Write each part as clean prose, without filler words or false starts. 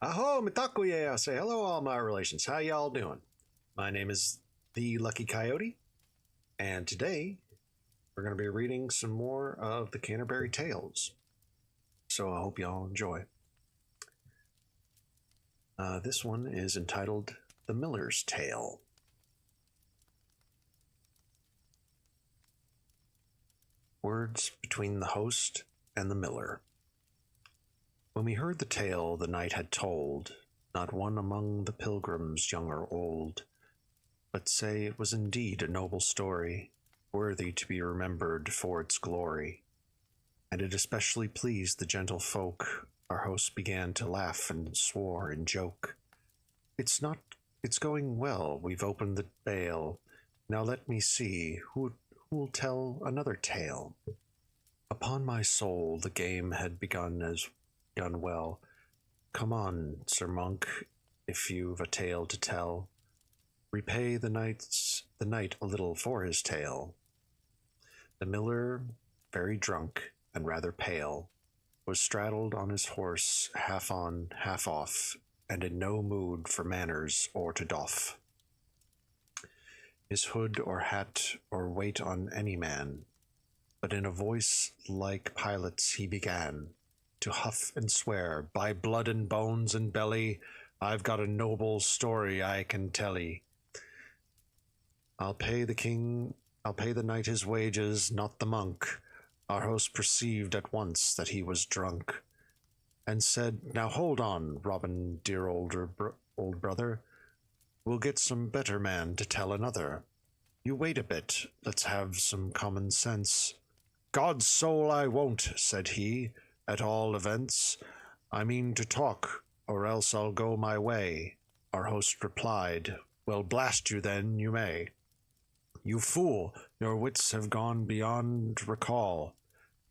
Aho, mitakuye, I say hello, all my relations. How y'all doing? My name is the Lucky Coyote, and today we're going to be reading some more of the Canterbury Tales. So I hope y'all enjoy. This one is entitled The Miller's Tale. Words between the host and the miller. When we heard the tale the knight had told, not one among the pilgrims, young or old, but say it was indeed a noble story, worthy to be remembered for its glory. And it especially pleased the gentle folk. Our host began to laugh and swore and joke. It's going well, we've opened the bale. Now let me see, who'll tell another tale? Upon my soul, the game had begun well. Come on, Sir Monk, if you've a tale to tell. Repay the knight a little for his tale. The miller, very drunk and rather pale, was straddled on his horse, half on, half off, and in no mood for manners or to doff his hood or hat or wait on any man. But in a voice like Pilate's he began to huff and swear, by blood and bones and belly, I've got a noble story I can tell 'ee. I'll pay the knight his wages, not the monk. Our host perceived at once that he was drunk, and said, now hold on, Robin, dear old brother, we'll get some better man to tell another. You wait a bit, let's have some common sense. God's soul I won't, said he, at all events. I mean to talk, or else I'll go my way. Our host replied, well, blast you then, you may. You fool, your wits have gone beyond recall.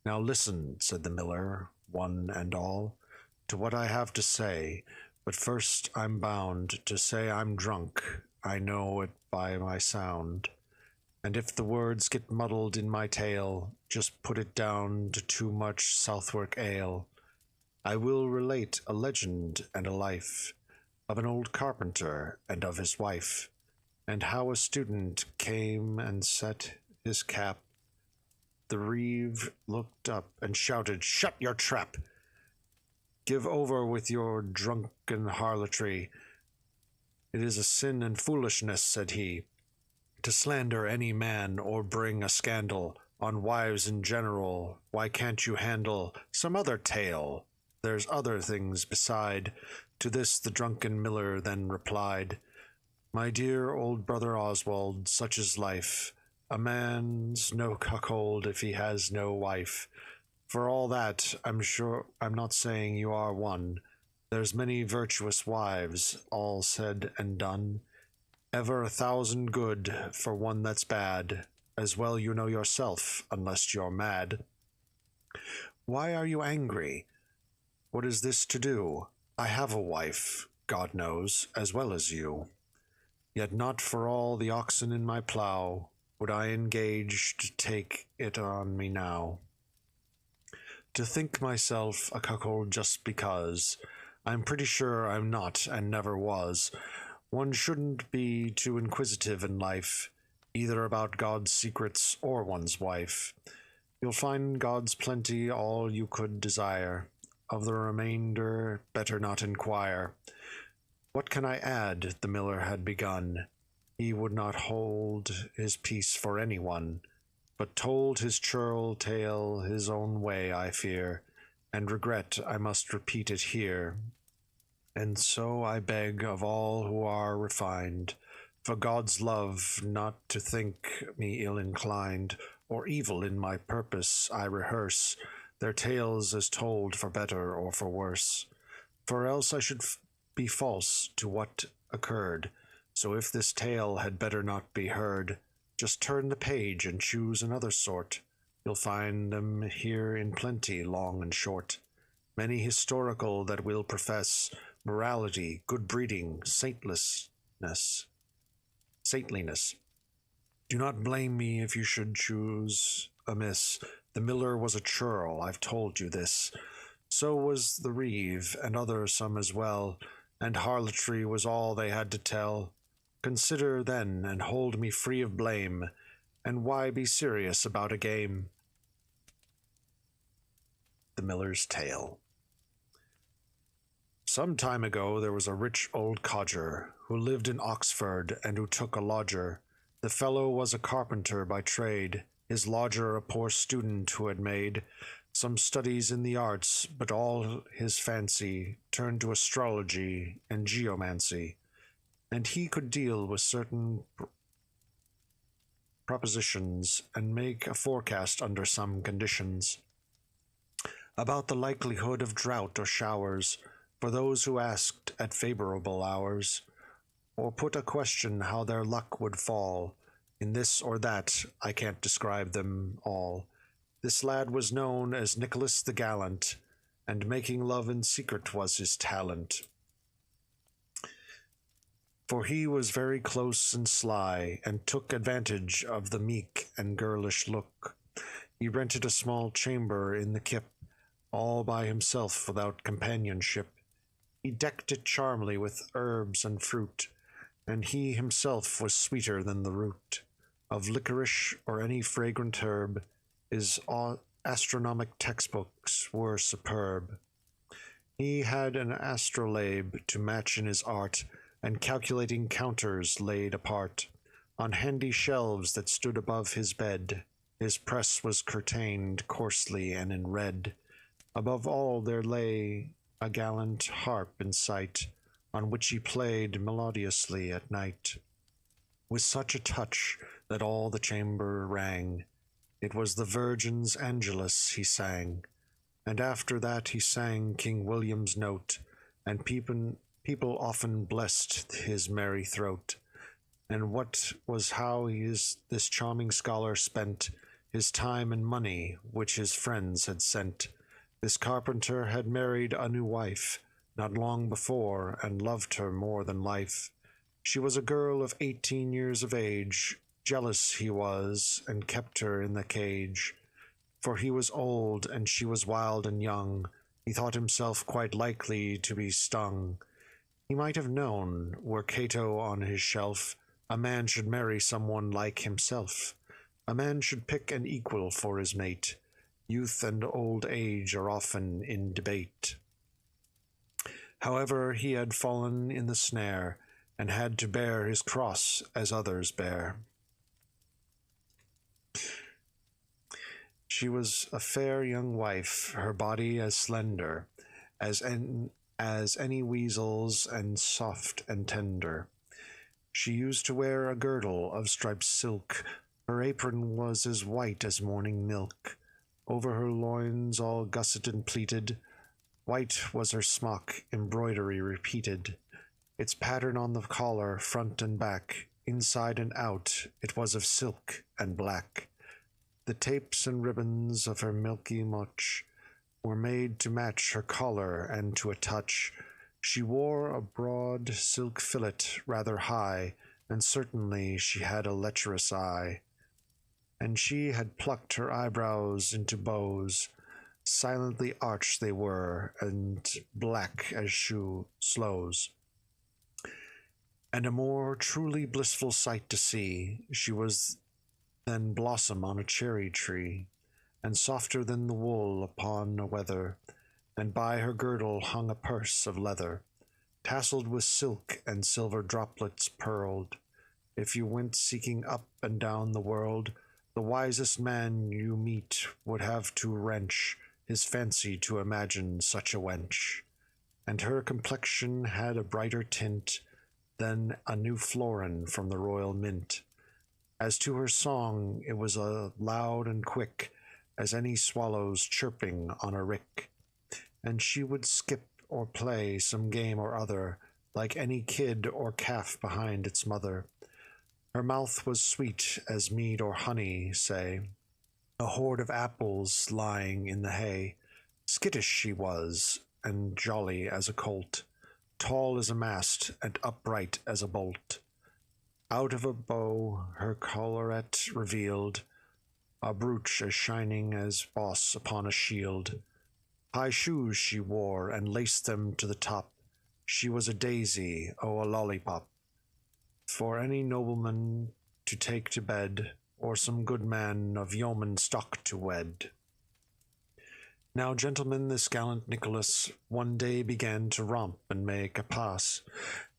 Now listen, said the miller, one and all, to what I have to say, but first I'm bound to say I'm drunk. I know it by my sound. And if the words get muddled in my tale, just put it down to too much Southwark ale. I will relate a legend and a life of an old carpenter and of his wife, and how a student came and set his cap. The reeve looked up and shouted, shut your trap! Give over with your drunken harlotry. It is a sin and foolishness, said he, to slander any man or bring a scandal on wives in general. Why can't you handle some other tale? There's other things beside. To this the drunken miller then replied, my dear old brother Oswald, such is life. A man's no cuckold if he has no wife. For all that, I'm sure I'm not saying you are one. There's many virtuous wives, all said and done. Ever 1,000 good for one that's bad, as well you know yourself, unless you're mad. Why are you angry? What is this to do? I have a wife, God knows, as well as you. Yet not for all the oxen in my plough would I engage to take it on me now. To think myself a cuckold just because, I'm pretty sure I'm not and never was. One shouldn't be too inquisitive in life, either about God's secrets or one's wife. You'll find God's plenty all you could desire. Of the remainder, better not inquire. What can I add? The miller had begun. He would not hold his peace for anyone, but told his churl tale his own way, I fear, and regret I must repeat it here. And so I beg of all who are refined, for God's love, not to think me ill-inclined, or evil in my purpose I rehearse their tales as told for better or for worse, for else I should be false to what occurred. So if this tale had better not be heard, just turn the page and choose another sort. You'll find them here in plenty, long and short. Many historical that will profess morality, good breeding, saintliness. Do not blame me if you should choose amiss. The miller was a churl, I've told you this. So was the reeve, and other some as well, and harlotry was all they had to tell. Consider then, and hold me free of blame, and why be serious about a game? The Miller's Tale. Some time ago there was a rich old codger, who lived in Oxford, and who took a lodger. The fellow was a carpenter by trade, his lodger a poor student who had made some studies in the arts, but all his fancy turned to astrology and geomancy, and he could deal with certain propositions and make a forecast under some conditions about the likelihood of drought or showers for those who asked at favorable hours, or put a question how their luck would fall in this or that. I can't describe them all. This lad was known as Nicholas the Gallant, and making love in secret was his talent. For he was very close and sly, and took advantage of the meek and girlish look. He rented a small chamber in the kip, all by himself without companionship. He decked it charmly with herbs and fruit, and he himself was sweeter than the root of licorice or any fragrant herb. His astronomic textbooks were superb. He had an astrolabe to match in his art, and calculating counters laid apart on handy shelves that stood above his bed. His press was curtained coarsely and in red. Above all there lay a gallant harp in sight, on which he played melodiously at night, with such a touch that all the chamber rang. It was the Virgin's Angelus he sang, and after that he sang King William's note, and people often blessed his merry throat. And what was how this charming scholar spent his time and money which his friends had sent. This carpenter had married a new wife not long before, and loved her more than life. She was a girl of 18 years of age. Jealous he was, and kept her in the cage. For he was old, and she was wild and young. He thought himself quite likely to be stung. He might have known, were Cato on his shelf, a man should marry someone like himself. A man should pick an equal for his mate. Youth and old age are often in debate. However, he had fallen in the snare, and had to bear his cross as others bear. She was a fair young wife, her body as slender as any weasel's, and soft and tender. She used to wear a girdle of striped silk. Her apron was as white as morning milk. Over her loins all gusset and pleated, white was her smock, embroidery repeated. Its pattern on the collar, front and back, inside and out, it was of silk and black. The tapes and ribbons of her milky mutch were made to match her collar, and to a touch she wore a broad silk fillet rather high, and certainly she had a lecherous eye. And she had plucked her eyebrows into bows, silently arched they were, and black as sloes. And a more truly blissful sight to see, she was than blossom on a cherry tree, and softer than the wool upon a wether, and by her girdle hung a purse of leather, tasselled with silk and silver droplets pearled. If you went seeking up and down the world, the wisest man you meet would have to wrench his fancy to imagine such a wench. And her complexion had a brighter tint than a new florin from the royal mint. As to her song, it was loud and quick as any swallow's chirping on a rick, and she would skip or play some game or other, like any kid or calf behind its mother. Her mouth was sweet as mead or honey, say, a hoard of apples lying in the hay. Skittish she was, and jolly as a colt, tall as a mast, and upright as a bolt. Out of a bow her collarette revealed a brooch as shining as boss upon a shield. High shoes she wore, and laced them to the top. She was a daisy, oh, a lollipop, for any nobleman to take to bed, or some good man of yeoman stock to wed. Now, gentlemen, this gallant Nicholas one day began to romp and make a pass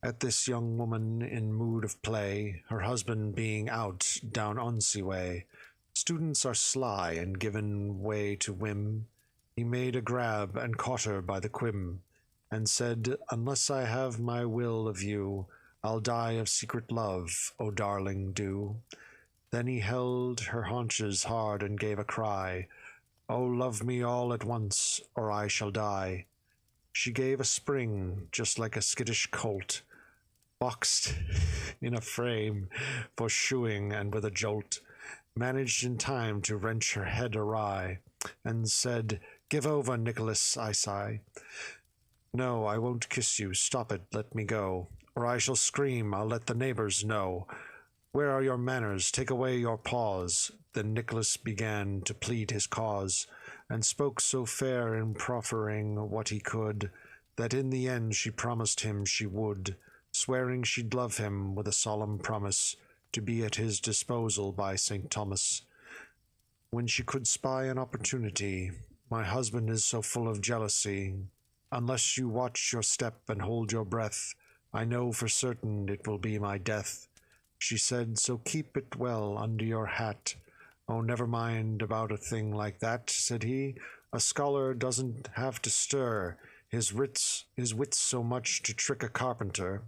at this young woman in mood of play, her husband being out down Onsey way. Students are sly and given way to whim. He made a grab and caught her by the quim, and said, "Unless I have my will of you, I'll die of secret love, O darling, do." Then he held her haunches hard and gave a cry, "Oh, love me all at once, or I shall die." She gave a spring, just like a skittish colt, boxed in a frame for shoeing, and with a jolt, managed in time to wrench her head awry, and said, "Give over, Nicholas, I sigh. No, I won't kiss you, stop it, let me go, or I shall scream, I'll let the neighbors know. Where are your manners? Take away your paws." Then Nicholas began to plead his cause, and spoke so fair in proffering what he could, that in the end she promised him she would, swearing she'd love him with a solemn promise, to be at his disposal by St. Thomas, when she could spy an opportunity. "My husband is so full of jealousy, unless you watch your step and hold your breath, I know for certain it will be my death." She said, "So keep it well under your hat." "Oh, never mind about a thing like that," said he. "A scholar doesn't have to stir his wits so much to trick a carpenter."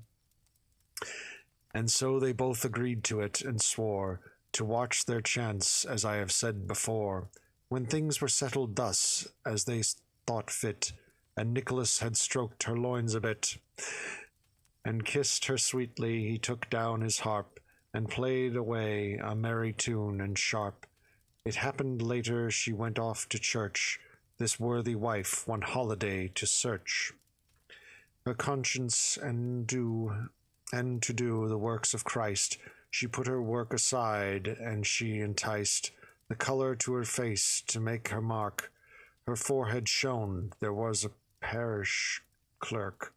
And so they both agreed to it, and swore to watch their chance, as I have said before. When things were settled thus, as they thought fit, and Nicholas had stroked her loins a bit, and kissed her sweetly, he took down his harp, and played away a merry tune and sharp. It happened later she went off to church, this worthy wife one holiday to search her conscience, and to do the works of Christ. She put her work aside, and she enticed the color to her face to make her mark. Her forehead shone. There was a parish clerk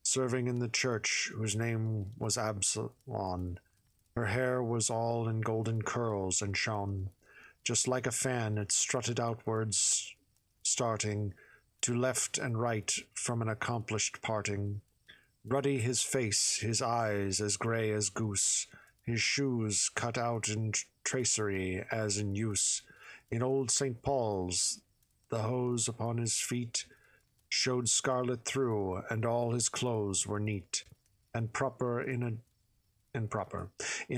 serving in the church, whose name was Absalom. Her hair was all in golden curls, and shone just like a fan. It strutted outwards, starting to left and right from an accomplished parting. Ruddy his face, his eyes as grey as goose, his shoes cut out in tracery as in use. In old St. Paul's, the hose upon his feet showed scarlet through, and all his clothes were neat and proper in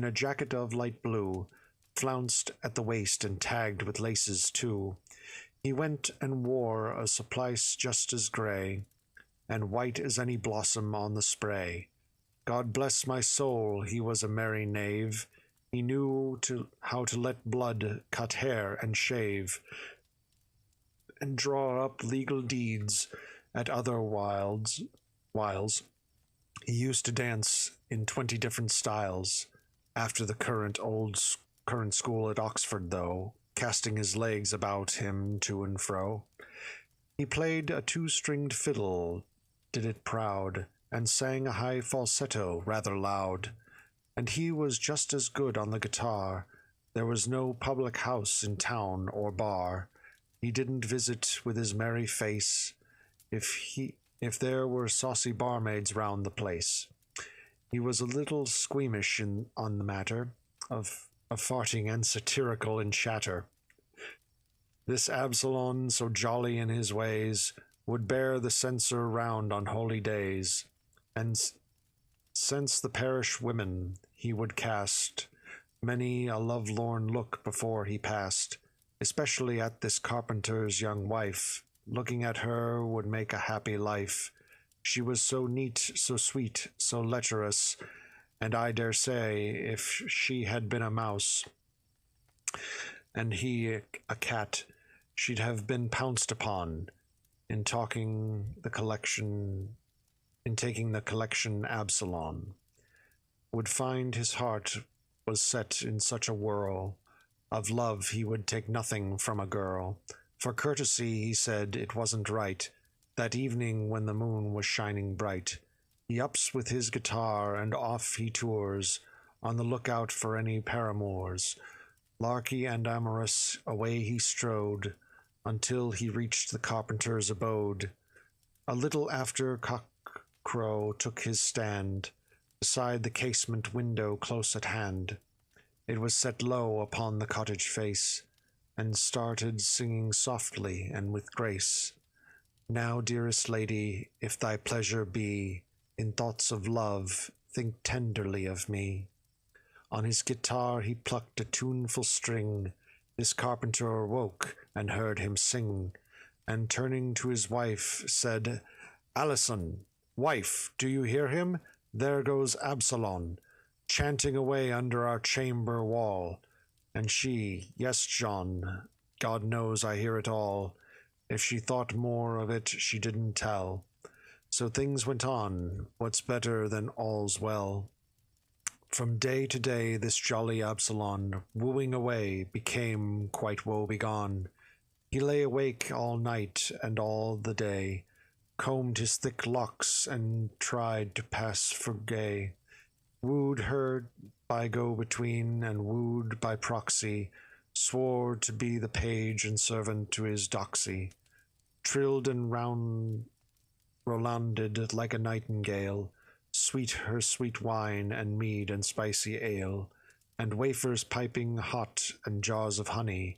a jacket of light blue, flounced at the waist and tagged with laces too. He went and wore a surplice just as grey, and white as any blossom on the spray. God bless my soul, he was a merry knave. He knew how to let blood cut hair and shave, and draw up legal deeds at other whiles. He used to dance in 20 different styles, after the current school at Oxford, though, casting his legs about him to and fro. He played a two-stringed fiddle, did it proud, and sang a high falsetto rather loud. And he was just as good on the guitar. There was no public house in town or bar he didn't visit with his merry face, if there were saucy barmaids round the place. He was a little squeamish on the matter of farting, and satirical in chatter. This Absalom, so jolly in his ways, would bear the censer round on holy days, and since the parish women he would cast many a lovelorn look before he passed, especially at this carpenter's young wife. Looking at her would make a happy life. She was so neat, so sweet, so lecherous, and I dare say if she had been a mouse, and he a cat, she'd have been pounced upon in taking the collection Absalom would find his heart was set in such a whirl of love he would take nothing from a girl. For courtesy, he said it wasn't right. That evening when the moon was shining bright, he ups with his guitar and off he tours, on the lookout for any paramours. Larky and amorous, away he strode, until he reached the carpenter's abode. A little after cock-crow took his stand, beside the casement window close at hand. It was set low upon the cottage face, and started singing softly and with grace. Now, dearest lady, if thy pleasure be, in thoughts of love, think tenderly of me. On his guitar he plucked a tuneful string. This carpenter awoke and heard him sing, and turning to his wife, said, Alison, wife, do you hear him? There goes Absalom, chanting away under our chamber wall. And she, yes, John, God knows I hear it all. If she thought more of it, she didn't tell. So things went on, what's better than all's well. From day to day this jolly Absalom, wooing away, became quite woe-begone. He lay awake all night and all the day, combed his thick locks and tried to pass for gay, wooed her by go-between and wooed by proxy, swore to be the page and servant to his doxy, trilled and rolanded like a nightingale, sweet her sweet wine and mead and spicy ale, and wafers piping hot and jars of honey,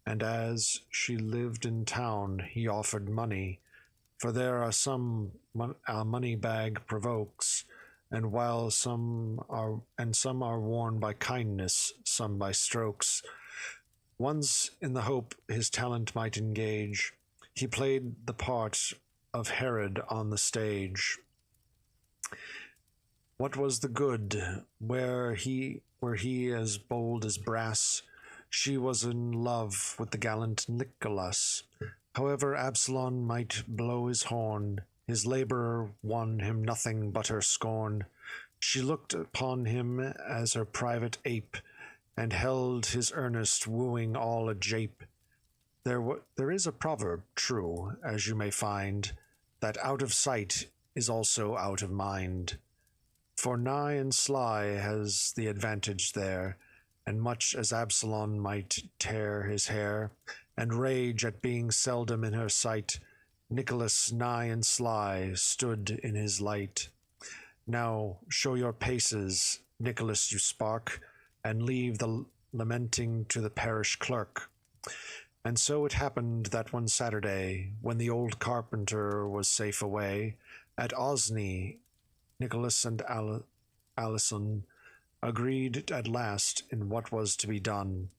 and as she lived in town he offered money, for there are some a money bag provokes, and while some are worn by kindness, some by strokes. Once, in the hope his talent might engage, he played the part of Herod on the stage. What was the good? Were he as bold as brass, she was in love with the gallant Nicholas. However Absalom might blow his horn, his labour won him nothing but her scorn. She looked upon him as her private ape, and held his earnest wooing all a jape. There is a proverb true, as you may find, that out of sight is also out of mind. For nigh and sly has the advantage there, and much as Absalom might tear his hair, and rage at being seldom in her sight, Nicholas nigh and sly stood in his light. Now show your paces, Nicholas, you spark, and leave the lamenting to the parish clerk. And so it happened that one Saturday, when the old carpenter was safe away, at Osney, Nicholas and Alison agreed at last in what was to be done.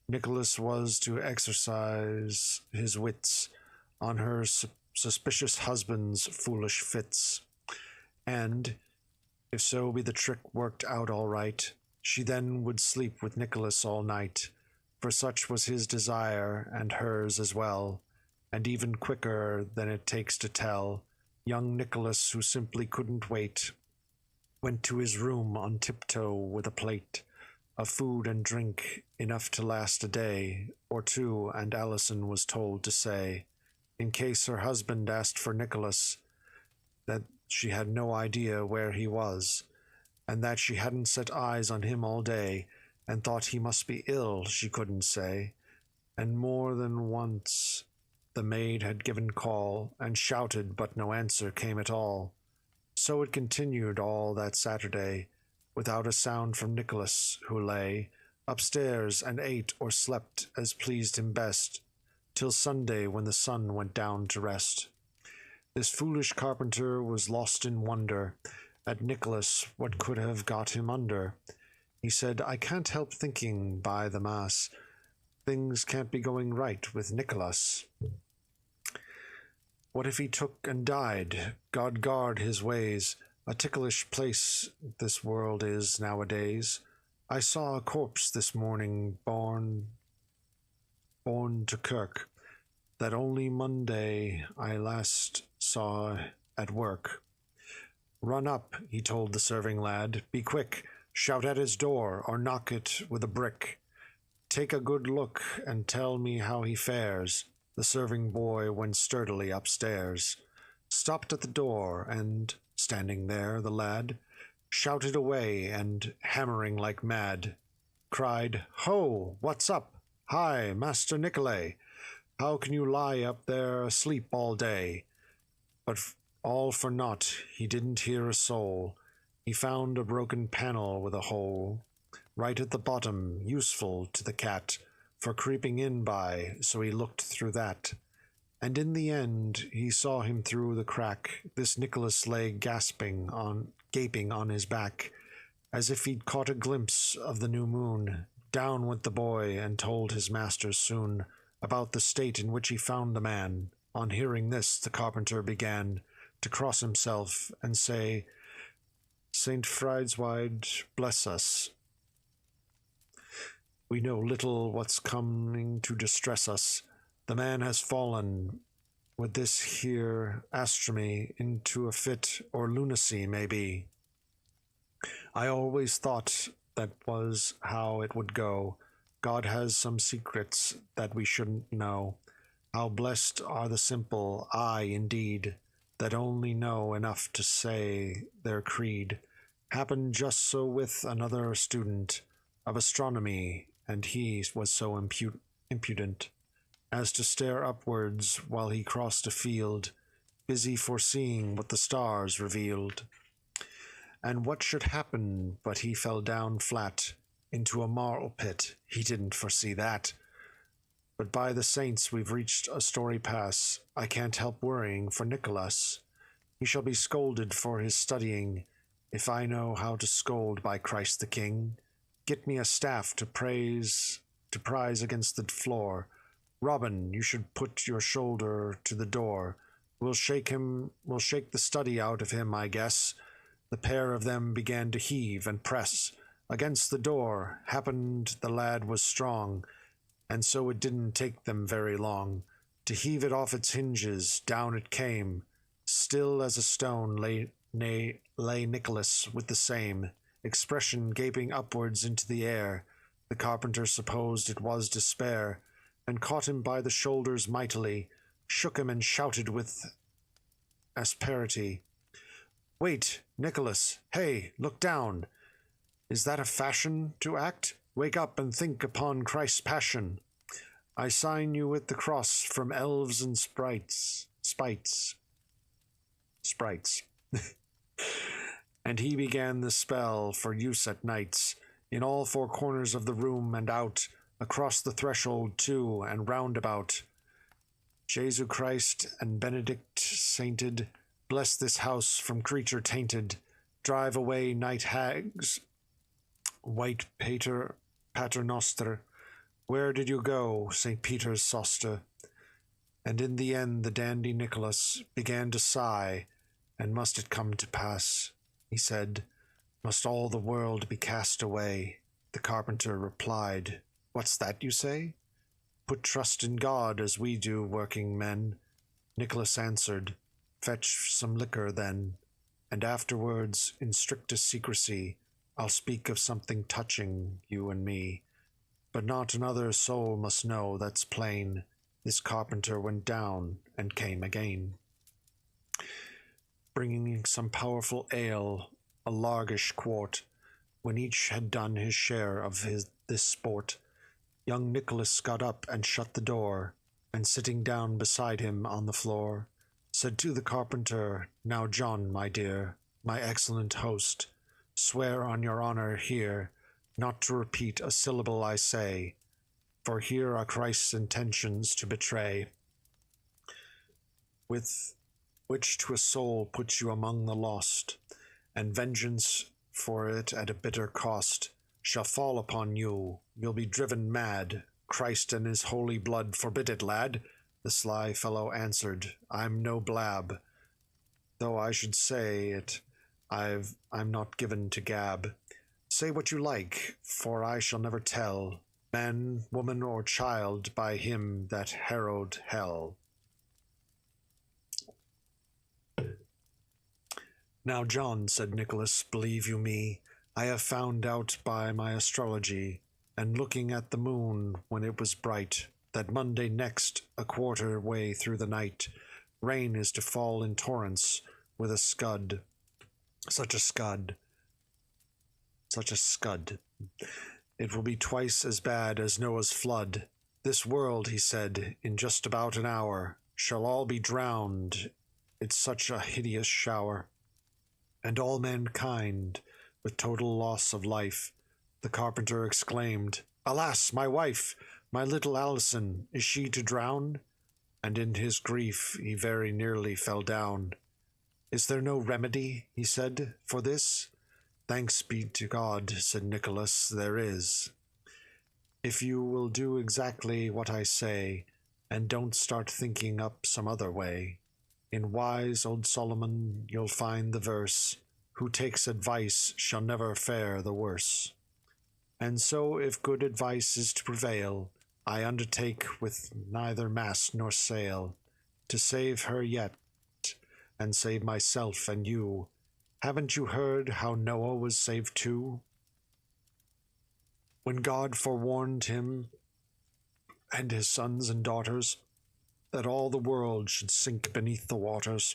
Nicholas was to exercise his wits on her suspicious husband's foolish fits, and, if so be the trick worked out all right, she then would sleep with Nicholas all night, for such was his desire and hers as well, and even quicker than it takes to tell, young Nicholas, who simply couldn't wait, went to his room on tiptoe with a plate of food and drink enough to last a day or two, and Alison was told to say, in case her husband asked for Nicholas, that she had no idea where he was, and that she hadn't set eyes on him all day, and thought he must be ill, she couldn't say, and more than once the maid had given call, and shouted, but no answer came at all. So it continued all that Saturday, without a sound from Nicholas, who lay upstairs and ate or slept as pleased him best, till Sunday, when the sun went down to rest. This foolish carpenter was lost in wonder at Nicholas, what could have got him under. He said, I can't help thinking, by the mass, things can't be going right with Nicholas. What if he took and died? God guard his ways. A ticklish place this world is nowadays. I saw a corpse this morning borne to kirk, that only Monday I last saw at work. Run up, he told the serving lad, be quick, shout at his door, or knock it with a brick. Take a good look, and tell me how he fares. The serving boy went sturdily upstairs, stopped at the door, and, standing there, the lad shouted away, and, hammering like mad, cried, "Ho! What's up? Hi, Master Nicolay! How can you lie up there asleep all day?" But all for naught, he didn't hear a soul. He found a broken panel with a hole right at the bottom, useful to the cat for creeping in by, so he looked through that. And in the end he saw him through the crack. This Nicholas lay gaping on his back, as if he'd caught a glimpse of the new moon. Down went the boy, and told his master soon about the state in which he found the man. On hearing this, the carpenter began to cross himself and say, "Saint Fridswide, bless us. We know little what's coming to distress us. The man has fallen with this here astronomy into a fit or lunacy, maybe. I always thought that was how it would go. God has some secrets that we shouldn't know. How blessed are the simple, aye, indeed, that only know enough to say their creed. Happened just so with another student of astronomy, and he was so impudent as to stare upwards while he crossed a field, busy foreseeing what the stars revealed. And what should happen but he fell down flat into a marl pit. He didn't foresee that. But by the saints, we've reached a story pass. I can't help worrying for Nicholas. He shall be scolded for his studying, if I know how to scold, by Christ the King. Get me a staff to prise against the floor. Robin, you should put your shoulder to the door. We'll shake the study out of him, I guess." The pair of them began to heave and press against the door. Happened the lad was strong, and so it didn't take them very long to heave it off its hinges. Down it came, still as a stone lay Nicholas with the same expression, gaping upwards into the air. The carpenter supposed it was despair, and caught him by the shoulders mightily, shook him and shouted with asperity, "Wait, Nicholas! Hey, look down! Is that a fashion to act? Wake up and think upon Christ's passion. I sign you with the cross from elves and sprites. And he began the spell for use at nights, in all four corners of the room and out, across the threshold too, and round about. Jesu Christ and Benedict sainted, bless this house from creature tainted. Drive away night hags, white paternoster. Where did you go, St. Peter's Soster?" And in the end the dandy Nicholas began to sigh. And must it come to pass, he said, must all the world be cast away? The carpenter replied, "What's that you say? Put trust in God as we do, working men." Nicholas answered, "Fetch some liquor then, and afterwards, in strictest secrecy, I'll speak of something touching you and me. But not another soul must know, that's plain." This carpenter went down and came again, bringing some powerful ale, a largish quart. When each had done his share of this sport, young Nicholas got up and shut the door, and sitting down beside him on the floor, said to the carpenter, "Now, John, my dear, my excellent host, swear on your honor here not to repeat a syllable I say, for here are Christ's intentions to betray, with which to a soul puts you among the lost, and vengeance for it at a bitter cost shall fall upon you. You'll be driven mad. Christ and his holy blood forbid it, lad." The sly fellow answered, "I'm no blab, though I should say it, I'm not given to gab. Say what you like, for I shall never tell, man, woman, or child, by him that harrowed hell." "Now, John," said Nicholas, "believe you me, I have found out by my astrology, and looking at the moon when it was bright, that Monday next, a quarter way through the night, rain is to fall in torrents with a scud, such a scud, such a scud. It will be twice as bad as Noah's flood. This world, he said, in just about an hour, shall all be drowned. It's such a hideous shower. And all mankind, with total loss of life. The carpenter exclaimed, Alas, my wife, my little Alison, is she to drown? And in his grief he very nearly fell down. Is there no remedy, he said, for this? Thanks be to God, said Nicholas, there is. If you will do exactly what I say, and don't start thinking up some other way, in wise old Solomon you'll find the verse, who takes advice shall never fare the worse. And so if good advice is to prevail, I undertake with neither mast nor sail, to save her yet, and save myself and you. Haven't you heard how Noah was saved too? When God forewarned him and his sons and daughters that all the world should sink beneath the waters.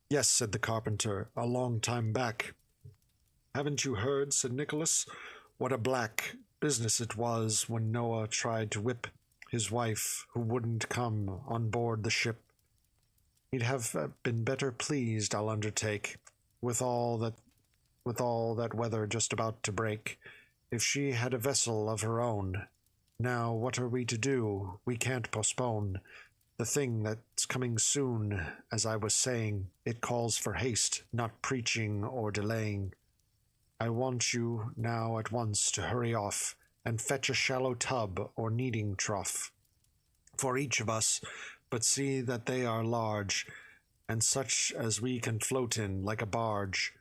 Yes, said the carpenter, a long time back. Haven't you heard, said Nicholas, what a black business it was when Noah tried to whip his wife who wouldn't come on board the ship? He'd have been better pleased, I'll undertake, with all that weather just about to break, if she had a vessel of her own. Now what are we to do? We can't postpone the thing that's coming soon. As I was saying, it calls for haste, not preaching or delaying. I want you now at once to hurry off and fetch a shallow tub or kneading trough for each of us, but see that they are large, and such as we can float in like a barge,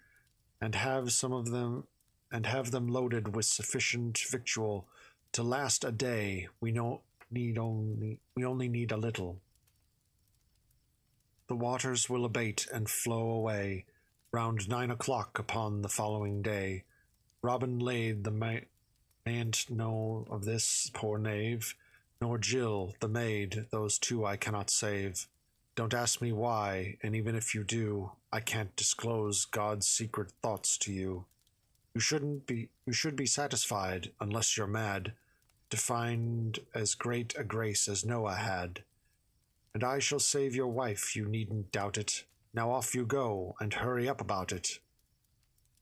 and have them loaded with sufficient victual to last a day. We only need a little. The waters will abate and flow away round 9 o'clock upon the following day. Robin laid the mayn't know of this, poor knave, nor Jill, the maid, those two I cannot save. Don't ask me why, and even if you do, I can't disclose God's secret thoughts to you. You should be satisfied, unless you're mad, to find as great a grace as Noah had. And I shall save your wife, you needn't doubt it. Now off you go, and hurry up about it.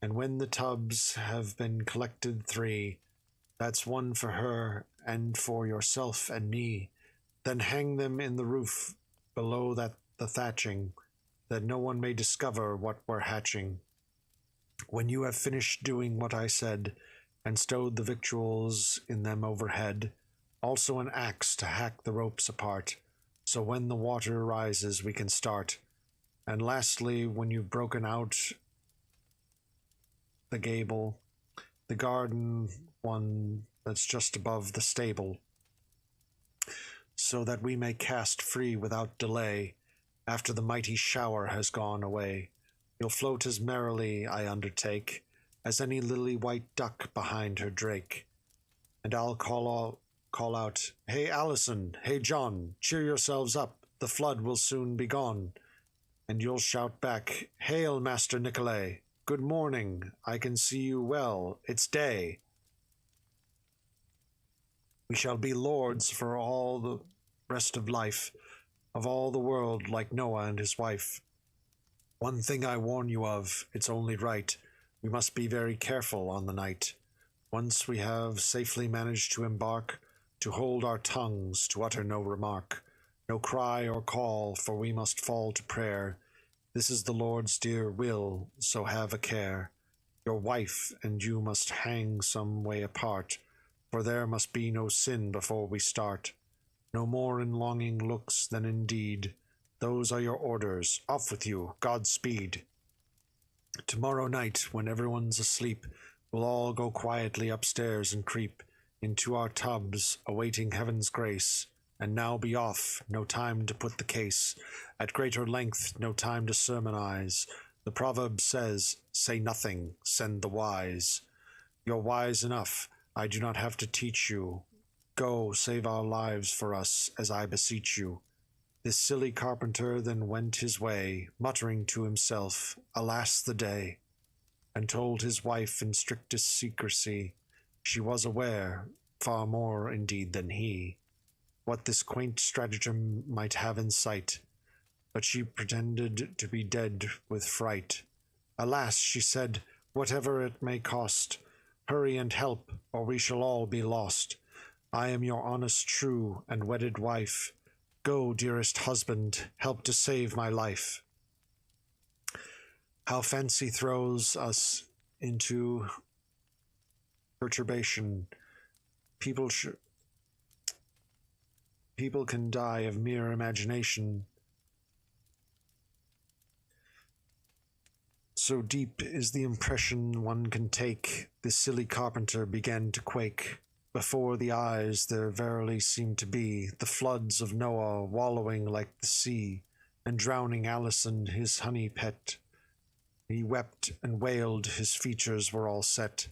And when the tubs have been collected 3, that's one for her, and for yourself and me, then hang them in the roof below the thatching, that no one may discover what we're hatching. When you have finished doing what I said, and stowed the victuals in them overhead, also an axe to hack the ropes apart, so when the water rises we can start. And lastly, when you've broken out the gable, the garden one that's just above the stable, so that we may cast free without delay, after the mighty shower has gone away. You'll float as merrily, I undertake, as any lily-white duck behind her drake. And I'll call out, Hey, Alison, hey, John, cheer yourselves up, the flood will soon be gone. And you'll shout back, Hail, Master Nicolay, good morning, I can see you well, it's day. We shall be lords for all the rest of life, of all the world, like Noah and his wife. One thing I warn you of, it's only right, we must be very careful on the night. Once we have safely managed to embark, to hold our tongues, to utter no remark, no cry or call, for we must fall to prayer. This is the Lord's dear will, so have a care. Your wife and you must hang some way apart, for there must be no sin before we start. No more in longing looks than in deed. Those are your orders. Off with you. Godspeed. Tomorrow night, when everyone's asleep, we'll all go quietly upstairs and creep into our tubs, awaiting heaven's grace. And now be off, no time to put the case. At greater length, no time to sermonize. The proverb says, say nothing, send the wise. You're wise enough. I do not have to teach you. Go, save our lives for us, as I beseech you. This silly carpenter then went his way, muttering to himself, Alas the day! And told his wife in strictest secrecy, she was aware, far more indeed than he, what this quaint stratagem might have in sight, but she pretended to be dead with fright. Alas, she said, whatever it may cost, hurry and help, or we shall all be lost. I am your honest, true, and wedded wife. Go, dearest husband, help to save my life. How fancy throws us into perturbation. People can die of mere imagination. So deep is the impression one can take, this silly carpenter began to quake. Before the eyes there verily seemed to be the floods of Noah wallowing like the sea, and drowning Alison, his honey pet. He wept and wailed, his features were all set.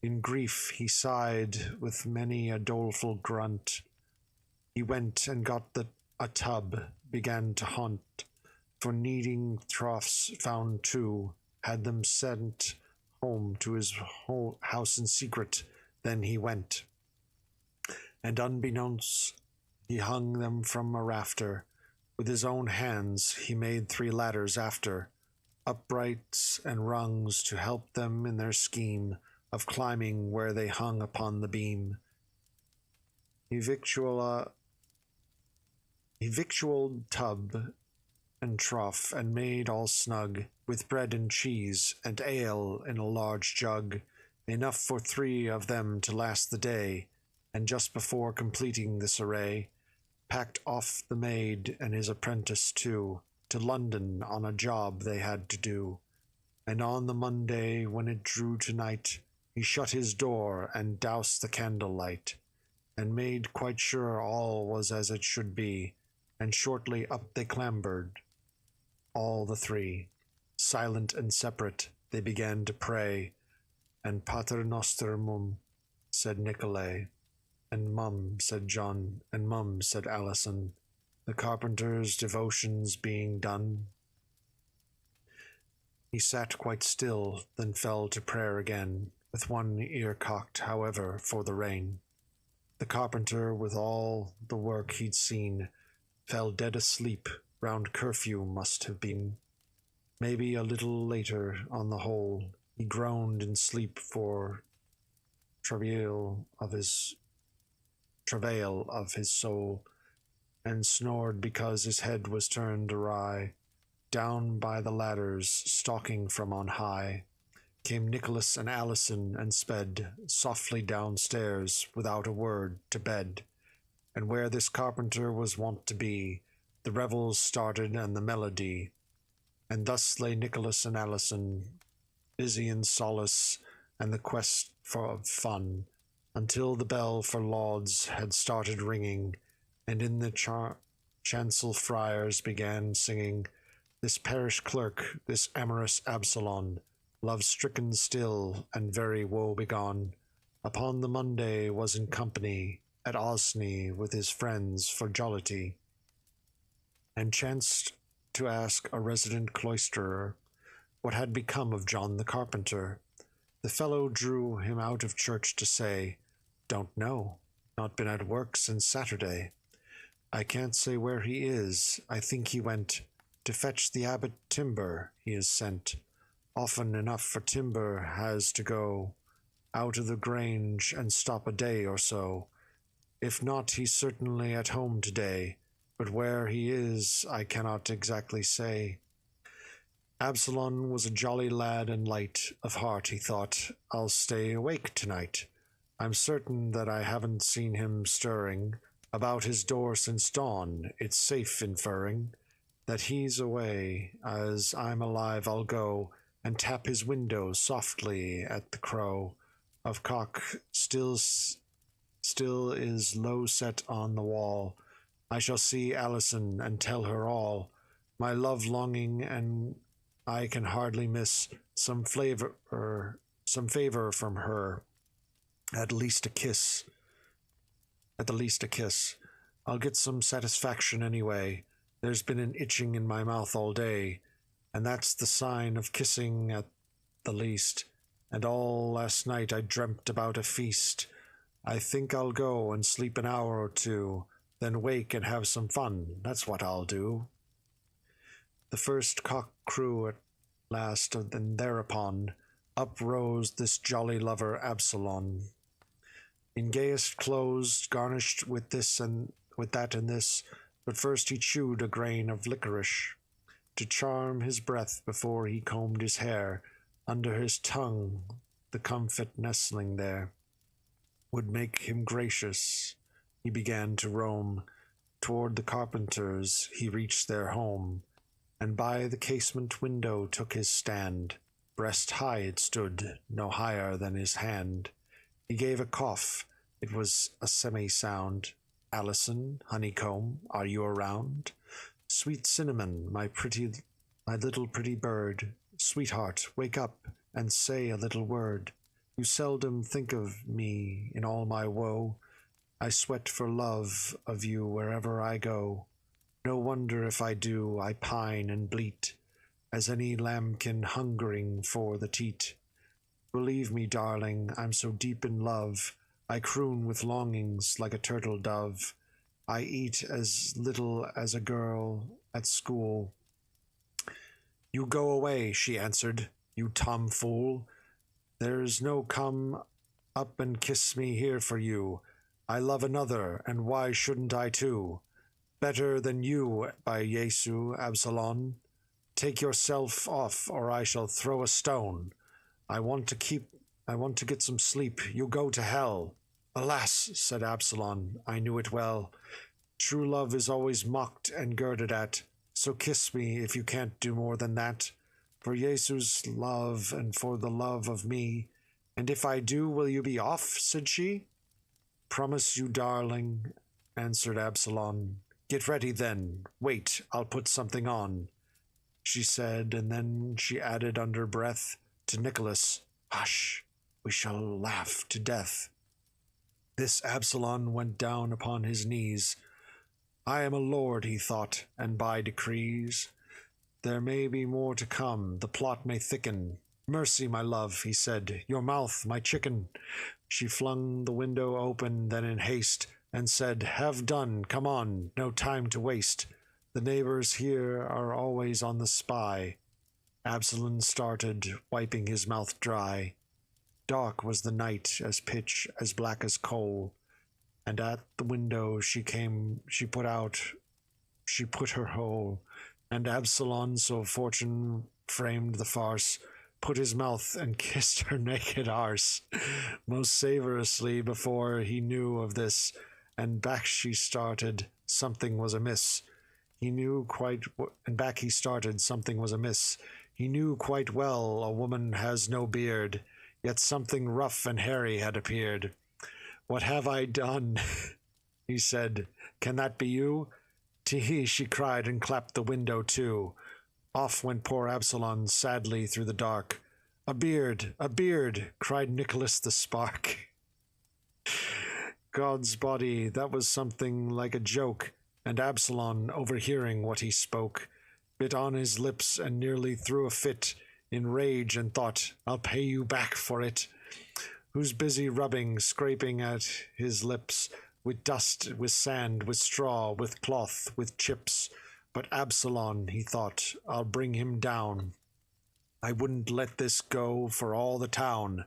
In grief he sighed with many a doleful grunt. He went and got a tub, began to hunt, for needing troughs found two, had them sent home to his house in secret. Then he went, and unbeknownst he hung them from a rafter. With his own hands he made 3 ladders after, uprights and rungs to help them in their scheme of climbing where they hung upon the beam. He victualled tub and trough, and made all snug, with bread and cheese, and ale in a large jug, enough for 3 of them to last the day. And just before completing this array, packed off the maid and his apprentice too, to London on a job they had to do. And on the Monday, when it drew to night, he shut his door and doused the candlelight, and made quite sure all was as it should be, and shortly up they clambered, all the 3. Silent and separate, they began to pray, and Pater Nostrumum, said Nicolay, and Mum, said John, and Mum, said Alison, the carpenter's devotions being done. He sat quite still, then fell to prayer again, with one ear cocked, however, for the rain. The carpenter, with all the work he'd seen, fell dead asleep, round curfew must have been. Maybe a little later, on the whole, he groaned in sleep for travail of his soul, and snored because his head was turned awry. Down by the ladders, stalking from on high, came Nicholas and Alison, and sped softly downstairs, without a word, to bed. And where this carpenter was wont to be, the revels started and the melody. And thus lay Nicholas and Alison, busy in solace and the quest for fun, until the bell for lauds had started ringing, and in the chancel friars began singing, this parish clerk, this amorous Absalom, love-stricken still and very woe-begone, upon the Monday was in company at Osney with his friends for jollity, and chanced to ask a resident cloisterer what had become of John the carpenter. The fellow drew him out of church to say, Don't know, not been at work since Saturday. I can't say where he is. I think he went to fetch the abbot timber he is sent. Often enough for timber has to go out of the grange and stop a day or so. If not, he's certainly at home today, but where he is I cannot exactly say. Absalom was a jolly lad and light of heart, he thought. I'll stay awake tonight. I'm certain that I haven't seen him stirring about his door since dawn. It's safe inferring that he's away. As I'm alive, I'll go and tap his window softly at the crow of cock still is low set on the wall. I shall see Alison and tell her all my love longing, and I can hardly miss some favor from her, at least a kiss. at the least a kiss. I'll get some satisfaction anyway. There's been an itching in my mouth all day, and that's the sign of kissing at the least. And all last night I dreamt about a feast. I think I'll go and sleep an hour or two, then wake and have some fun. That's what I'll do. The first cock crew at last, and thereupon up rose this jolly lover Absalom, in gayest clothes, garnished with this and with that and this. But first he chewed a grain of licorice, to charm his breath before he combed his hair. Under his tongue the comfit nestling there would make him gracious. He began to roam toward the carpenters. He reached their home, and by the casement window took his stand. Breast high it stood, no higher than his hand. He gave a cough, it was a semi-sound. Allison, honeycomb, are you around? Sweet cinnamon, my little pretty bird. Sweetheart, wake up and say a little word. You seldom think of me in all my woe. I sweat for love of you wherever I go. No wonder if I do, I pine and bleat, as any lambkin hungering for the teat. Believe me, darling, I'm so deep in love, I croon with longings like a turtle dove. I eat as little as a girl at school. You go away, she answered, you tomfool. There's no come up and kiss me here for you. I love another, and why shouldn't I too? Better than you, by Jesu, Absalom. Take yourself off, or I shall throw a stone. I want to get some sleep. You go to hell. Alas, said Absalom, I knew it well. True love is always mocked and girded at. So kiss me if you can't do more than that. For Jesu's love and for the love of me. And if I do, will you be off? Said she. Promise you, darling, answered Absalom. Get ready then. Wait, I'll put something on, she said, and then she added under breath to Nicholas, Hush, we shall laugh to death. This Absalom went down upon his knees. I am a lord, he thought, and by decrees there may be more to come, the plot may thicken. Mercy, my love, he said, your mouth, my chicken. She flung the window open then in haste, and said, Have done, come on, no time to waste. The neighbors here are always on the spy. Absalom started, wiping his mouth dry. Dark was the night, as pitch, as black as coal, and at the window she put her hole, and Absalom, so fortune framed the farce, put his mouth and kissed her naked arse, most savorously before he knew of this, and back she started, something was amiss. Back he started, something was amiss. He knew quite well a woman has no beard, yet something rough and hairy had appeared. What have I done? He said. Can that be you? Tee-hee, she cried and clapped the window to. Off went poor Absalom sadly through the dark. A beard, cried Nicholas the Spark. God's body, that was something like a joke, and Absalom, overhearing what he spoke, bit on his lips and nearly threw a fit, in rage, and thought, I'll pay you back for it. Who's busy rubbing, scraping at his lips, with dust, with sand, with straw, with cloth, with chips. But Absalom, he thought, I'll bring him down. I wouldn't let this go for all the town.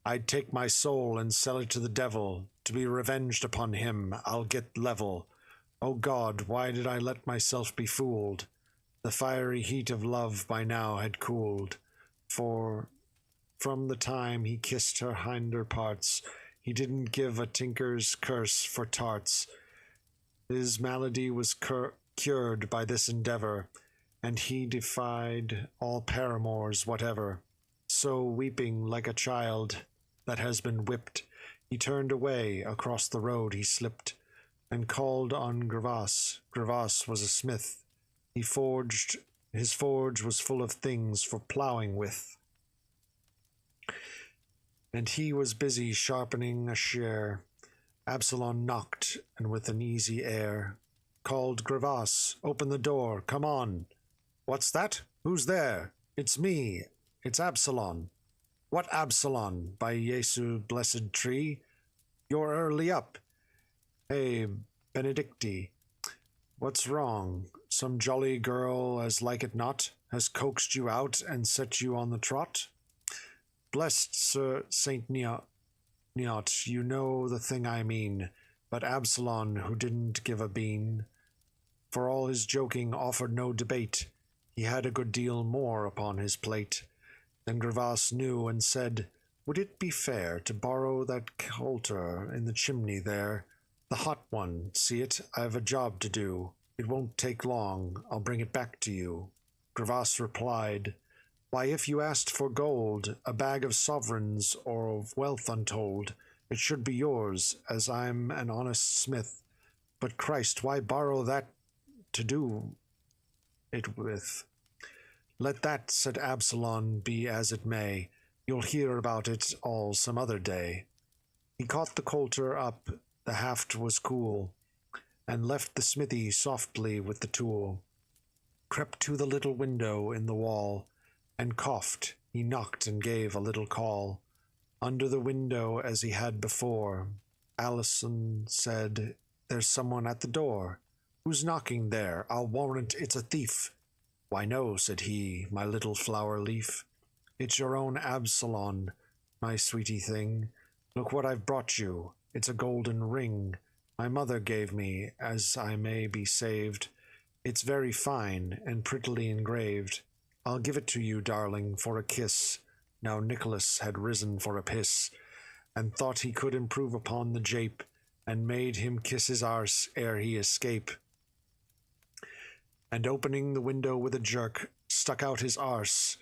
I'd take my soul and sell it to the devil. To be revenged upon him, I'll get level. O God, why did I let myself be fooled? The fiery heat of love by now had cooled. For from the time he kissed her hinder parts, he didn't give a tinker's curse for tarts. His malady was cured by this endeavor, and he defied all paramours whatever. So, weeping like a child that has been whipped, he turned away, across the road he slipped, and called on Gervas. Gervas was a smith. His forge was full of things for ploughing with, and he was busy sharpening a shear. Absalom knocked, and with an easy air called, Gravas, open the door, come on. What's that? Who's there? It's me, it's Absalom. What Absalom, by Jesu blessed tree? You're early up. Hey, Benedicti, what's wrong? Some jolly girl, as like it not, has coaxed you out and set you on the trot? Blessed Sir Saint Neot, you know the thing I mean, but Absalom, who didn't give a bean, for all his joking offered no debate, he had a good deal more upon his plate. Then Gravas knew and said, would it be fair to borrow that coulter in the chimney there? The hot one, see it? I've a job to do. It won't take long. I'll bring it back to you. Gravas replied, why, if you asked for gold, a bag of sovereigns, or of wealth untold, it should be yours, as I'm an honest smith. But Christ, why borrow that to do it with? Let that, said Absalom, be as it may. You'll hear about it all some other day. He caught the coulter up, the haft was cool, and left the smithy softly with the tool, crept to the little window in the wall, and coughed. He knocked and gave a little call. Under the window, as he had before, Alison said, there's someone at the door. Who's knocking there? I'll warrant it's a thief. Why no, said he, my little flower leaf. It's your own Absalom, my sweetie thing. Look what I've brought you. It's a golden ring my mother gave me, as I may be saved. It's very fine and prettily engraved. I'll give it to you, darling, for a kiss. Now Nicholas had risen for a piss, and thought he could improve upon the jape, and made him kiss his arse ere he escape. And opening the window with a jerk, stuck out his arse,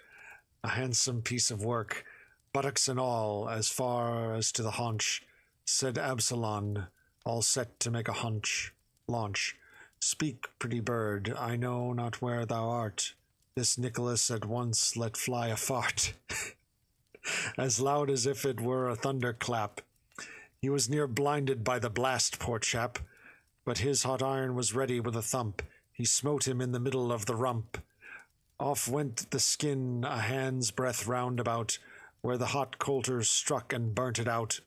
a handsome piece of work, buttocks and all, as far as to the haunch. Said Absalom, all set to make a launch. Speak, pretty bird, I know not where thou art. This Nicholas at once let fly a fart, as loud as if it were a thunderclap. He was near blinded by the blast, poor chap, but his hot iron was ready with a thump. He smote him in the middle of the rump. Off went the skin a hand's breadth round about, where the hot coulter struck and burnt it out.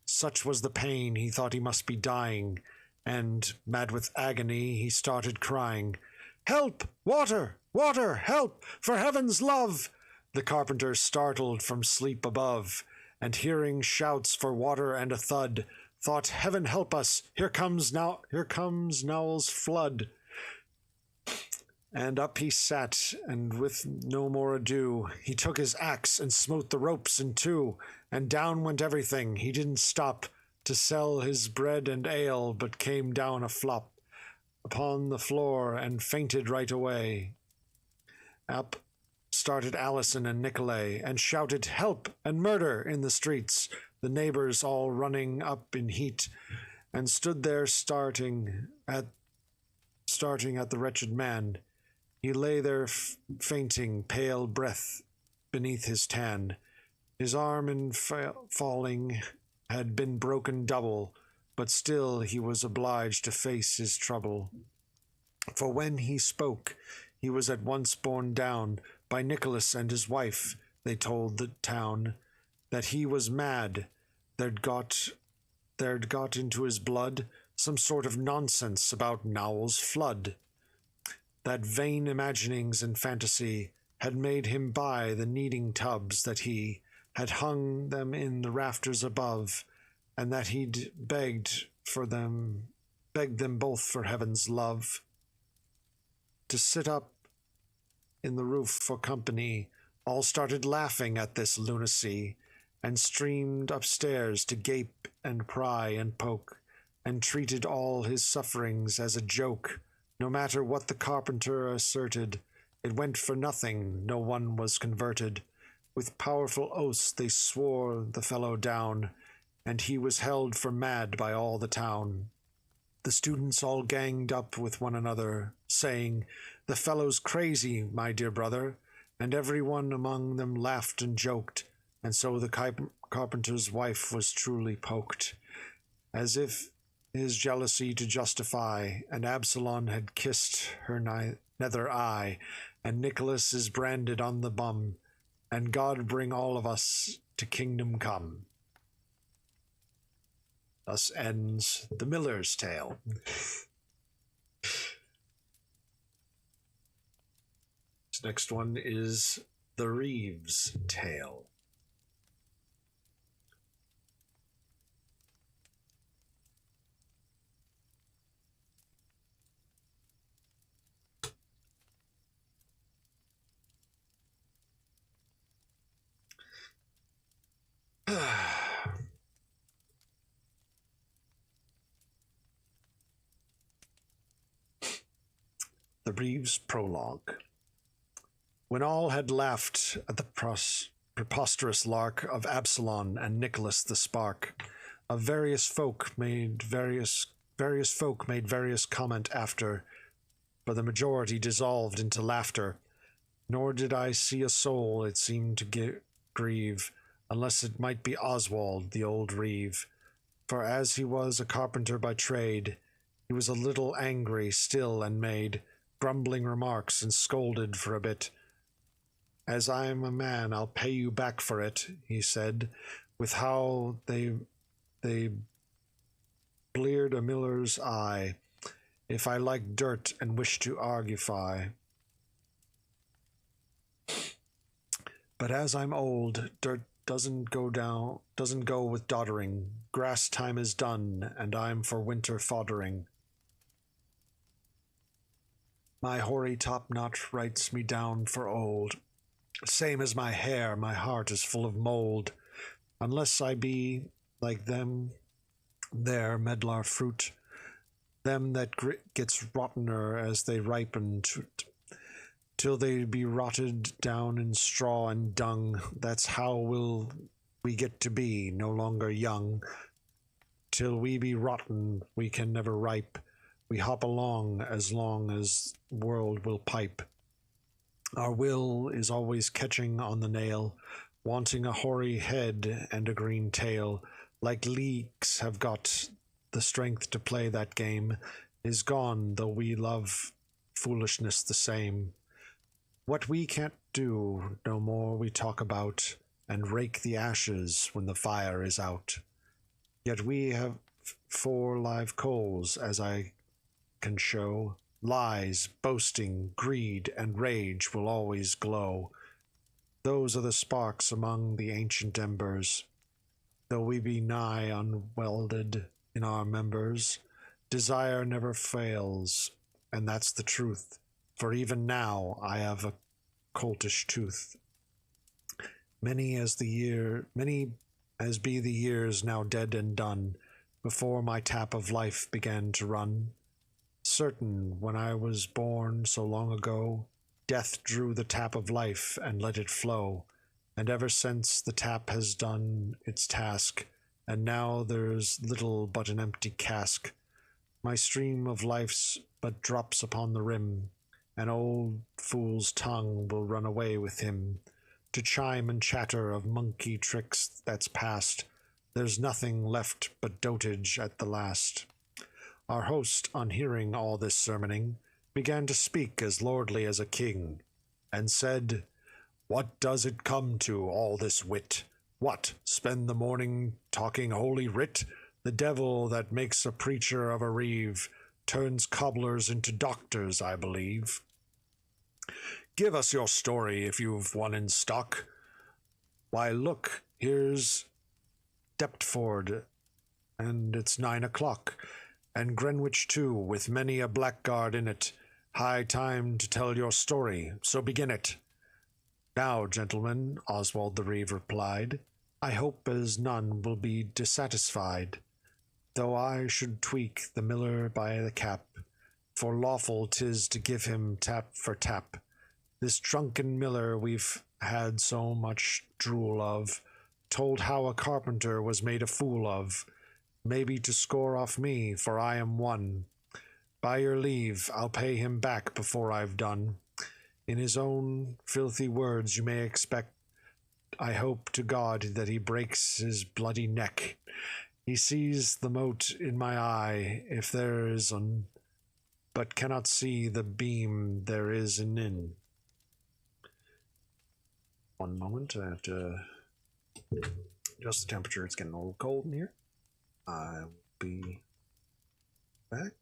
Such was the pain, he thought he must be dying, and, mad with agony, he started crying, Help! Water! Water! Help! For heaven's love! The carpenter startled from sleep above, and hearing shouts for water and a thud, thought, Heaven help us! Here comes Nowell's flood. And up he sat, and with no more ado, he took his axe and smote the ropes in two, and down went everything. He didn't stop to sell his bread and ale, but came down a flop upon the floor and fainted right away. Up started Alison and Nicolay, and shouted help and murder in the streets, the neighbors all running up in heat, and stood there starting at the wretched man. He lay there fainting, pale breath beneath his tan. His arm in falling had been broken double, but still he was obliged to face his trouble. For when he spoke, he was at once borne down by Nicholas and his wife. They told the town that he was mad. There'd got into his blood some sort of nonsense about Nowell's flood. That vain imaginings and fantasy had made him buy the kneading tubs, that he had hung them in the rafters above, and that he'd begged them both for heaven's love to sit up in the roof for company. All started laughing at this lunacy, and streamed upstairs to gape and pry and poke, and treated all his sufferings as a joke. No matter what the carpenter asserted, it went for nothing, no one was converted. With powerful oaths they swore the fellow down, and he was held for mad by all the town. The students all ganged up with one another, saying, The fellow's crazy, my dear brother, and every one among them laughed and joked, and so the carpenter's wife was truly poked. as if his jealousy to justify, and Absalom had kissed her nether eye, and Nicholas is branded on the bum, and God bring all of us to kingdom come. Thus ends the Miller's Tale. This next one is the Reeve's Tale. The Reeve's Prologue. When all had laughed at the preposterous lark of Absalom and Nicholas the Spark, of various folk made various comment after, but the majority dissolved into laughter. Nor did I see a soul it seemed to grieve, unless it might be Oswald, the old Reeve. For as he was a carpenter by trade, he was a little angry still, and made grumbling remarks, and scolded for a bit. As I am a man, I'll pay you back for it, he said, with how they bleared a miller's eye, if I like dirt and wish to argufy. But as I'm old, dirt doesn't go with doddering. Grass time is done, and I'm for winter foddering. My hoary topknot writes me down for old. Same as my hair, my heart is full of mould. Unless I be like them, their medlar fruit, them that gets rottener as they ripen, till they be rotted down in straw and dung. That's how will we get to be, no longer young. Till we be rotten, we can never ripe. We hop along as long as world will pipe. Our will is always catching on the nail, wanting a hoary head and a green tail, like leeks have got the strength to play that game, is gone, though we love foolishness the same. What we can't do, no more we talk about, and rake the ashes when the fire is out. Yet we have 4 live coals, as I can show. Lies, boasting, greed, and rage will always glow. Those are the sparks among the ancient embers. Though we be nigh unwelded in our members, desire never fails, and that's the truth. For even now I have a coltish tooth. Many as be the years now dead and done, before my tap of life began to run. Certain, when I was born so long ago, death drew the tap of life and let it flow, and ever since the tap has done its task, and now there's little but an empty cask. My stream of life's but drops upon the rim, an old fool's tongue will run away with him, to chime and chatter of monkey tricks that's past. There's nothing left but dotage at the last. Our host, on hearing all this sermoning, began to speak as lordly as a king, and said, What does it come to, all this wit? What, spend the morning talking holy writ? The devil that makes a preacher of a reeve turns cobblers into doctors, I believe. Give us your story, if you've one in stock. Why, look, here's Deptford, and it's 9 o'clock. And Greenwich too, with many a blackguard in it. High time to tell your story, so begin it. Now, gentlemen, Oswald the Reeve replied, I hope as none will be dissatisfied, though I should tweak the miller by the cap, for lawful 'tis to give him tap for tap. This drunken miller we've had so much drool of, told how a carpenter was made a fool of, maybe to score off me, for I am one. By your leave, I'll pay him back before I've done. In his own filthy words you may expect, I hope to God that he breaks his bloody neck. He sees the mote in my eye, if there is un, but cannot see the beam there is in. One moment, I have to adjust the temperature. It's getting a little cold in here. I'll be back.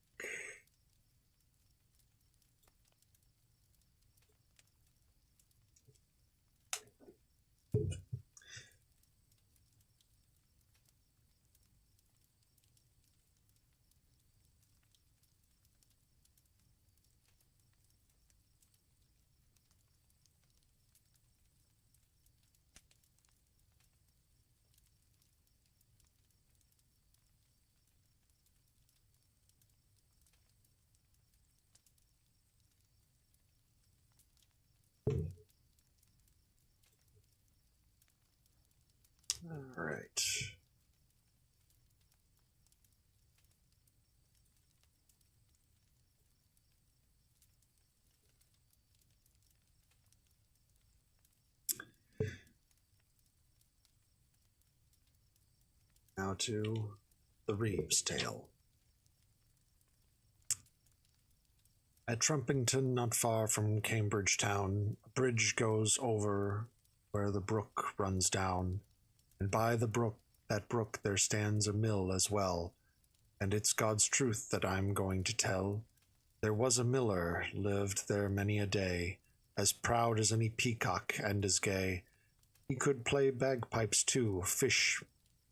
All right. Now to the Reeves tale. At Trumpington, not far from Cambridge town, a bridge goes over where the brook runs down, and by that brook there stands a mill as well, and it's God's truth that I'm going to tell. There was a miller lived there many a day, as proud as any peacock and as gay. He could play bagpipes too, fish,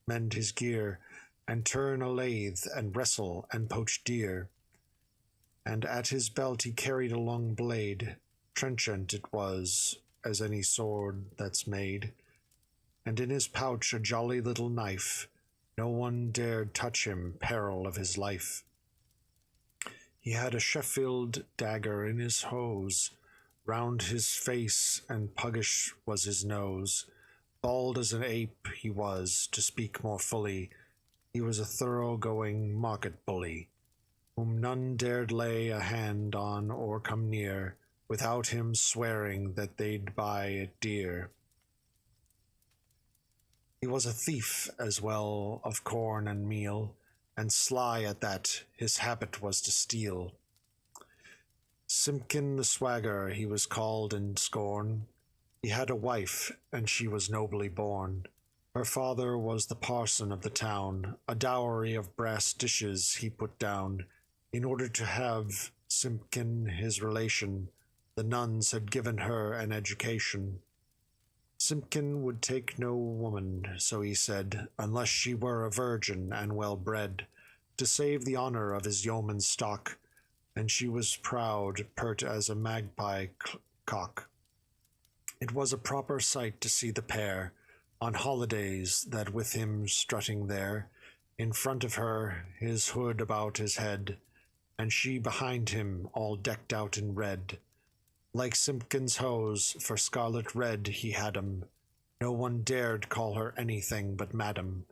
mend his gear, and turn a lathe, and wrestle, and poach deer. And at his belt he carried a long blade, trenchant it was, as any sword that's made, and in his pouch a jolly little knife. No one dared touch him, peril of his life. He had a Sheffield dagger in his hose, round his face, and puggish was his nose. Bald as an ape he was, to speak more fully. He was a thorough-going market bully, whom none dared lay a hand on or come near, without him swearing that they'd buy it dear. He was a thief as well of corn and meal, and sly at that, his habit was to steal. Simpkin the Swagger he was called in scorn. He had a wife, and she was nobly born. Her father was the parson of the town. A dowry of brass dishes he put down. In order to have Simpkin his relation, the nuns had given her an education. Simpkin would take no woman, so he said, unless she were a virgin and well bred, to save the honor of his yeoman's stock, and she was proud, pert as a magpie cock. It was a proper sight to see the pair, on holidays, that with him strutting there, in front of her, his hood about his head, and she behind him, all decked out in red. Like Simpkin's hose, for scarlet red he had 'em. No one dared call her anything but madam.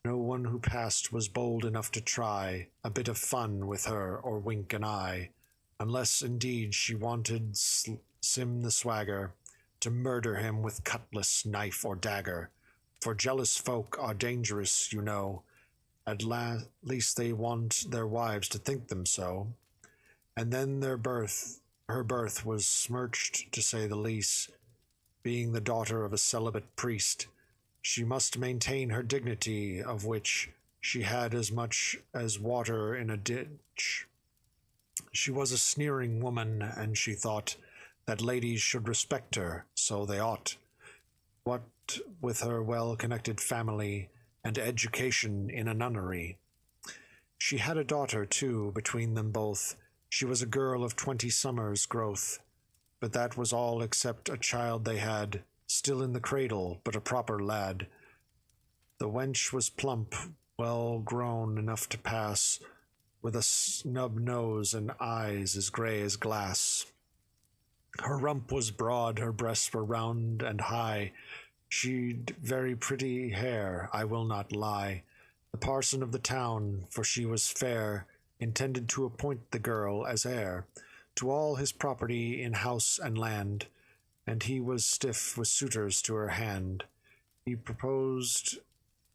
No one who passed was bold enough to try a bit of fun with her or wink an eye, unless indeed she wanted Sim the Swagger to murder him with cutlass, knife, or dagger, for jealous folk are dangerous, you know. At least they want their wives to think them so. And then her birth was smirched, to say the least. Being the daughter of a celibate priest, she must maintain her dignity, of which she had as much as water in a ditch. She was a sneering woman, and she thought that ladies should respect her, so they ought. What with her well-connected family and education in a nunnery. She had a daughter, too, between them both. She was a girl of 20 summers' growth, but that was all except a child they had, still in the cradle, but a proper lad. The wench was plump, well grown enough to pass, with a snub nose and eyes as grey as glass. Her rump was broad, her breasts were round and high. She'd very pretty hair, I will not lie. The parson of the town, for she was fair, intended to appoint the girl as heir to all his property in house and land, and he was stiff with suitors to her hand. He proposed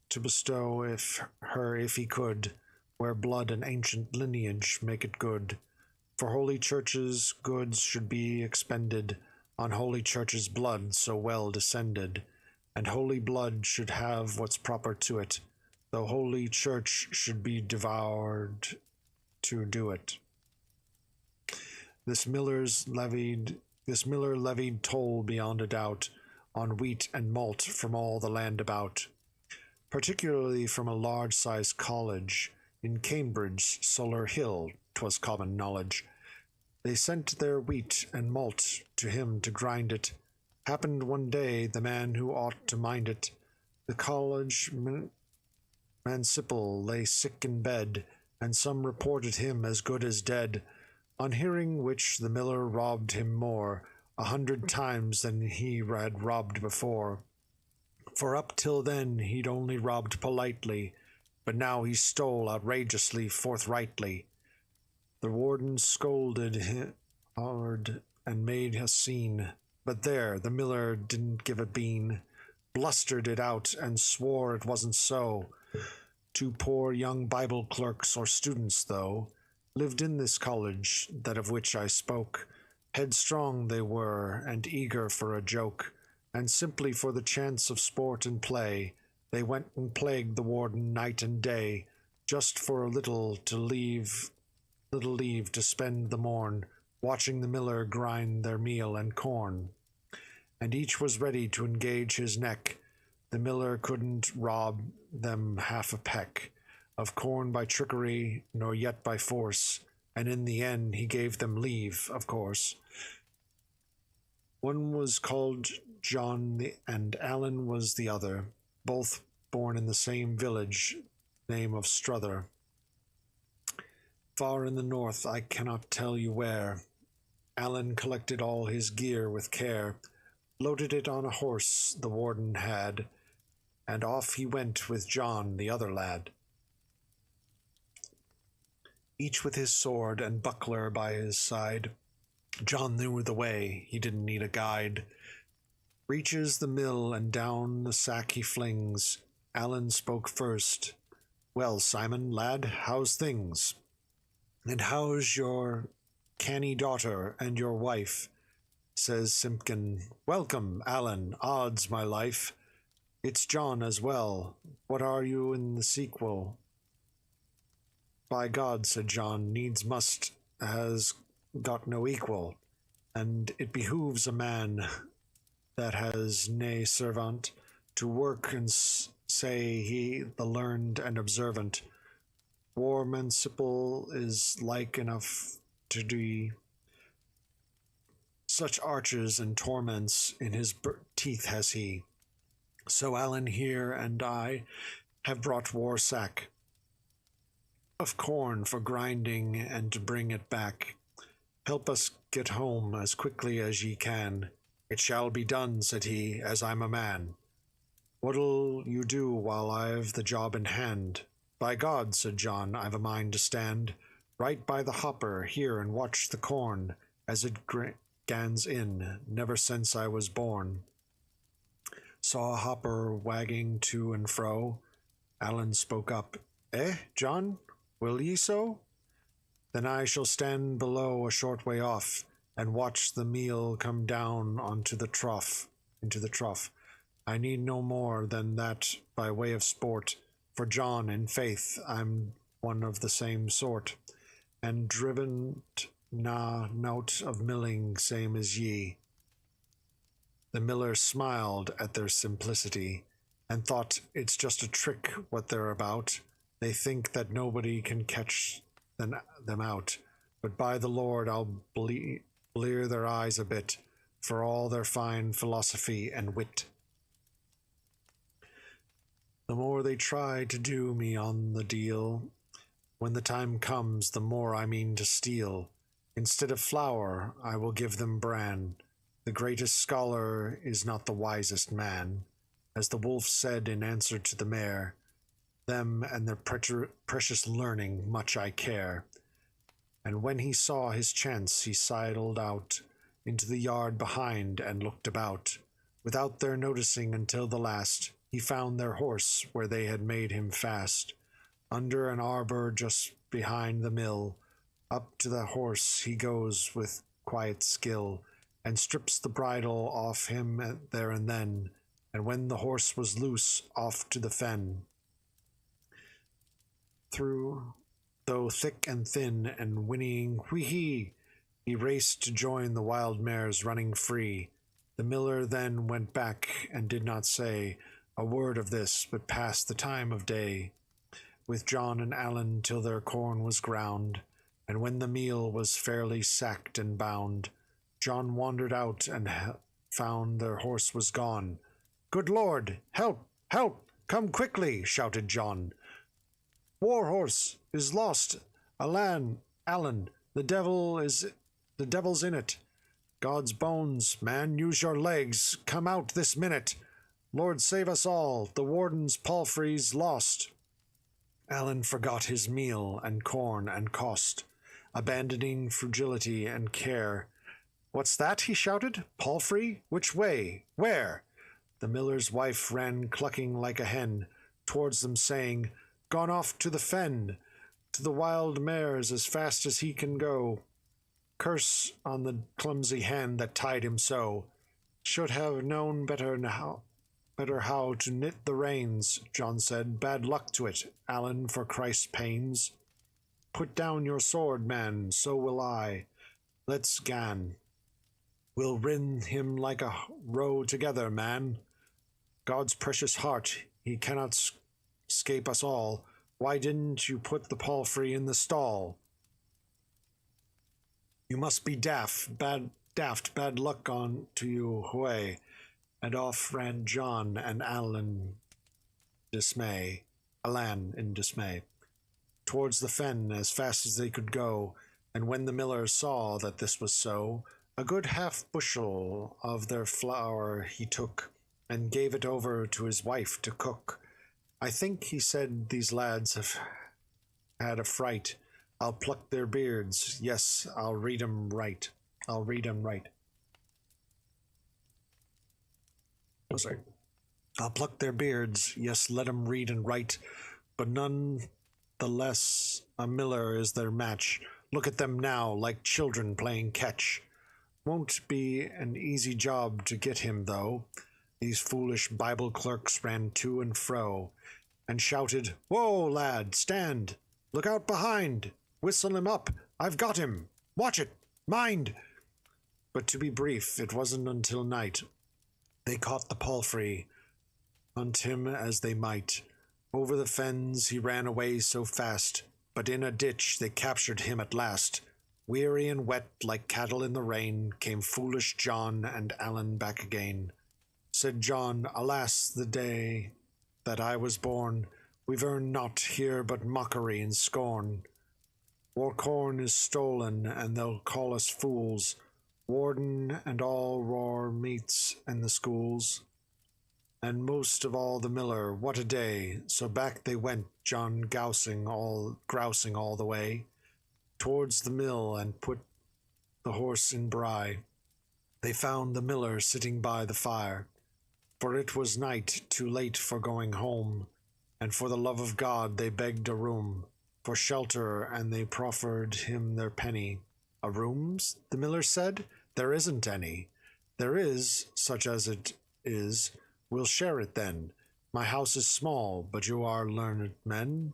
to bestow if he could, where blood and ancient lineage make it good. For holy churches goods should be expended on holy churches' blood so well descended, and holy blood should have what's proper to it, though holy church should be devoured to do it. This miller levied toll beyond a doubt on wheat and malt from all the land about, particularly from a large-sized college in Cambridge, Solar Hill, 'twas common knowledge. They sent their wheat and malt to him to grind it. Happened one day the man who ought to mind it, the college manciple lay sick in bed, and some reported him as good as dead. On hearing which the miller robbed him more, 100 times than he had robbed before. For up till then he'd only robbed politely, but now he stole outrageously, forthrightly. The warden scolded him hard and made a scene, but there, the miller didn't give a bean, blustered it out and swore it wasn't so. 2 poor young Bible clerks or students, though, lived in this college, that of which I spoke. Headstrong they were, and eager for a joke, and simply for the chance of sport and play, they went and plagued the warden night and day, just for a little leave to spend the morn, watching the miller grind their meal and corn. And each was ready to engage his neck. The miller couldn't rob them half a peck of corn by trickery, nor yet by force, and in the end he gave them leave, of course. One was called John, and Alan was the other, both born in the same village, name of Strother. Far in the north, I cannot tell you where. Alan collected all his gear with care, loaded it on a horse the warden had, and off he went with John, the other lad. Each with his sword and buckler by his side. John knew the way, he didn't need a guide. Reaches the mill and down the sack he flings. Alan spoke first. Well, Simon, lad, how's things? And how's your canny daughter and your wife? Says Simpkin. Welcome, Alan, odds my life. It's John as well. What are you in the sequel? By God, said John, needs must has got no equal, and it behooves a man that has nae servant to work and say he the learned and observant. War manciple is like enough to do such arches and torments in his teeth has he. So Alan here and I have brought war sack of corn for grinding and to bring it back. Help us get home as quickly as ye can. It shall be done, said he, as I'm a man. What'll you do while I've the job in hand? By God, said John, I've a mind to stand right by the hopper here and watch the corn as it gans in, never since I was born. Saw a hopper wagging to and fro. Alan spoke up. John, will ye so? Then I shall stand below a short way off, and watch the meal come down into the trough. I need no more than that by way of sport, for John, in faith, I'm one of the same sort, and driven nout of milling same as ye. The miller smiled at their simplicity, and thought it's just a trick what they're about. They think that nobody can catch them out, but by the Lord I'll blear their eyes a bit, for all their fine philosophy and wit. The more they try to do me on the deal, when the time comes, the more I mean to steal. Instead of flour, I will give them bran. The greatest scholar is not the wisest man, as the wolf said in answer to the mare. Them and their precious learning much I care. And when he saw his chance, he sidled out into the yard behind and looked about, without their noticing until the last. he found their horse where they had made him fast, under an arbor just behind the mill. Up to the horse he goes with quiet skill, and strips the bridle off him there and then, and when the horse was loose, off to the fen. Through, though thick and thin, and whinnying whee-hee, he raced to join the wild mares running free. The miller then went back and did not say a word of this, but passed the time of day with John and Allen till their corn was ground, and when the meal was fairly sacked and bound, John wandered out and found their horse was gone. "Good Lord, help, help, come quickly," shouted John. "War horse is lost, Allen, the devil's in it. God's bones, man, use your legs, come out this minute. Lord save us all, the warden's palfrey's lost." Allen forgot his meal and corn and cost, abandoning frugility and care. "What's that?" he shouted. "Palfrey? Which way? Where?" The miller's wife ran clucking like a hen towards them, saying, "Gone off to the fen, to the wild mares as fast as he can go. Curse on the clumsy hand that tied him so. Should have known better how to knit the reins," John said. "Bad luck to it, Allen, for Christ's pains. Put down your sword, man, so will I. Let's gan. We'll rend him like a row together, man. God's precious heart, he cannot escape us all. Why didn't you put the palfrey in the stall? You must be daft, bad luck on to you, hooray." And off ran John and Allen in dismay, towards the fen as fast as they could go. And when the miller saw that this was so, a good half-bushel of their flour he took, and gave it over to his wife to cook. "I think," he said, "these lads have had a fright. I'll pluck their beards, yes, I'll read 'em right. I'll pluck their beards, yes, let 'em read and write, but none the less a miller is their match. Look at them now, like children playing catch. Won't be an easy job to get him, though." These foolish Bible clerks ran to and fro, and shouted, "Whoa, lad, stand! Look out behind! Whistle him up! I've got him! Watch it! Mind!" But to be brief, it wasn't until night they caught the palfrey, hunt him as they might. Over the fens he ran away so fast, but in a ditch they captured him at last. Weary and wet, like cattle in the rain, came foolish John and Allen back again. Said John, "Alas, the day that I was born, we've earned naught here but mockery and scorn. War corn is stolen, and they'll call us fools, warden and all raw meats and the schools, and most of all the miller. What a day!" So back they went, John grousing all the way, towards the mill, and put the horse in bry. They found the miller sitting by the fire, for it was night, too late for going home, and for the love of God they begged a room for shelter, and they proffered him their penny. "A room's?" the miller said. "There isn't any." "There is, such as it is. We'll share it then. My house is small, but you are learned men,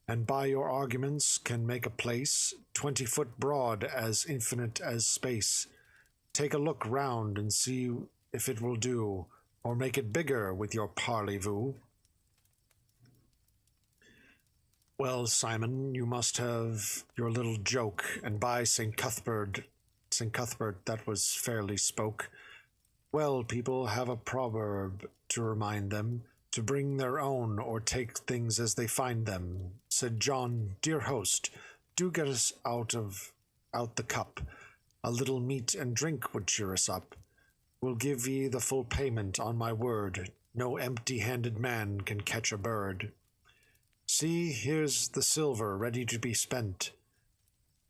and by your arguments can make a place 20 foot broad, as infinite as space. Take a look round and see if it will do, or make it bigger with your parley-vous." "Well, Simon, you must have your little joke, and by St. Cuthbert, that was fairly spoke. Well, people have a proverb to remind them to bring their own or take things as they find them." Said John, "Dear host, do get us out the cup. A little meat and drink would cheer us up. We'll give ye the full payment, on my word. No empty-handed man can catch a bird. See, here's the silver ready to be spent."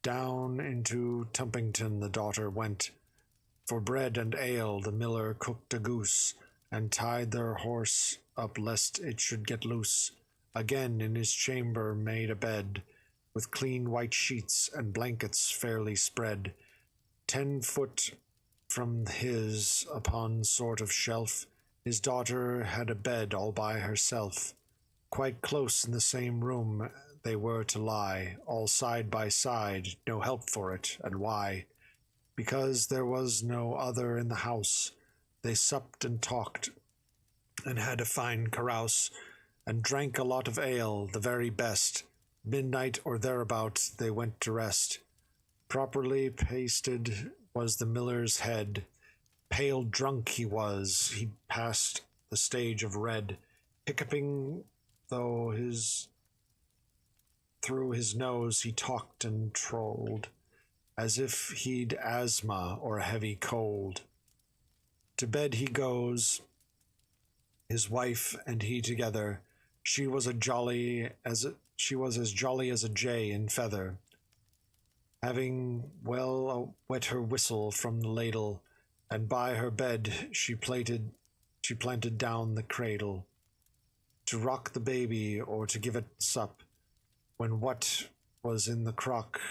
Down into Tumpington the daughter went. For bread and ale the miller cooked a goose, and tied their horse up lest it should get loose. Again in his chamber made a bed, with clean white sheets and blankets fairly spread. 10 foot from his, upon sort of shelf, his daughter had a bed all by herself. Quite close in the same room they were to lie, all side by side, no help for it, and why? Because there was no other in the house. They supped and talked, and had a fine carouse, and drank a lot of ale, the very best. Midnight or thereabout they went to rest. Properly pasted was the miller's head. Pale drunk he was, he passed the stage of red, hiccuping through his nose he talked and trolled, as if he'd asthma or a heavy cold. To bed he goes, his wife and he together. She was as jolly as a jay in feather. Having well wet her whistle from the ladle, and by her bed she planted down the cradle, to rock the baby or to give it sup, when what was in the crock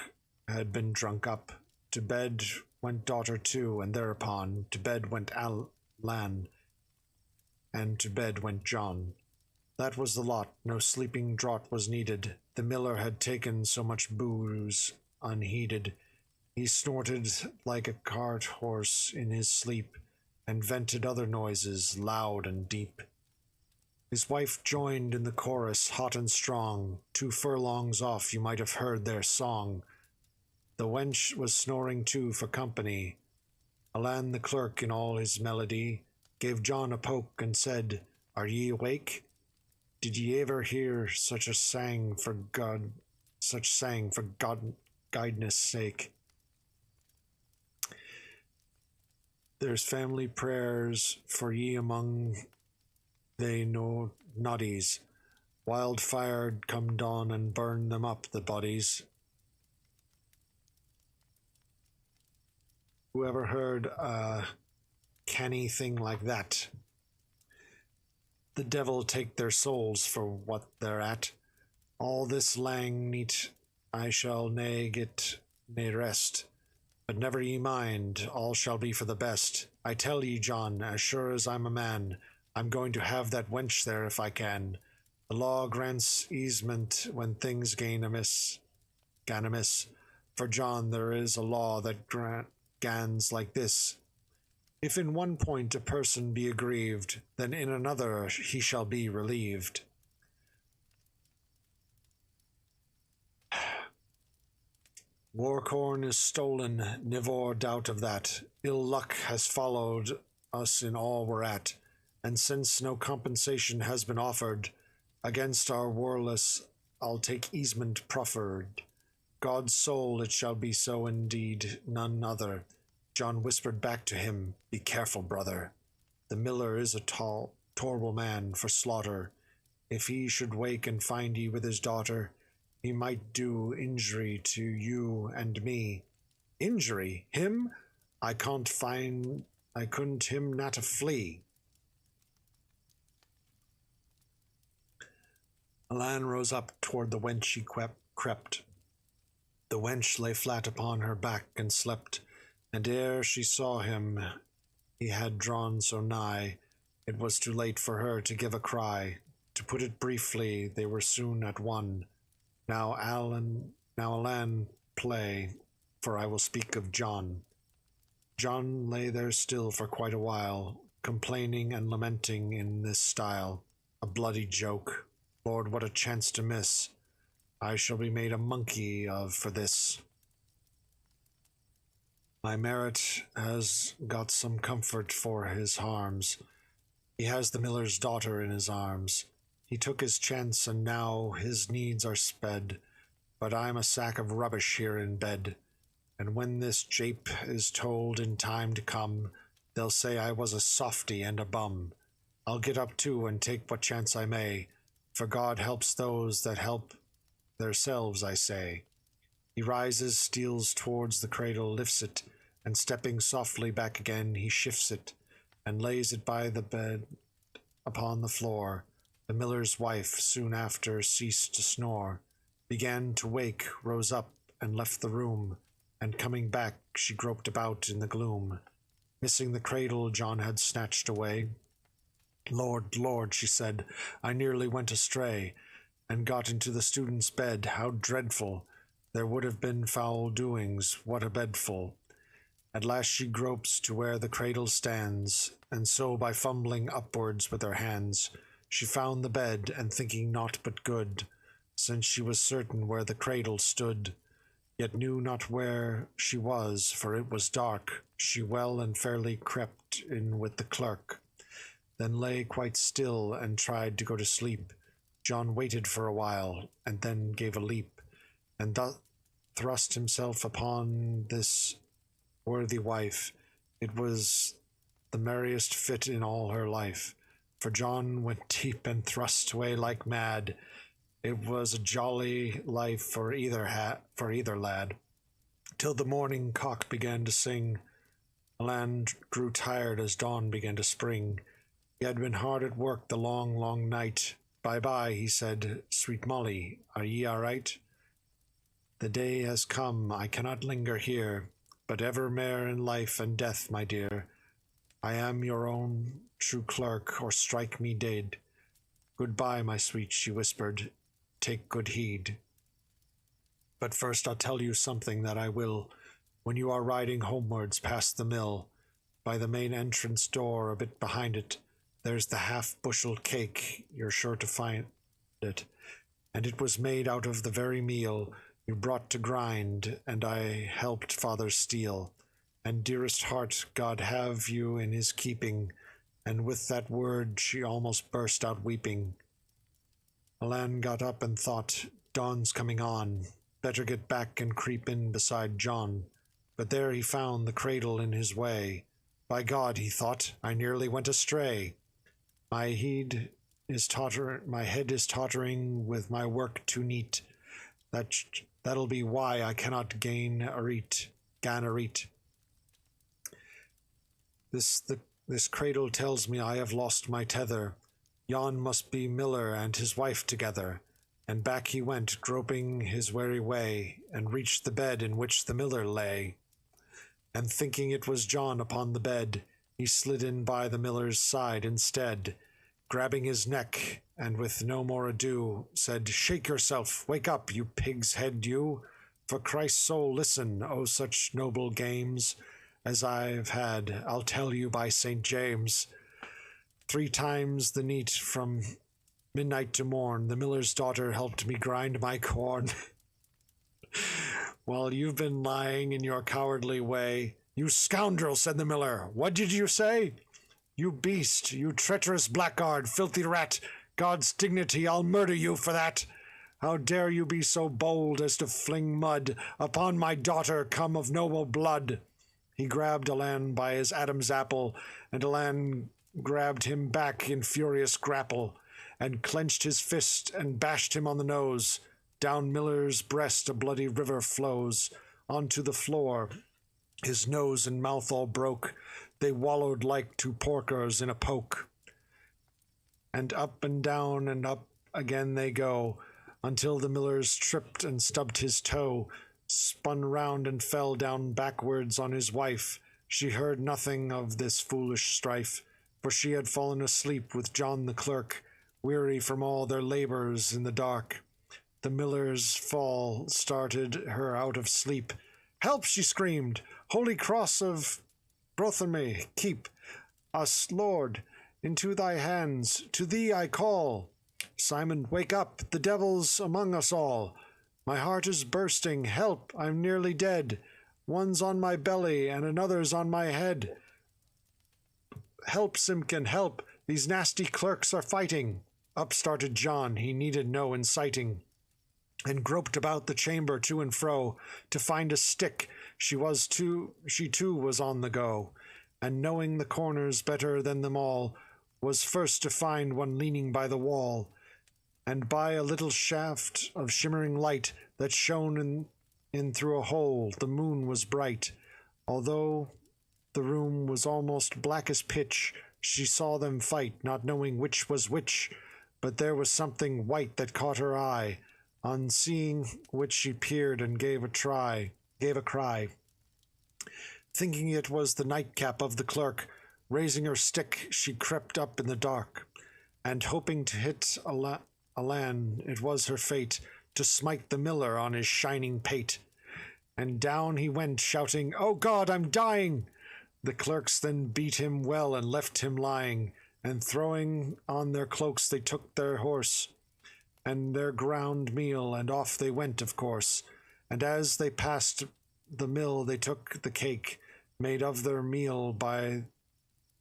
had been drunk up. To bed went daughter too, and thereupon to bed went Lan, and to bed went John. That was the lot, no sleeping draught was needed. The miller had taken so much booze unheeded. He snorted like a cart horse in his sleep, and vented other noises, loud and deep. His wife joined in the chorus, hot and strong. 2 furlongs off you might have heard their song. The wench was snoring too for company. Alan the clerk in all his melody gave John a poke and said, "Are ye awake? Did ye ever hear such sang for guidness sake? There's family prayers for ye among they no noddies. Wildfire'd come dawn and burn them up, the bodies." Who ever heard a canny thing like that? The devil take their souls for what they're at. All this lang neat I shall nae get nae rest. But never ye mind, all shall be for the best. I tell ye, John, as sure as I'm a man, I'm going to have that wench there if I can. The law grants easement when things gan amiss. For John, there is a law that gans like this. If in one point a person be aggrieved, then in another he shall be relieved. War corn is stolen, nivor doubt of that. Ill luck has followed us in all we're at, and since no compensation has been offered, against our warless I'll take easement proffered. God's soul, it shall be so indeed, none other. John whispered back to him, "Be careful, brother. The miller is a terrible man for slaughter. If he should wake and find ye with his daughter, he might do injury to you and me." "Injury? Him? I couldn't him not a flea." Alan rose up toward the wench she crept. The wench lay flat upon her back and slept, and ere she saw him he had drawn so nigh, it was too late for her to give a cry. To put it briefly, they were soon at one. Now Alan, play, for I will speak of John. John lay there still for quite a while, complaining and lamenting in this style. A bloody joke. Lord, what a chance to miss. I shall be made a monkey of for this. My merit has got some comfort for his harms. He has the miller's daughter in his arms. He took his chance, and now his needs are sped. But I'm a sack of rubbish here in bed, and when this jape is told in time to come, they'll say I was a softy and a bum. I'll get up too and take what chance I may, for God helps those that help theirselves, I say. He rises, steals towards the cradle, lifts it, and stepping softly back again, he shifts it, and lays it by the bed, upon the floor. The miller's wife soon after ceased to snore, began to wake, rose up, and left the room, and coming back she groped about in the gloom. Missing the cradle John had snatched away. Lord, Lord, she said, I nearly went astray, and got into the student's bed. How dreadful! There would have been foul doings, what a bedful! At last she gropes to where the cradle stands, and so by fumbling upwards with her hands, she found the bed, and thinking naught but good, since she was certain where the cradle stood, yet knew not where she was, for it was dark, she well and fairly crept in with the clerk, then lay quite still and tried to go to sleep. John waited for a while, and then gave a leap, and thus thrust himself upon this worthy wife. It was the merriest fit in all her life, for John went deep and thrust away like mad. It was a jolly life for either lad, till the morning cock began to sing. Alan grew tired as dawn began to spring. He had been hard at work the long, long night. Bye-bye, he said, sweet Molly, are ye all right? The day has come, I cannot linger here, but evermore in life and death, my dear, I am your own true clerk, or strike me dead. Goodbye, my sweet, she whispered, take good heed. But first I'll tell you something that I will. When you are riding homewards past the mill, by the main entrance door, a bit behind it, there's the half-bushel cake, you're sure to find it, and it was made out of the very meal you brought to grind, and I helped father steal. And dearest heart, God have you in his keeping. And with that word she almost burst out weeping. Alan got up and thought, dawn's coming on, better get back and creep in beside John. But there he found the cradle in his way. By God, he thought, I nearly went astray. My head is tottering with my work too neat. That'll be why I cannot gain a reet. This cradle tells me I have lost my tether. Yon must be Miller and his wife together. And back he went, groping his weary way, and reached the bed in which the miller lay. And thinking it was John upon the bed, he slid in by the miller's side instead, grabbing his neck, and with no more ado, said, shake yourself, wake up, you pig's head, you. For Christ's soul, listen, oh such noble games as I've had, I'll tell you by St. James. 3 times the neat from midnight to morn, the miller's daughter helped me grind my corn. While you've been lying in your cowardly way. You scoundrel, said the miller, what did you say? You beast, you treacherous blackguard, filthy rat, God's dignity, I'll murder you for that. How dare you be so bold as to fling mud upon my daughter come of noble blood? He grabbed Alan by his Adam's apple, and Alan grabbed him back in furious grapple, and clenched his fist and bashed him on the nose. Down Miller's breast a bloody river flows, onto the floor. His nose and mouth all broke. They wallowed like 2 porkers in a poke. And down and up again they go, until the miller's tripped and stubbed his toe, spun round and fell down backwards on his wife. She heard nothing of this foolish strife, for she had fallen asleep with John the clerk, weary from all their labours in the dark. The miller's fall started her out of sleep. Help, she screamed, Holy Cross of Brotherme, keep us, Lord, into thy hands, to thee I call. Simon, wake up, the devil's among us all. My heart is bursting, help, I'm nearly dead. One's on my belly and another's on my head. Help, Simpkin, help, these nasty clerks are fighting. Up started John, he needed no inciting, and groped about the chamber to and fro to find a stick. She too was on the go, and knowing the corners better than them all, was first to find one leaning by the wall, and by a little shaft of shimmering light that shone in through a hole the moon was bright. Although the room was almost black as pitch, She saw them fight, not knowing which was which, but there was something white that caught her eye, on seeing which she peered and gave a cry. Thinking it was the nightcap of the clerk, raising her stick, she crept up in the dark, and hoping to hit Alan, it was her fate to smite the miller on his shining pate. And down he went, shouting, "Oh God, I'm dying!" The clerks then beat him well and left him lying, and throwing on their cloaks they took their horse and their ground meal, and off they went, of course. And as they passed the mill they took the cake made of their meal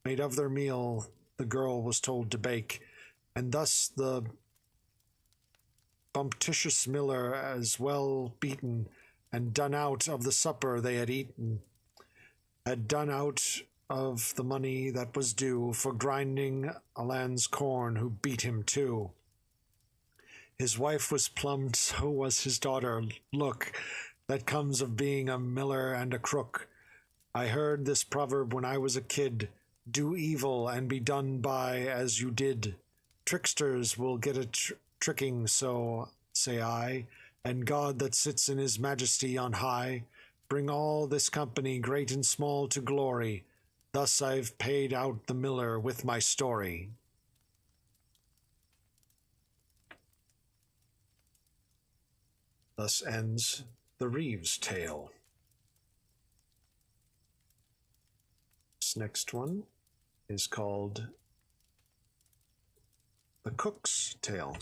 the girl was told to bake, and thus the bumptitious miller, as well beaten and done out of the supper they had eaten, had done out of the money that was due for grinding Alan's corn, who beat him too. His wife was plumbed, so was his daughter. Look, that comes of being a miller and a crook. I heard this proverb when I was a kid, do evil and be done by as you did. Tricksters will get a tricking, so say I, and God that sits in his majesty on high, bring all this company, great and small, to glory. Thus I've paid out the miller with my story. Thus ends the Reeves tale. This next one is called The Cook's Tale.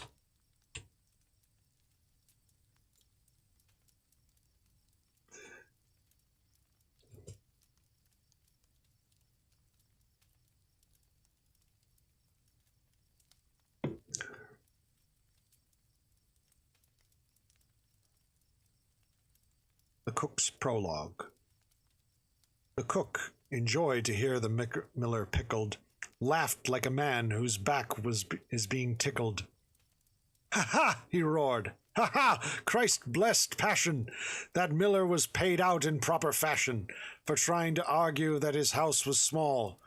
The Cook's Prologue. The cook, enjoyed to hear the miller pickled, laughed like a man whose back is being tickled. "Ha ha!" he roared. "Ha ha! Christ blessed passion! That miller was paid out in proper fashion for trying to argue that his house was small.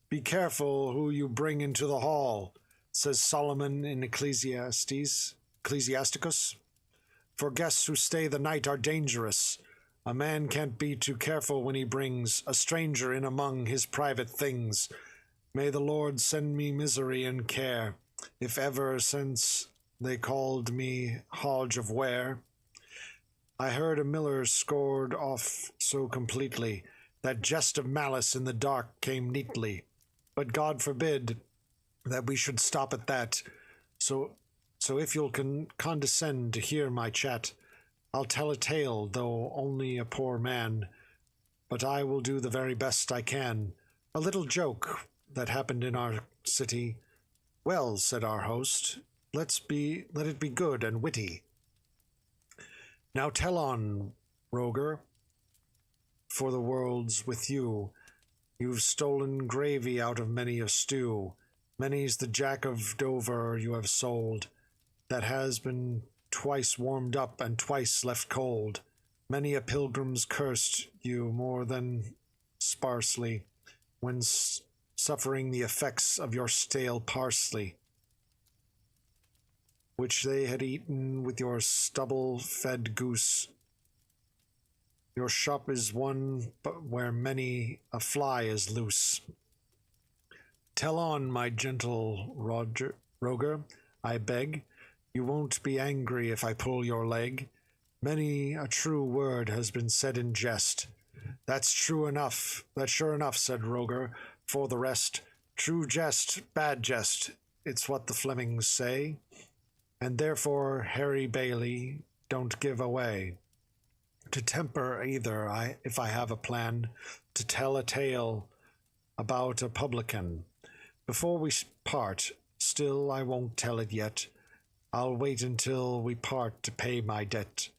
Be careful who you bring into the hall, says Solomon in Ecclesiasticus. For guests who stay the night are dangerous. A man can't be too careful when he brings a stranger in among his private things. May the Lord send me misery and care, if ever since they called me Hodge of Ware. I heard a miller scored off so completely that jest of malice in the dark came neatly. But God forbid that we should stop at that. So if you'll condescend to hear my chat, I'll tell a tale, though only a poor man, but I will do the very best I can. A little joke that happened in our city. Well, said our host, let it be good and witty. Now tell on, roguer, for the world's with you. You've stolen gravy out of many a stew. Many's the Jack of Dover you have sold, that has been twice warmed up and twice left cold. Many a pilgrim's cursed you more than sparsely, when suffering the effects of your stale parsley, which they had eaten with your stubble-fed goose. Your shop is one where many a fly is loose. Tell on, my gentle roger, I beg. You won't be angry if I pull your leg. Many a true word has been said in jest. That's sure enough, said Roger. For the rest, true jest, bad jest, it's what the Flemings say. And therefore, Harry Bailey, don't give away. To temper either, if I have a plan, to tell a tale about a publican. Before we part, still I won't tell it yet. I'll wait until we part to pay my debt.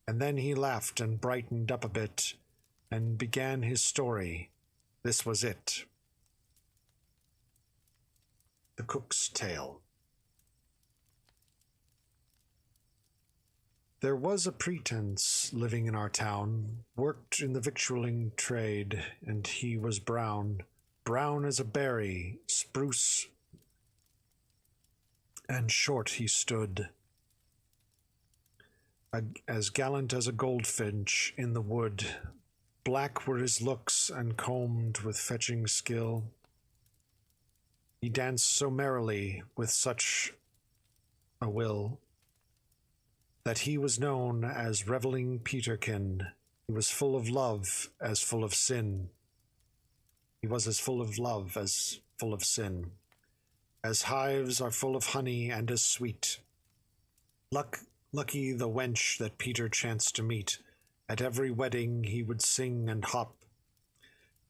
And then he laughed and brightened up a bit, and began his story. This was it. The Cook's Tale. There was a pretence living in our town, worked in the victualling trade, and he was brown, brown as a berry, spruce and short he stood, as gallant as a goldfinch in the wood. Black were his looks, and combed with fetching skill. He danced so merrily, with such a will, that he was known as revelling Peterkin. He was full of love as full of sin. He was as full of love as full of sin. As hives are full of honey and as sweet. Lucky the wench that Peter chanced to meet. At every wedding he would sing and hop,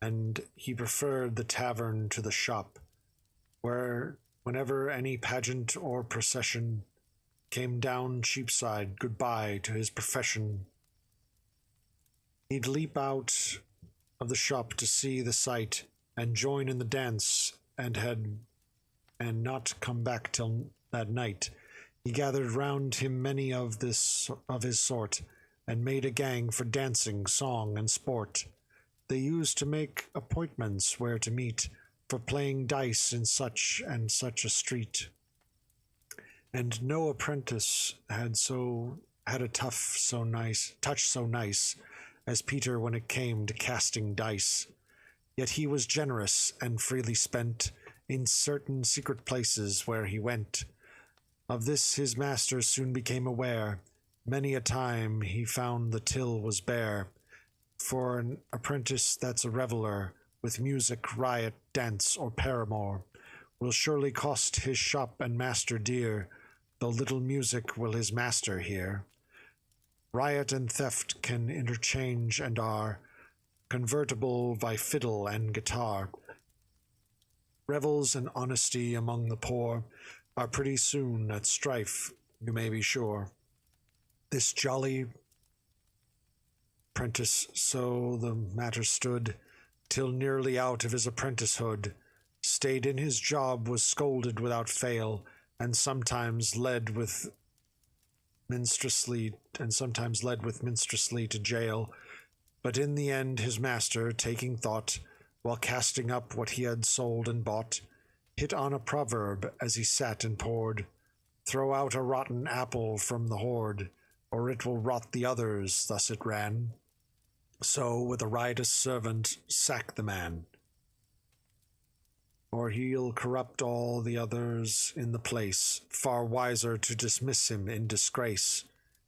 and he preferred the tavern to the shop, where whenever any pageant or procession came down Cheapside, goodbye to his profession. He'd leap out of the shop to see the sight, and join in the dance, and not come back till that night. He gathered round him many of his sort, and made a gang for dancing, song, and sport. They used to make appointments where to meet, for playing dice in such and such a street. And no apprentice had a touch so nice as Peter when it came to casting dice. Yet he was generous and freely spent in certain secret places where he went. Of this his master soon became aware. Many a time he found the till was bare. For an apprentice that's a reveller, with music, riot, dance, or paramour, will surely cost his shop and master dear, though little music will his master hear. Riot and theft can interchange and are convertible by fiddle and guitar. Revels and honesty among the poor are pretty soon at strife, you may be sure. This jolly apprentice, so the matter stood, till nearly out of his apprenticehood, stayed in his job, was scolded without fail, and sometimes led with minstrelsy to jail. But in the end his master, taking thought, while casting up what he had sold and bought, hit on a proverb as he sat and pored, "Throw out a rotten apple from the hoard, or it will rot the others," thus it ran. So with a riotous servant sack the man, or he'll corrupt all the others in the place. Far wiser to dismiss him in disgrace.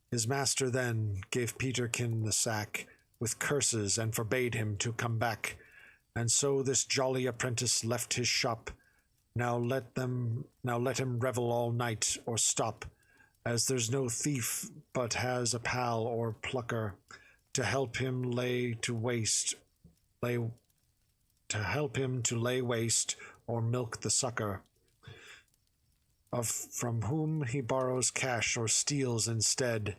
His master then gave Peterkin the sack with curses, and forbade him to come back. And so this jolly apprentice left his shop. Now let him revel all night, or stop, as there's no thief but has a pal or plucker to help him to lay waste or milk the sucker, from whom he borrows cash or steals instead.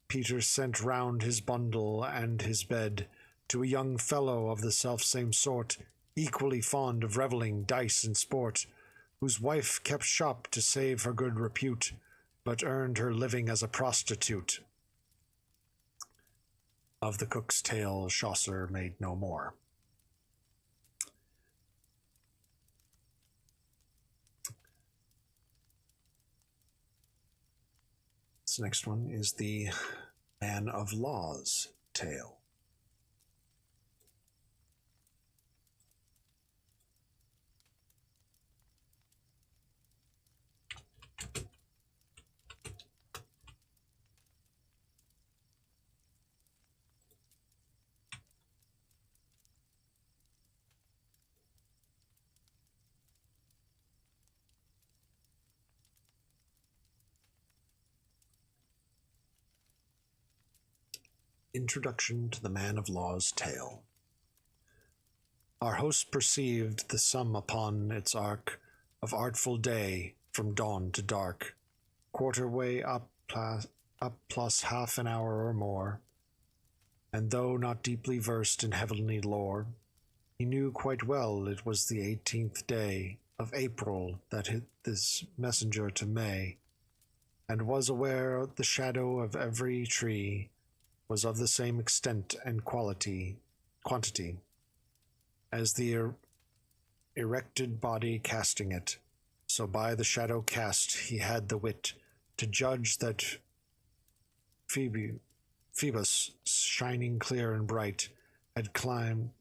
Peter sent round his bundle and his bed to a young fellow of the selfsame sort, equally fond of revelling, dice, and sport, whose wife kept shop to save her good repute, but earned her living as a prostitute. Of the Cook's Tale, Chaucer made no more. This next one is the Man of Law's Tale. Introduction to the Man of Law's Tale. Our host perceived the sum upon its arc of artful day from dawn to dark, quarter way up plus half an hour or more, and though not deeply versed in heavenly lore, he knew quite well it was the 18th day of April that hit this messenger to May, and was aware the shadow of every tree was of the same extent and quantity as the erected body casting it. So by the shadow cast he had the wit to judge that Phoebus, shining clear and bright, had climbed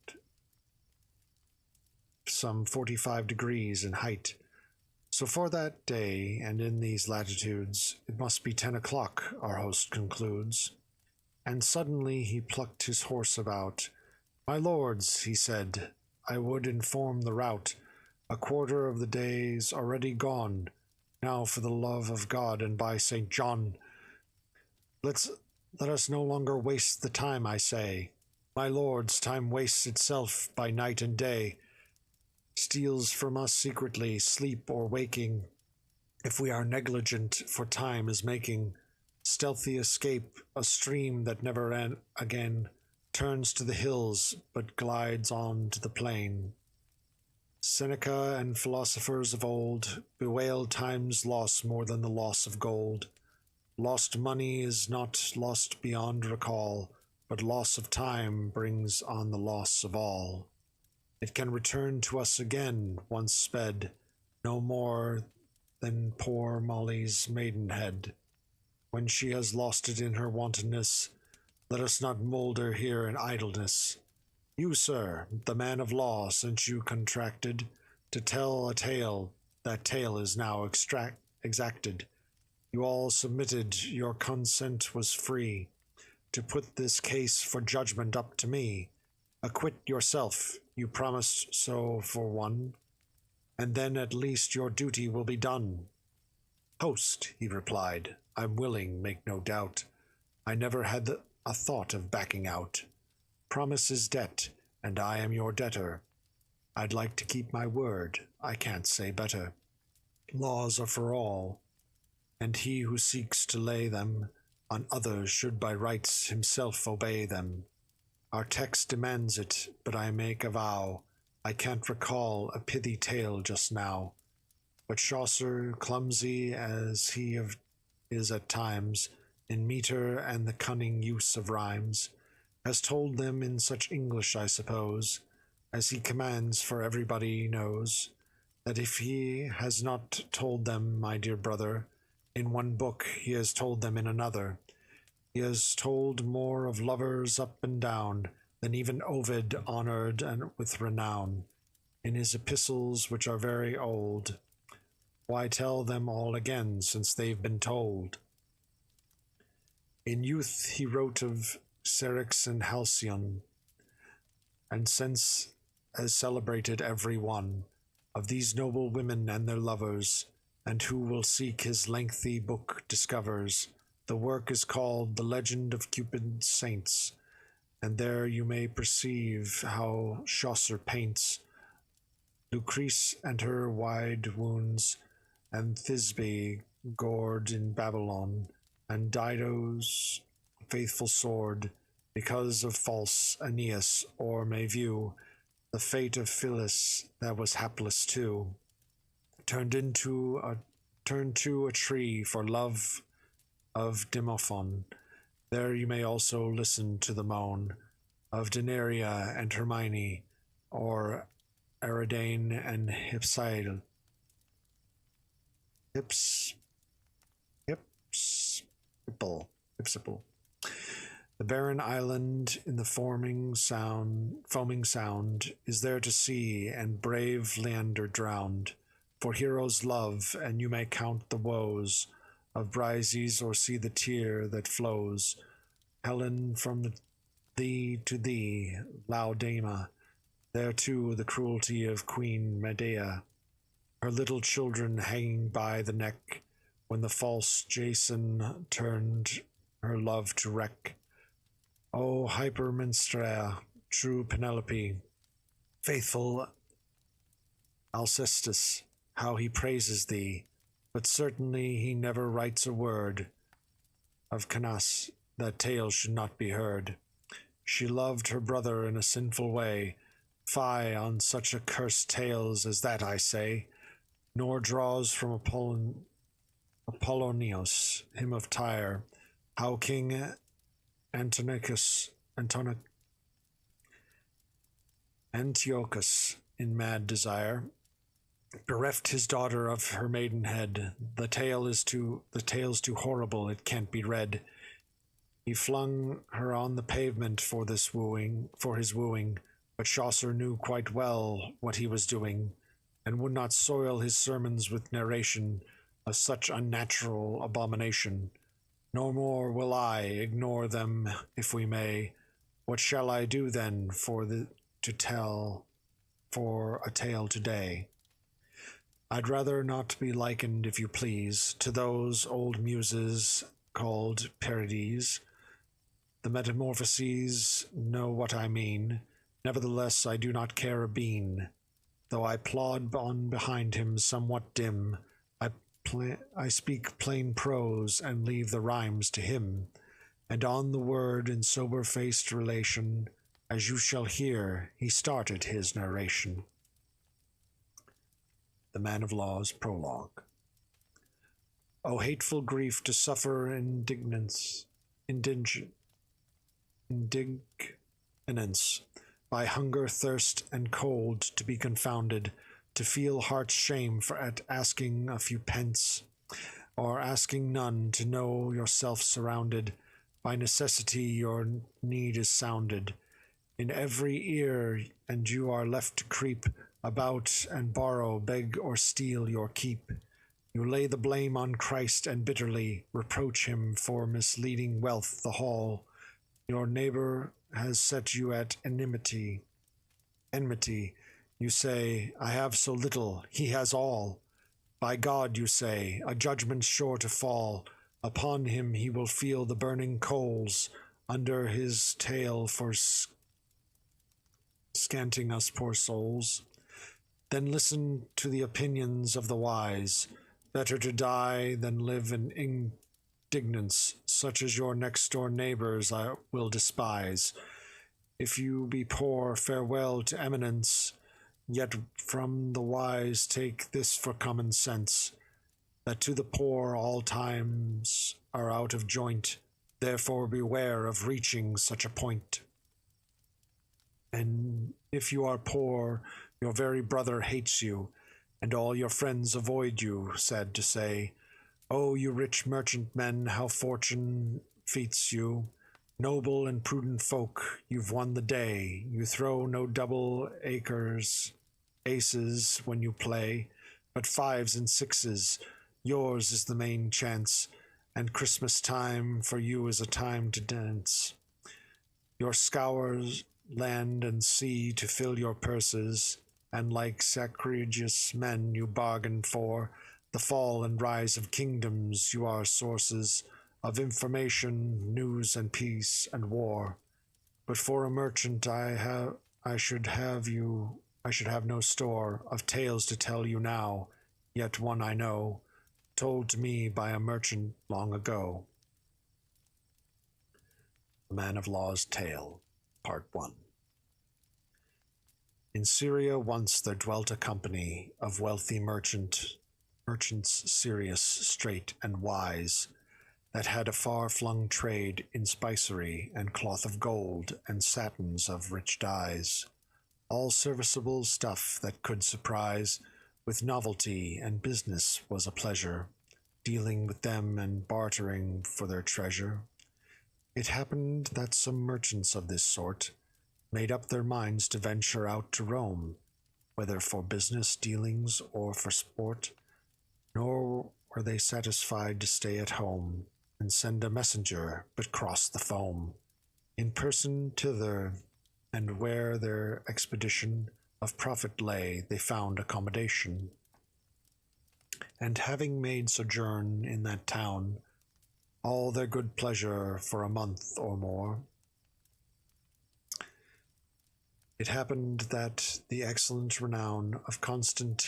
some 45 degrees in height. So for that day, and in these latitudes, it must be 10 o'clock, our host concludes. And suddenly he plucked his horse about. My lords, he said, I would inform the rout. A quarter of the day's already gone. Now for the love of God and by St. John, let us no longer waste the time, I say. My lords, time wastes itself by night and day, steals from us secretly, sleep or waking. If we are negligent, for time is making stealthy escape, a stream that never again turns to the hills, but glides on to the plain. Seneca and philosophers of old bewailed time's loss more than the loss of gold. Lost money is not lost beyond recall, but loss of time brings on the loss of all. It can return to us again, once sped, no more than poor Molly's maidenhead. When she has lost it in her wantonness, let us not moulder here in idleness. You, sir, the man of law, since you contracted to tell a tale, that tale is now exacted. You all submitted, your consent was free, to put this case for judgment up to me. Acquit yourself, you promised so for one, and then at least your duty will be done. Host, he replied, I'm willing, make no doubt. I never had a thought of backing out. Promise is debt, and I am your debtor. I'd like to keep my word, I can't say better. Laws are for all, and he who seeks to lay them on others should by rights himself obey them. Our text demands it, but I make a vow, I can't recall a pithy tale just now. But Chaucer, clumsy as he is at times, in metre and the cunning use of rhymes, has told them in such English, I suppose, as he commands, for everybody knows, that if he has not told them, my dear brother, in one book he has told them in another. He has told more of lovers up and down than even Ovid honoured and with renown. In his epistles, which are very old, why tell them all again, since they've been told? In youth he wrote of Syrinx and Halcyon, and since has celebrated every one of these noble women and their lovers, and who will seek his lengthy book discovers. The work is called The Legend of Cupid's Saints, and there you may perceive how Chaucer paints Lucrece and her wide wounds, and Thisbe gored in Babylon, and Dido's faithful sword, because of false Aeneas, or may view the fate of Phyllis that was hapless too, turned to a tree for love of Demophon. There you may also listen to the moan of Denaria and Hermione, or Ariadne and Hypsipyle. The barren island in the foaming sound is there to see, and brave Leander drowned, for heroes love, and you may count the woes of Brises, or see the tear that flows. Helen, from thee to thee, Laodamia, there too the cruelty of Queen Medea, her little children hanging by the neck, when the false Jason turned her love to wreck. O Hypermnestra, true Penelope, faithful Alcestis, how he praises thee, but certainly he never writes a word of Canas, that tale should not be heard. She loved her brother in a sinful way, fie on such accursed tales as that, I say, nor draws from Apollonius, him of Tyre, how King Antiochus in mad desire, bereft his daughter of her maidenhead. The tale's too horrible, it can't be read. He flung her on the pavement for his wooing, but Chaucer knew quite well what he was doing, and would not soil his sermons with narration of such unnatural abomination. No more will I ignore them, if we may. What shall I do then for a tale today? I'd rather not be likened, if you please, to those old muses called parodies. The metamorphoses know what I mean. Nevertheless, I do not care a bean. Though I plod on behind him somewhat dim, I speak plain prose and leave the rhymes to him, and on the word in sober-faced relation, as you shall hear, he started his narration. The Man of Law's Prologue. O hateful grief to suffer indignance, by hunger, thirst, and cold to be confounded, to feel heart's shame for at asking a few pence, or asking none, to know yourself surrounded, by necessity your need is sounded in every ear, and you are left to creep about and borrow, beg or steal your keep. You lay the blame on Christ and bitterly reproach him for misleading wealth the hall. Your neighbor has set you at enmity. You say, I have so little, he has all. By God, you say, a judgment's sure to fall. Upon him he will feel the burning coals under his tail for scanting us poor souls. Then listen to the opinions of the wise. Better to die than live in indignance, such as your next-door neighbors I will despise. If you be poor, farewell to eminence. Yet from the wise take this for common sense, that to the poor all times are out of joint, therefore beware of reaching such a point. And if you are poor, your very brother hates you, and all your friends avoid you, sad to say. Oh, you rich merchantmen, how fortune feats you! Noble and prudent folk, you've won the day. You throw no double aces when you play, but fives and sixes. Yours is the main chance, and Christmas time for you is a time to dance. Your scours land and sea to fill your purses, and like sacrilegious men you bargain for the fall and rise of kingdoms. You are sources of information, news, and peace and war. But for a merchant I should have no store of tales to tell you now, yet one I know, told to me by a merchant long ago. The Man of Law's Tale, Part 1. In Syria once there dwelt a company of wealthy merchants serious, straight, and wise, that had a far-flung trade in spicery and cloth of gold and satins of rich dyes, all serviceable stuff that could surprise with novelty, and business was a pleasure, dealing with them and bartering for their treasure. It happened that some merchants of this sort made up their minds to venture out to Rome, whether for business dealings or for sport, nor were they satisfied to stay at home and send a messenger, but cross the foam in person thither, and where their expedition of profit lay, they found accommodation. And having made sojourn in that town, all their good pleasure for a month or more, it happened that the excellent renown of Constance,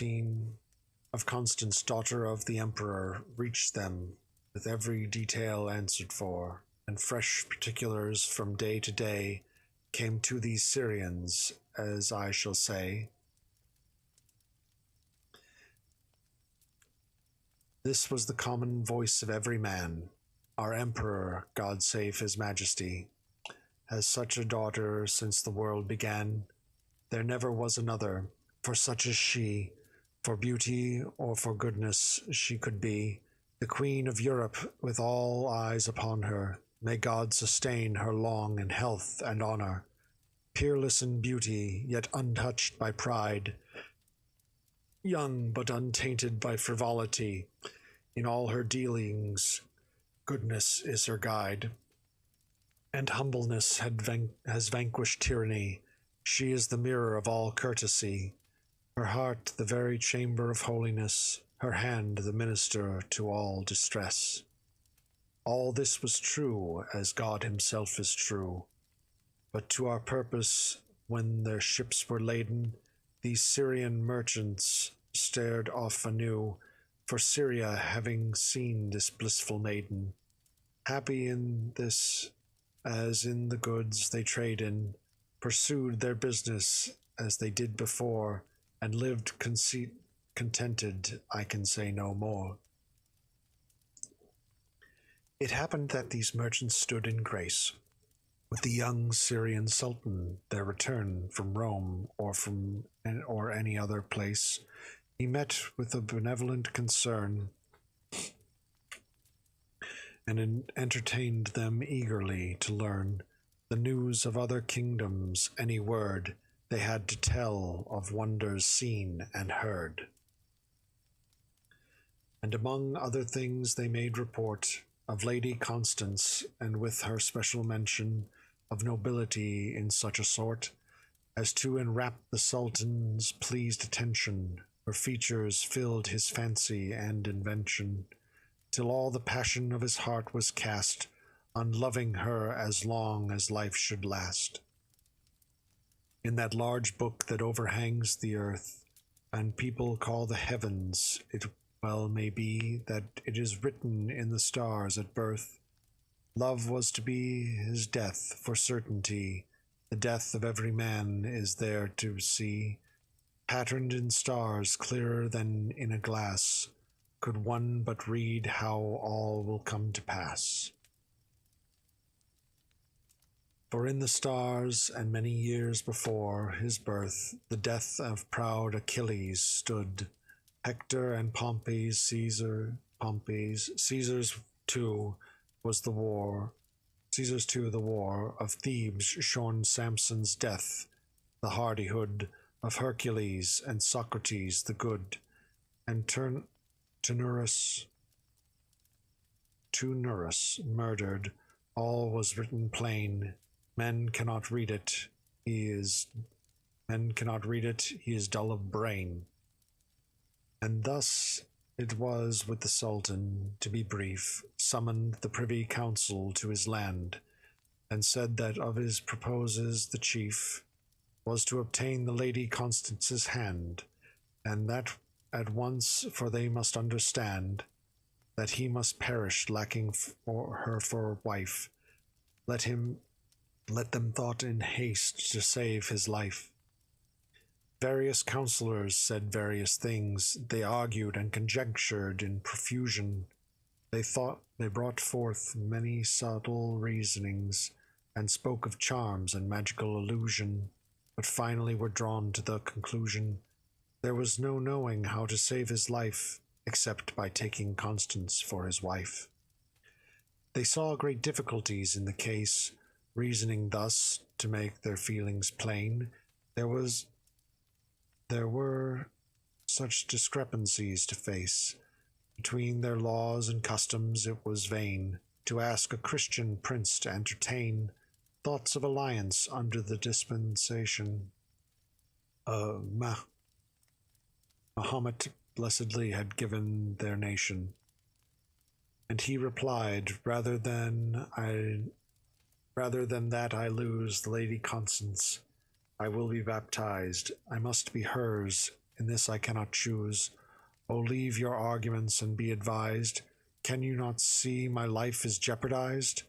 daughter of the emperor, reached them, with every detail answered for, and fresh particulars from day to day came to these Syrians, as I shall say. This was the common voice of every man. Our emperor, God save his majesty, has such a daughter since the world began. There never was another. for such as she, for beauty or for goodness she could be, the Queen of Europe with all eyes upon her. May God sustain her long in health and honour, peerless in beauty, yet untouched by pride, young but untainted by frivolity. In all her dealings, goodness is her guide, and humbleness has vanquished tyranny. She is the mirror of all courtesy, her heart the very chamber of holiness, her hand the minister to all distress. All this was true, as God himself is true. But to our purpose, when their ships were laden, these Syrian merchants stared off anew, for Syria having seen this blissful maiden, happy in this as in the goods they trade in, pursued their business as they did before, and lived contented, I can say no more. It happened that these merchants stood in grace with the young Syrian Sultan, their return from Rome or any other place. He met with a benevolent concern and entertained them eagerly to learn the news of other kingdoms, any word they had to tell of wonders seen and heard. And among other things they made report of Lady Constance, and with her special mention of nobility in such a sort as to enwrap the Sultan's pleased attention. Her features filled his fancy and invention, till all the passion of his heart was cast on loving her as long as life should last. In that large book that overhangs the earth, and people call the heavens, it well may be that it is written in the stars at birth, love was to be his death for certainty. The death of every man is there to see, patterned in stars clearer than in a glass, could one but read how all will come to pass. For in the stars, and many years before his birth, the death of proud Achilles stood, Hector and Pompey's Caesar's too the war of Thebes shorn Samson's death, the hardihood of Hercules and Socrates the good, and Turnus murdered. All was written plain. Men cannot read it. He is dull of brain. And thus it was with the Sultan, to be brief, summoned the Privy Council to his land, and said that of his proposes the chief was to obtain the Lady Constance's hand, and that at once, for they must understand that he must perish lacking her for wife. Let them thought in haste to save his life. Various counselors said various things. They argued and conjectured in profusion. They brought forth many subtle reasonings, and spoke of charms and magical illusion, but finally were drawn to the conclusion there was no knowing how to save his life except by taking Constance for his wife. They saw great difficulties in the case, reasoning thus to make their feelings plain. There were such discrepancies to face. Between their laws and customs it was vain to ask a Christian prince to entertain thoughts of alliance under the dispensation Mahomet blessedly had given their nation. And he replied, rather than that I lose the Lady Constance, I will be baptized. I must be hers. In this I cannot choose. O leave your arguments and be advised. Can you not see my life is jeopardized?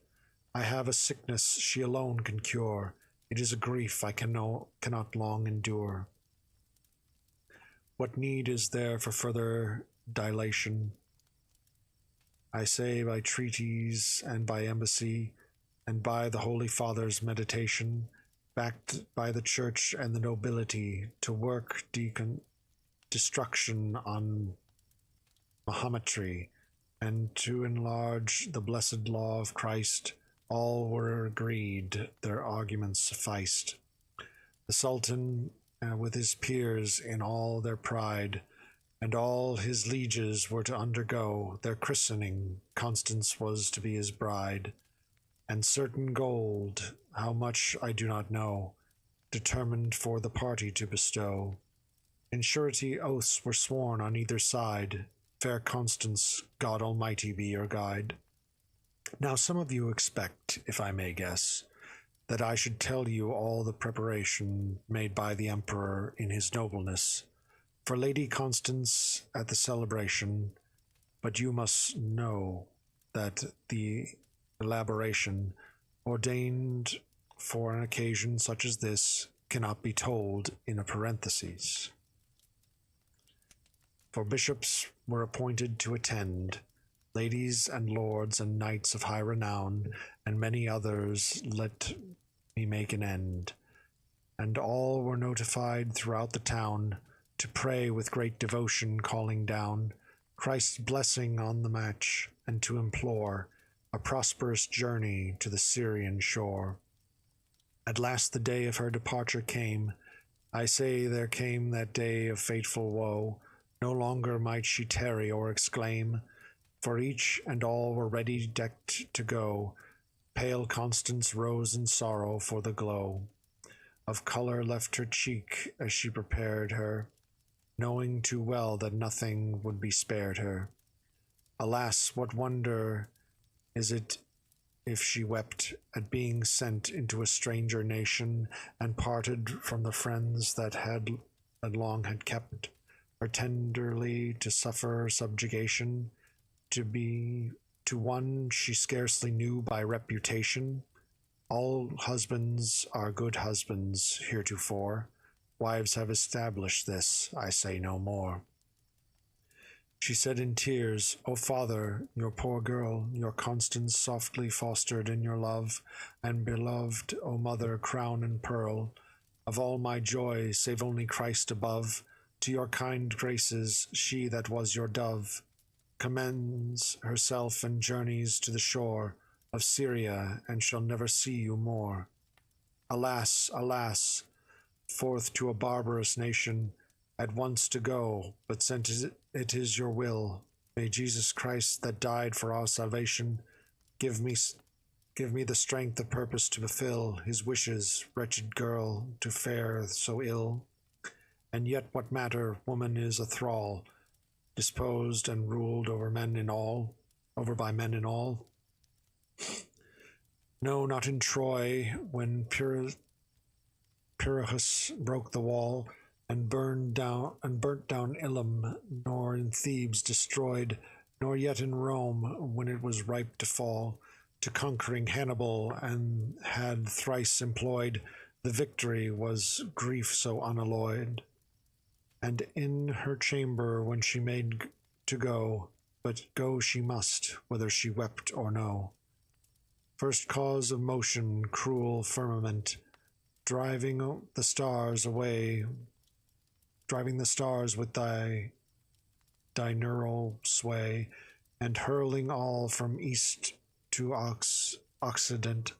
I have a sickness she alone can cure. It is a grief I cannot long endure. What need is there for further dilation? I say by treaties and by embassy, and by the Holy Father's meditation, backed by the church and the nobility, to work destruction on Mahometry, and to enlarge the blessed law of Christ. All were agreed, their arguments sufficed. The Sultan, with his peers in all their pride, and all his lieges were to undergo their christening. Constance was to be his bride, and certain gold, how much I do not know, determined for the party to bestow. In surety oaths were sworn on either side. Fair Constance, God Almighty be your guide. Now some of you expect, if I may guess, that I should tell you all the preparation made by the Emperor in his nobleness for Lady Constance at the celebration, but you must know that the elaboration ordained for an occasion such as this cannot be told in a parenthesis. For bishops were appointed to attend, ladies and lords and knights of high renown, and many others, let me make an end. And all were notified throughout the town to pray with great devotion, calling down Christ's blessing on the match, and to implore a prosperous journey to the Syrian shore. At last the day of her departure came. I say there came that day of fateful woe. No longer might she tarry or exclaim, for each and all were ready decked to go. Pale Constance rose in sorrow, for the glow of color left her cheek as she prepared her, knowing too well that nothing would be spared her. Alas, what wonder is it if she wept at being sent into a stranger nation, and parted from the friends that long had kept her tenderly to suffer subjugation, to be to one she scarcely knew by reputation. All husbands are good husbands heretofore. Wives have established this, I say no more. She said in tears, O father, your poor girl, your Constance softly fostered in your love, and beloved, O mother, crown and pearl, of all my joy, save only Christ above, to your kind graces, she that was your dove, commends herself and journeys to the shore of Syria, and shall never see you more. Alas, alas, forth to a barbarous nation, at once to go, but since it is your will, may Jesus Christ that died for our salvation give me the strength of purpose to fulfill his wishes, wretched girl, to fare so ill. And yet what matter, woman is a thrall, disposed and ruled over by men in all. No, not in Troy, when Pyrrhus broke the wall, and burnt down Ilium, nor in Thebes destroyed, nor yet in Rome, when it was ripe to fall, to conquering Hannibal, and had thrice employed, the victory was grief so unalloyed. And in her chamber when she made to go, but go she must, whether she wept or no. First cause of motion, cruel firmament, driving the stars with thy diurnal sway, and hurling all from east to occident,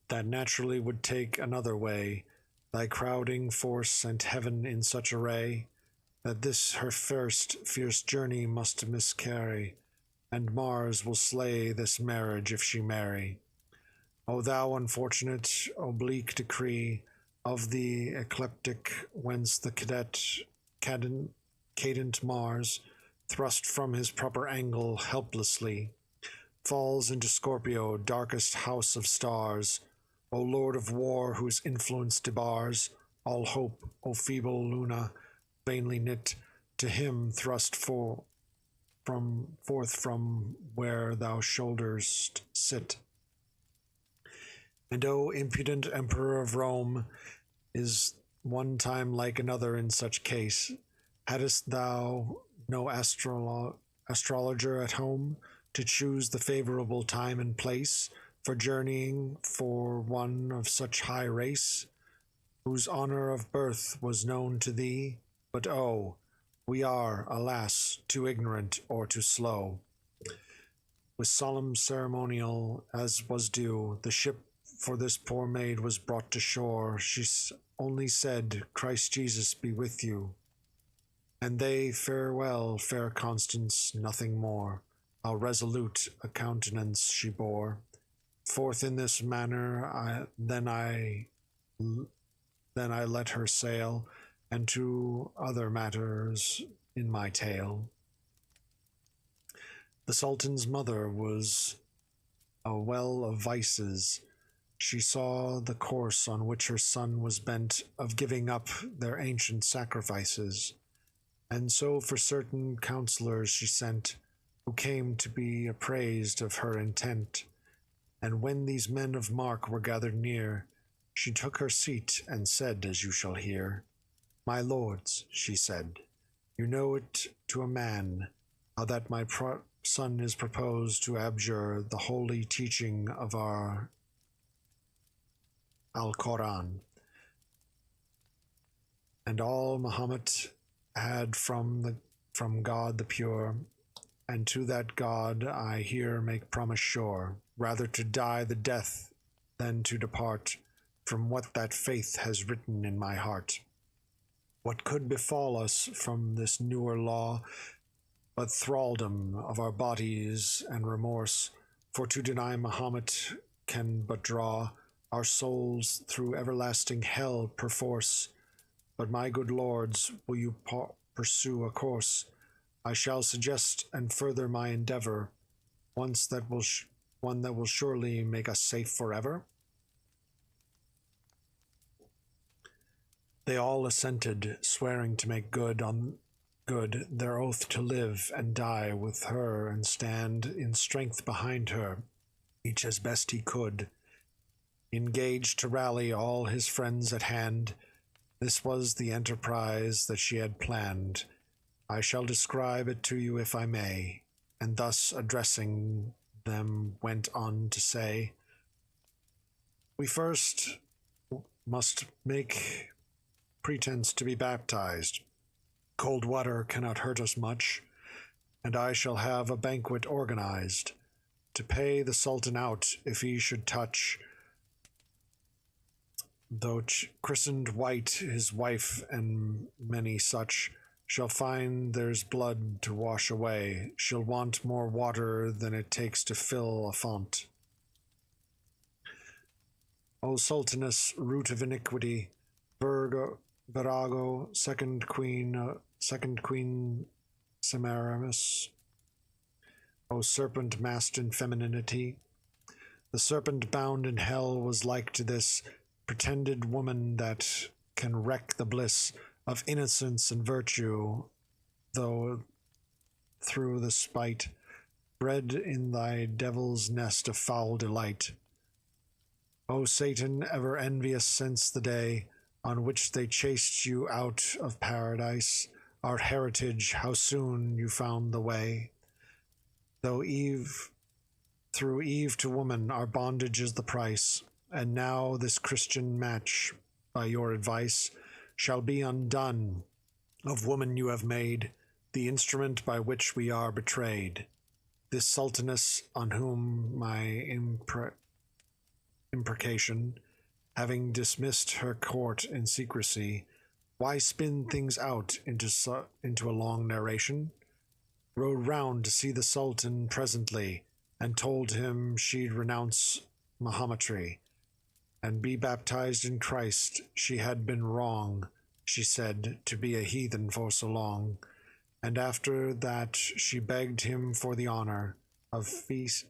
that naturally would take another way. Thy crowding force sent heaven in such array, that this her first fierce journey must miscarry, and Mars will slay this marriage if she marry. O thou unfortunate, oblique decree of the ecliptic, whence the cadent Mars, thrust from his proper angle helplessly, falls into Scorpio, darkest house of stars. O Lord of war, whose influence debars all hope, O feeble Luna, vainly knit, to him thrust forth from where thou shoulders sit. And O impudent Emperor of Rome, is one time like another in such case? Hadst thou no astrologer at home, to choose the favorable time and place for journeying for one of such high race, whose honour of birth was known to thee, but oh, we are, alas, too ignorant or too slow. With solemn ceremonial, as was due, the ship for this poor maid was brought to shore. She only said, Christ Jesus be with you. And they, farewell, fair Constance, nothing more. How resolute a countenance she bore. Forth in this manner, then I let her sail, and to other matters in my tale. The Sultan's mother was a well of vices. She saw the course on which her son was bent of giving up their ancient sacrifices, and so for certain counsellors she sent, who came to be appraised of her intent. And when these men of mark were gathered near, she took her seat and said, as you shall hear, My lords, she said, you know it to a man, how that my son is proposed to abjure the holy teaching of our Al-Quran, and all Muhammad had from God the pure, and to that God I here make promise sure, rather to die the death than to depart from what that faith has written in my heart. What could befall us from this newer law, but thraldom of our bodies and remorse, for to deny Muhammad can but draw our souls through everlasting hell perforce. But my good lords, will you pursue a course I shall suggest and further my endeavor, one that will surely make us safe forever? They all assented, swearing to make good their oath to live and die with her and stand in strength behind her, each as best he could, engaged to rally all his friends at hand. This was the enterprise that she had planned. I shall describe it to you if I may, and thus addressing them went on to say, We first must make pretense to be baptized. Cold water cannot hurt us much, and I shall have a banquet organized to pay the Sultan out if he should touch, though christened white his wife and many such, shall find there's blood to wash away. She'll want more water than it takes to fill a font. O Sultaness, root of iniquity, Virago, second queen Semiramis, O serpent masked in femininity, the serpent bound in hell was like to this pretended woman that can wreck the bliss of innocence and virtue, though through the spite bred in thy devil's nest of foul delight. O Satan, ever envious since the day on which they chased you out of paradise, our heritage, how soon you found the way. Through Eve to woman, our bondage is the price, and now this Christian match, by your advice, shall be undone. Of woman you have made the instrument by which we are betrayed. This Sultaness, on whom my imprecation, having dismissed her court in secrecy, why spin things out into a long narration? Rode round to see the Sultan presently, and told him she'd renounce Mahometry, and be baptized in Christ. She had been wrong, she said, to be a heathen for so long, and after that she begged him for the honor of feasting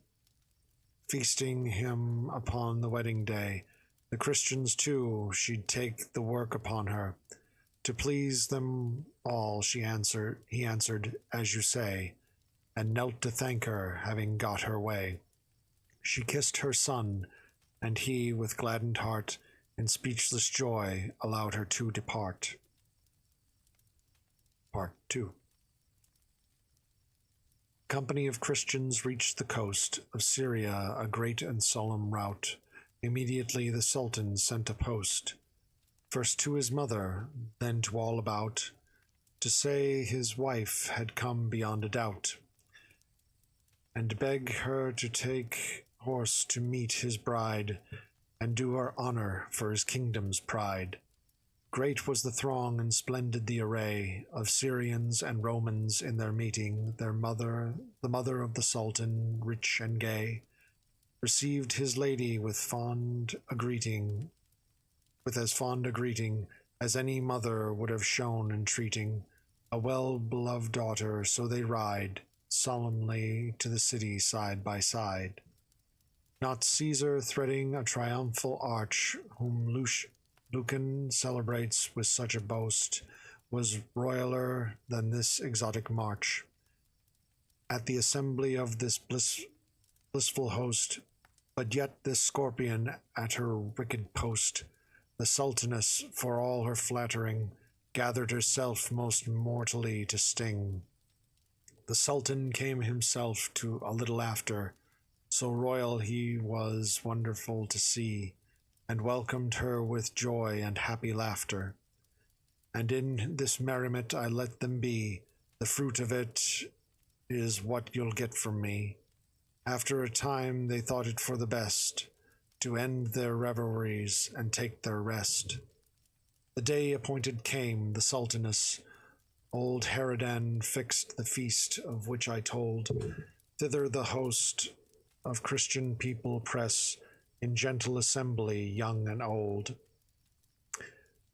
him upon the wedding day. The Christians, too, she'd take the work upon her. To please them all, he answered, as you say, and knelt to thank her, having got her way. She kissed her son, and he, with gladdened heart, in speechless joy, allowed her to depart. Part 2. Company of Christians reached the coast of Syria, a great and solemn rout. Immediately the Sultan sent a post, first to his mother, then to all about, to say his wife had come beyond a doubt, and beg her to take horse to meet his bride, and do her honor for his kingdom's pride. Great was the throng and splendid the array of Syrians and Romans in their meeting. The mother of the Sultan, rich and gay, received his lady with as fond a greeting as any mother would have shown in treating a well-beloved daughter. So they ride solemnly to the city side by side. Not Caesar threading a triumphal arch, whom Lucan celebrates with such a boast, was royaler than this exotic march. At the assembly of this blissful host, but yet this scorpion at her wicked post, the Sultaness, for all her flattering, gathered herself most mortally to sting. The Sultan came himself to a little after, so royal he was wonderful to see, and welcomed her with joy and happy laughter. And in this merriment I let them be, the fruit of it is what you'll get from me. After a time they thought it for the best to end their revelries and take their rest. The day appointed came, the Sultaness, old Haradan, fixed the feast of which I told. Thither the host of Christian people press, in gentle assembly, young and old.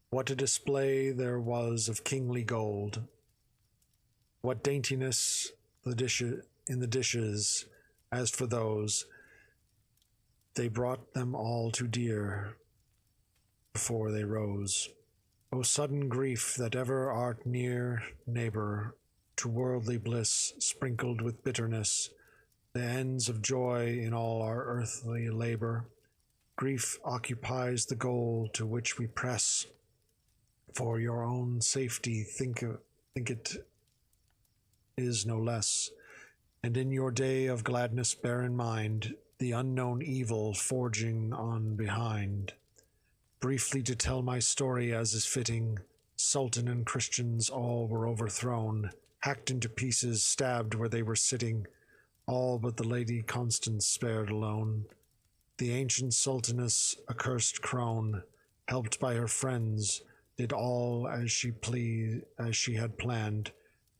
What a display there was of kingly gold! What daintiness in the dishes! As for those, they brought them all to dear before they rose. O sudden grief that ever art near neighbor to worldly bliss, sprinkled with bitterness, the ends of joy in all our earthly labor. Grief occupies the goal to which we press. For your own safety think it is no less. And in your day of gladness bear in mind the unknown evil forging on behind. Briefly to tell my story as is fitting, Sultan and Christians all were overthrown, hacked into pieces, stabbed where they were sitting, all but the Lady Constance spared alone. The ancient Sultaness, accursed crone, helped by her friends, did all as she had planned,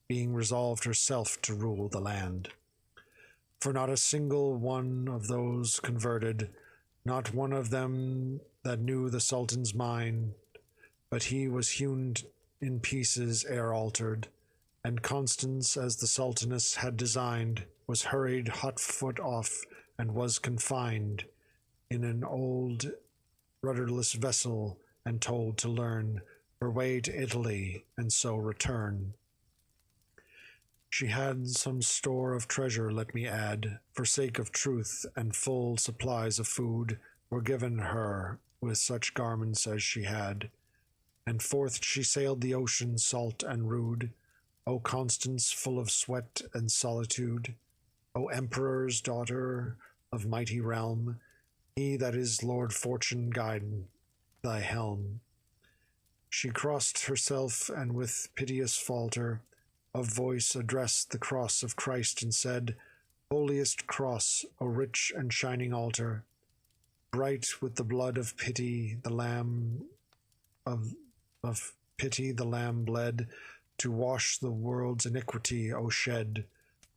being resolved herself to rule the land. For not a single one of those converted, not one of them that knew the Sultan's mind, but he was hewn in pieces ere altered, and Constance, as the Sultaness had designed, was hurried hot-foot off, and was confined in an old rudderless vessel, and told to learn her way to Italy, and so return. She had some store of treasure, let me add, for sake of truth, and full supplies of food were given her with such garments as she had. And forth she sailed the ocean salt and rude, O Constance, full of sweat and solitude, O Emperor's daughter of mighty realm, he that is Lord Fortune guide thy helm. She crossed herself, and with piteous falter of voice addressed the cross of Christ, and said, Holiest cross, O rich and shining altar, bright with the blood of pity, the Lamb of pity the Lamb bled, to wash the world's iniquity, O shed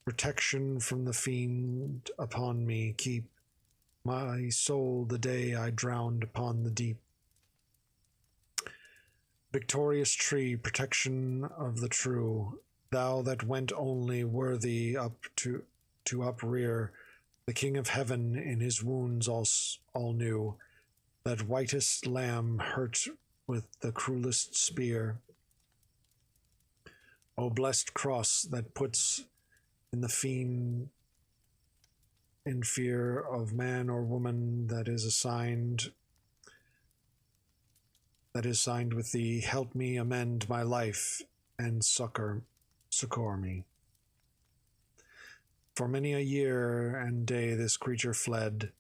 protection from the fiend upon me, keep my soul the day I drowned upon the deep. Victorious tree, protection of the true, thou that went only worthy up to uprear the King of Heaven in his wounds all knew, that whitest lamb hurt with the cruelest spear. O blessed cross that puts in the fiend in fear of man or woman that is signed with thee, help me amend my life and succor me. For many a year and day this creature fled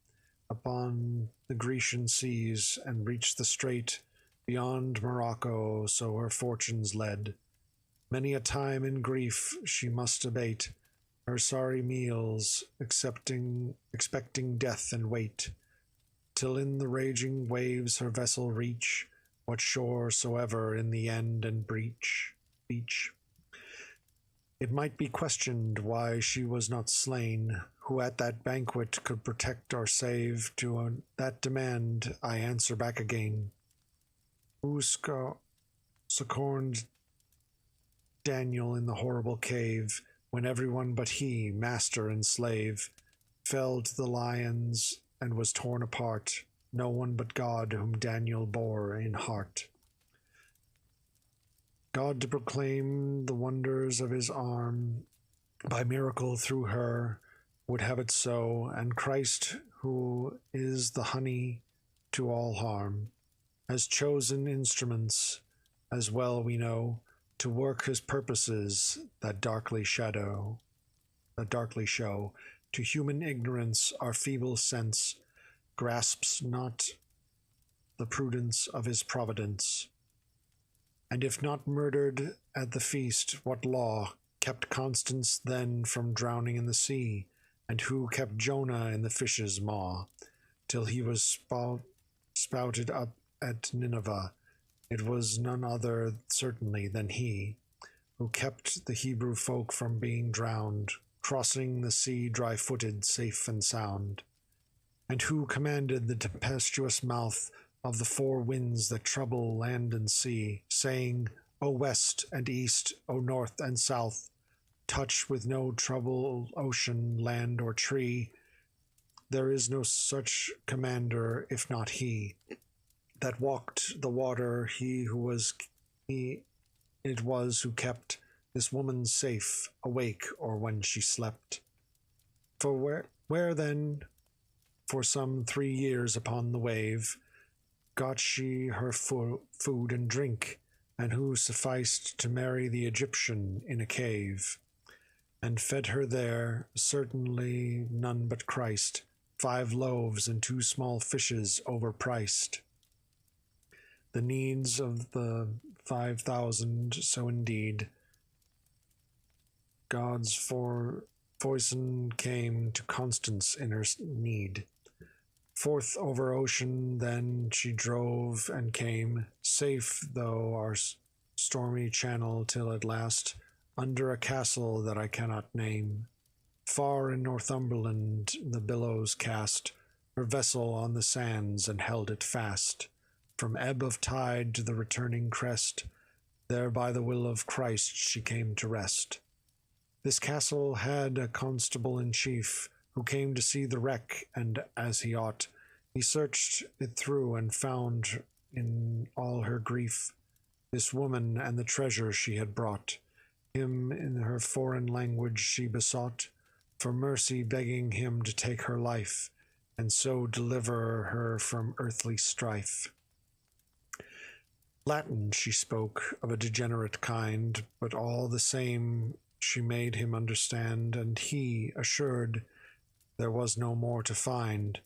upon the Grecian seas, and reached the strait beyond Morocco, so her fortunes led. Many a time in grief she must abate her sorry meals, expecting death and wait, till in the raging waves her vessel reach what shore soever in the end and beach. It might be questioned why she was not slain, who at that banquet could protect or save. To that demand I answer back again. Who succored Daniel in the horrible cave, when everyone but he, master and slave, fell to the lions and was torn apart, no one but God whom Daniel bore in heart. God to proclaim the wonders of his arm, by miracle through her, would have it so, and Christ, who is the honey to all harm, has chosen instruments, as well we know, to work his purposes that darkly show. To human ignorance our feeble sense grasps not the prudence of his providence. And if not murdered at the feast, what law kept Constance then from drowning in the sea? And who kept Jonah in the fish's maw, till he was spouted up at Nineveh? It was none other, certainly, than he, who kept the Hebrew folk from being drowned, crossing the sea dry-footed, safe and sound. And who commanded the tempestuous mouth of the four winds that trouble land and sea, saying, O west and east, O north and south, touch with no trouble ocean, land, or tree. There is no such commander, if not he, that walked the water, it was who kept this woman safe, awake, or when she slept. For where then, for some 3 years upon the wave, got she her food and drink, and who sufficed to marry the Egyptian in a cave, and fed her there, certainly none but Christ, 5 loaves and 2 small fishes overpriced. The needs of the 5,000, so indeed God's foison came to Constance in her need. Forth over ocean then she drove and came, safe though our stormy channel, till at last, under a castle that I cannot name, far in Northumberland the billows cast her vessel on the sands and held it fast. From ebb of tide to the returning crest, there by the will of Christ she came to rest. This castle had a constable in chief, who came to see the wreck, and as he ought, he searched it through and found in all her grief this woman and the treasure she had brought. Him in her foreign language she besought for mercy, begging him to take her life, and so deliver her from earthly strife. Latin she spoke of a degenerate kind, but all the same she made him understand, and he, assured there was no more to find,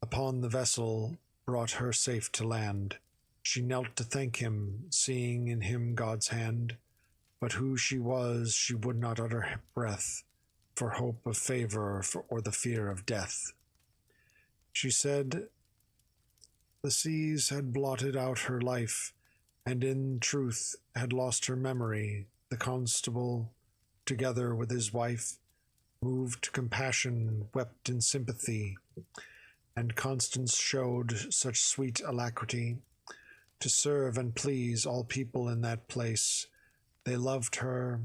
upon the vessel brought her safe to land. She knelt to thank him, seeing in him God's hand, but who she was she would not utter breath, for hope of favor or the fear of death. She said the seas had blotted out her life, and in truth had lost her memory. The constable, together with his wife, moved to compassion, wept in sympathy, and Constance showed such sweet alacrity to serve and please all people in that place. They loved her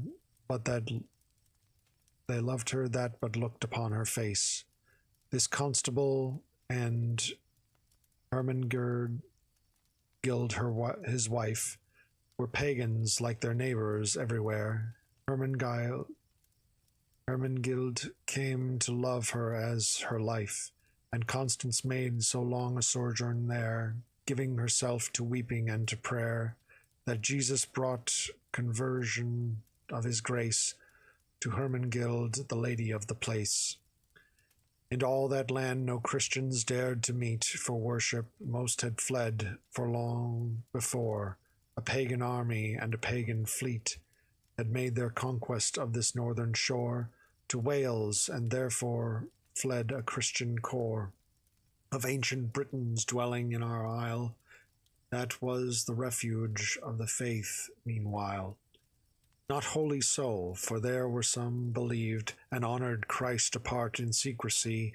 that but looked upon her face. This constable and Hermengild, his wife, were pagans like their neighbors everywhere. Hermengild came to love her as her life, and Constance made so long a sojourn there, giving herself to weeping and to prayer, that Jesus brought conversion of his grace to Hermengild, the lady of the place. In all that land no Christians dared to meet for worship, most had fled, for long before a pagan army and a pagan fleet had made their conquest of this northern shore to Wales, and therefore fled a Christian corps of ancient Britons dwelling in our isle. That was the refuge of the faith meanwhile. Not wholly so, for there were some believed and honored Christ apart in secrecy,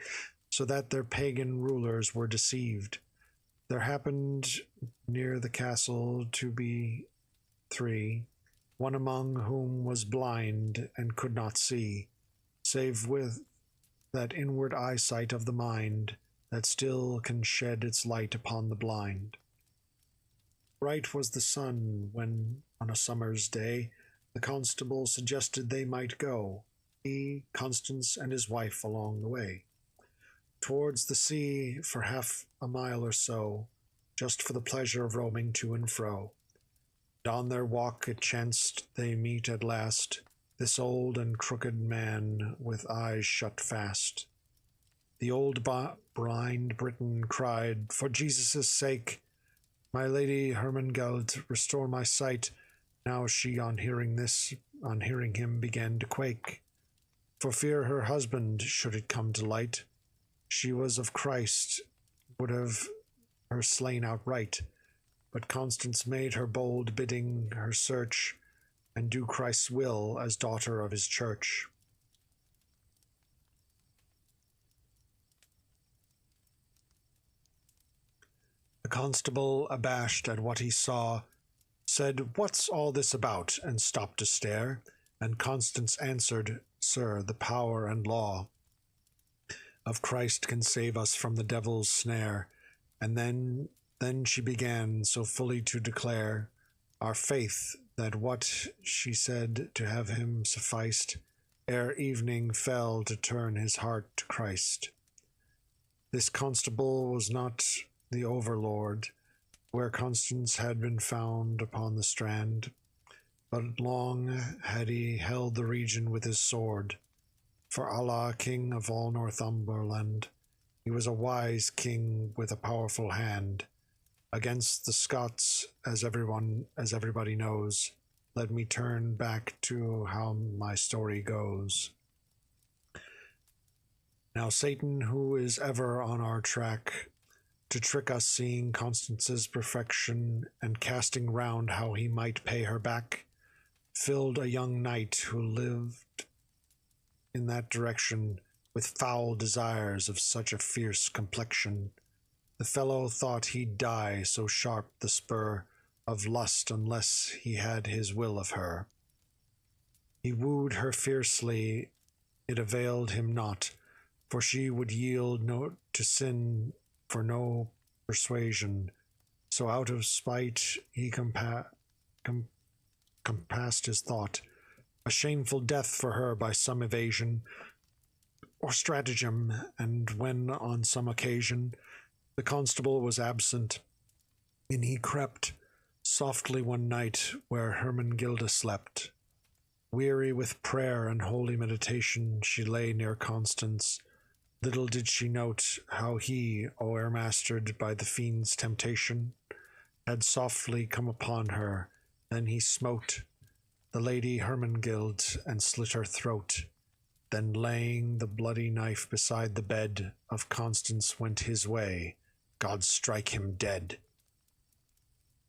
so that their pagan rulers were deceived. There happened near the castle to be 3, one among whom was blind and could not see, save with that inward eyesight of the mind that still can shed its light upon the blind. Bright was the sun when, on a summer's day, the constable suggested they might go, he, Constance, and his wife along the way, towards the sea for half a mile or so, just for the pleasure of roaming to and fro. And on their walk it chanced they meet at last this old and crooked man with eyes shut fast. The old blind Briton cried, "For Jesus' sake, my lady Hermengild, restore my sight." Now she, on hearing him, began to quake, for fear her husband should it come to light. She was of Christ, would have her slain outright, but Constance made her bold, bidding her search and do Christ's will as daughter of his church. The constable, abashed at what he saw, said, "What's all this about?" and stopped to stare, and Constance answered, "Sir, the power and law of Christ can save us from the devil's snare." And then she began so fully to declare our faith, that what she said to have him sufficed, ere evening fell to turn his heart to Christ. This constable was not the overlord, where Constance had been found upon the strand, but long had he held the region with his sword. For Allah, king of all Northumberland, he was a wise king with a powerful hand. Against the Scots, as everybody knows, let me turn back to how my story goes. Now Satan, who is ever on our track, to trick us, seeing Constance's perfection, and casting round how he might pay her back, filled a young knight who lived in that direction with foul desires of such a fierce complexion. The fellow thought he'd die, so sharp the spur of lust, unless he had his will of her. He wooed her fiercely, it availed him not, for she would yield to sin for no persuasion. So out of spite he compassed his thought, a shameful death for her by some evasion or stratagem. And when on some occasion the constable was absent, in he crept softly one night where Hermengilda slept. Weary with prayer and holy meditation, she lay near Constance. Little did she note how he, o'ermastered by the fiend's temptation, had softly come upon her. Then he smote the lady Hermengild and slit her throat. Then laying the bloody knife beside the bed of Constance went his way. God strike him dead.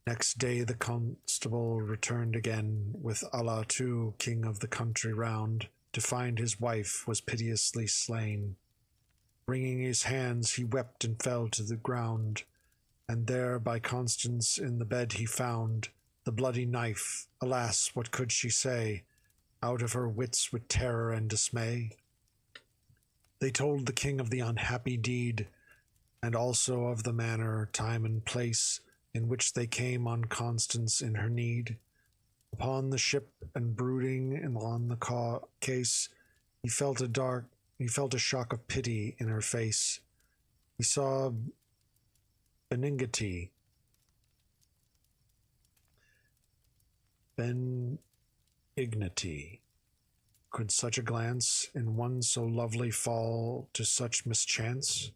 Next day the constable returned again, with Allah too, king of the country round, to find his wife was piteously slain. Wringing his hands, he wept and fell to the ground, and there by Constance in the bed he found the bloody knife. Alas, what could she say, out of her wits with terror and dismay? They told the king of the unhappy deed, and also of the manner, time, and place in which they came on Constance in her need. Upon the ship and brooding on the case, he felt a shock of pity in her face. He saw benignity, could such a glance in one so lovely fall to such mischance?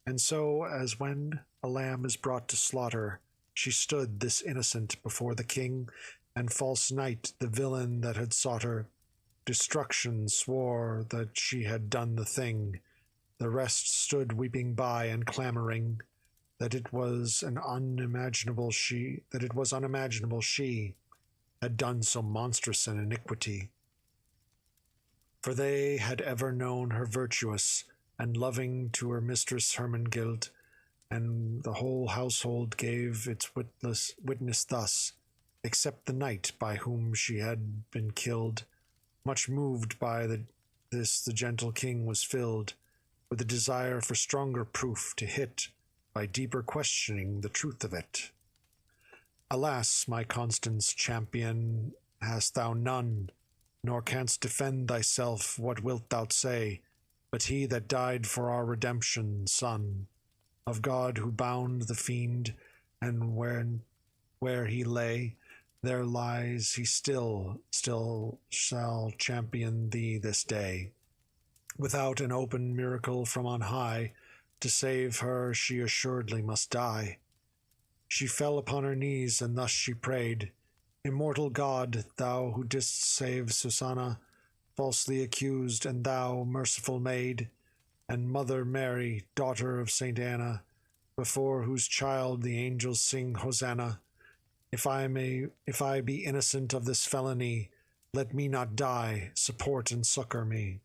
And so, as when a lamb is brought to slaughter, she stood, this innocent, before the king, and false knight, the villain that had sought her destruction, swore that she had done the thing. The rest stood weeping by and clamoring that it was unimaginable she had done so monstrous an iniquity. For they had ever known her virtuous and loving to her mistress Hermengild, and the whole household gave its witness thus, except the knight by whom she had been killed. Much moved by this, the gentle king was filled with a desire for stronger proof to hit by deeper questioning the truth of it. Alas, my Constance champion, hast thou none, nor canst defend thyself. What wilt thou say? But he that died for our redemption, Son of God, who bound the fiend, and where he lay, there lies he still shall champion thee this day. Without an open miracle from on high, to save her she assuredly must die. She fell upon her knees, and thus she prayed, Immortal God, thou who didst save Susanna, falsely accused, and thou, merciful maid, and Mother Mary, daughter of Saint Anna, before whose child the angels sing Hosanna, if I be innocent of this felony, let me not die, support and succor me.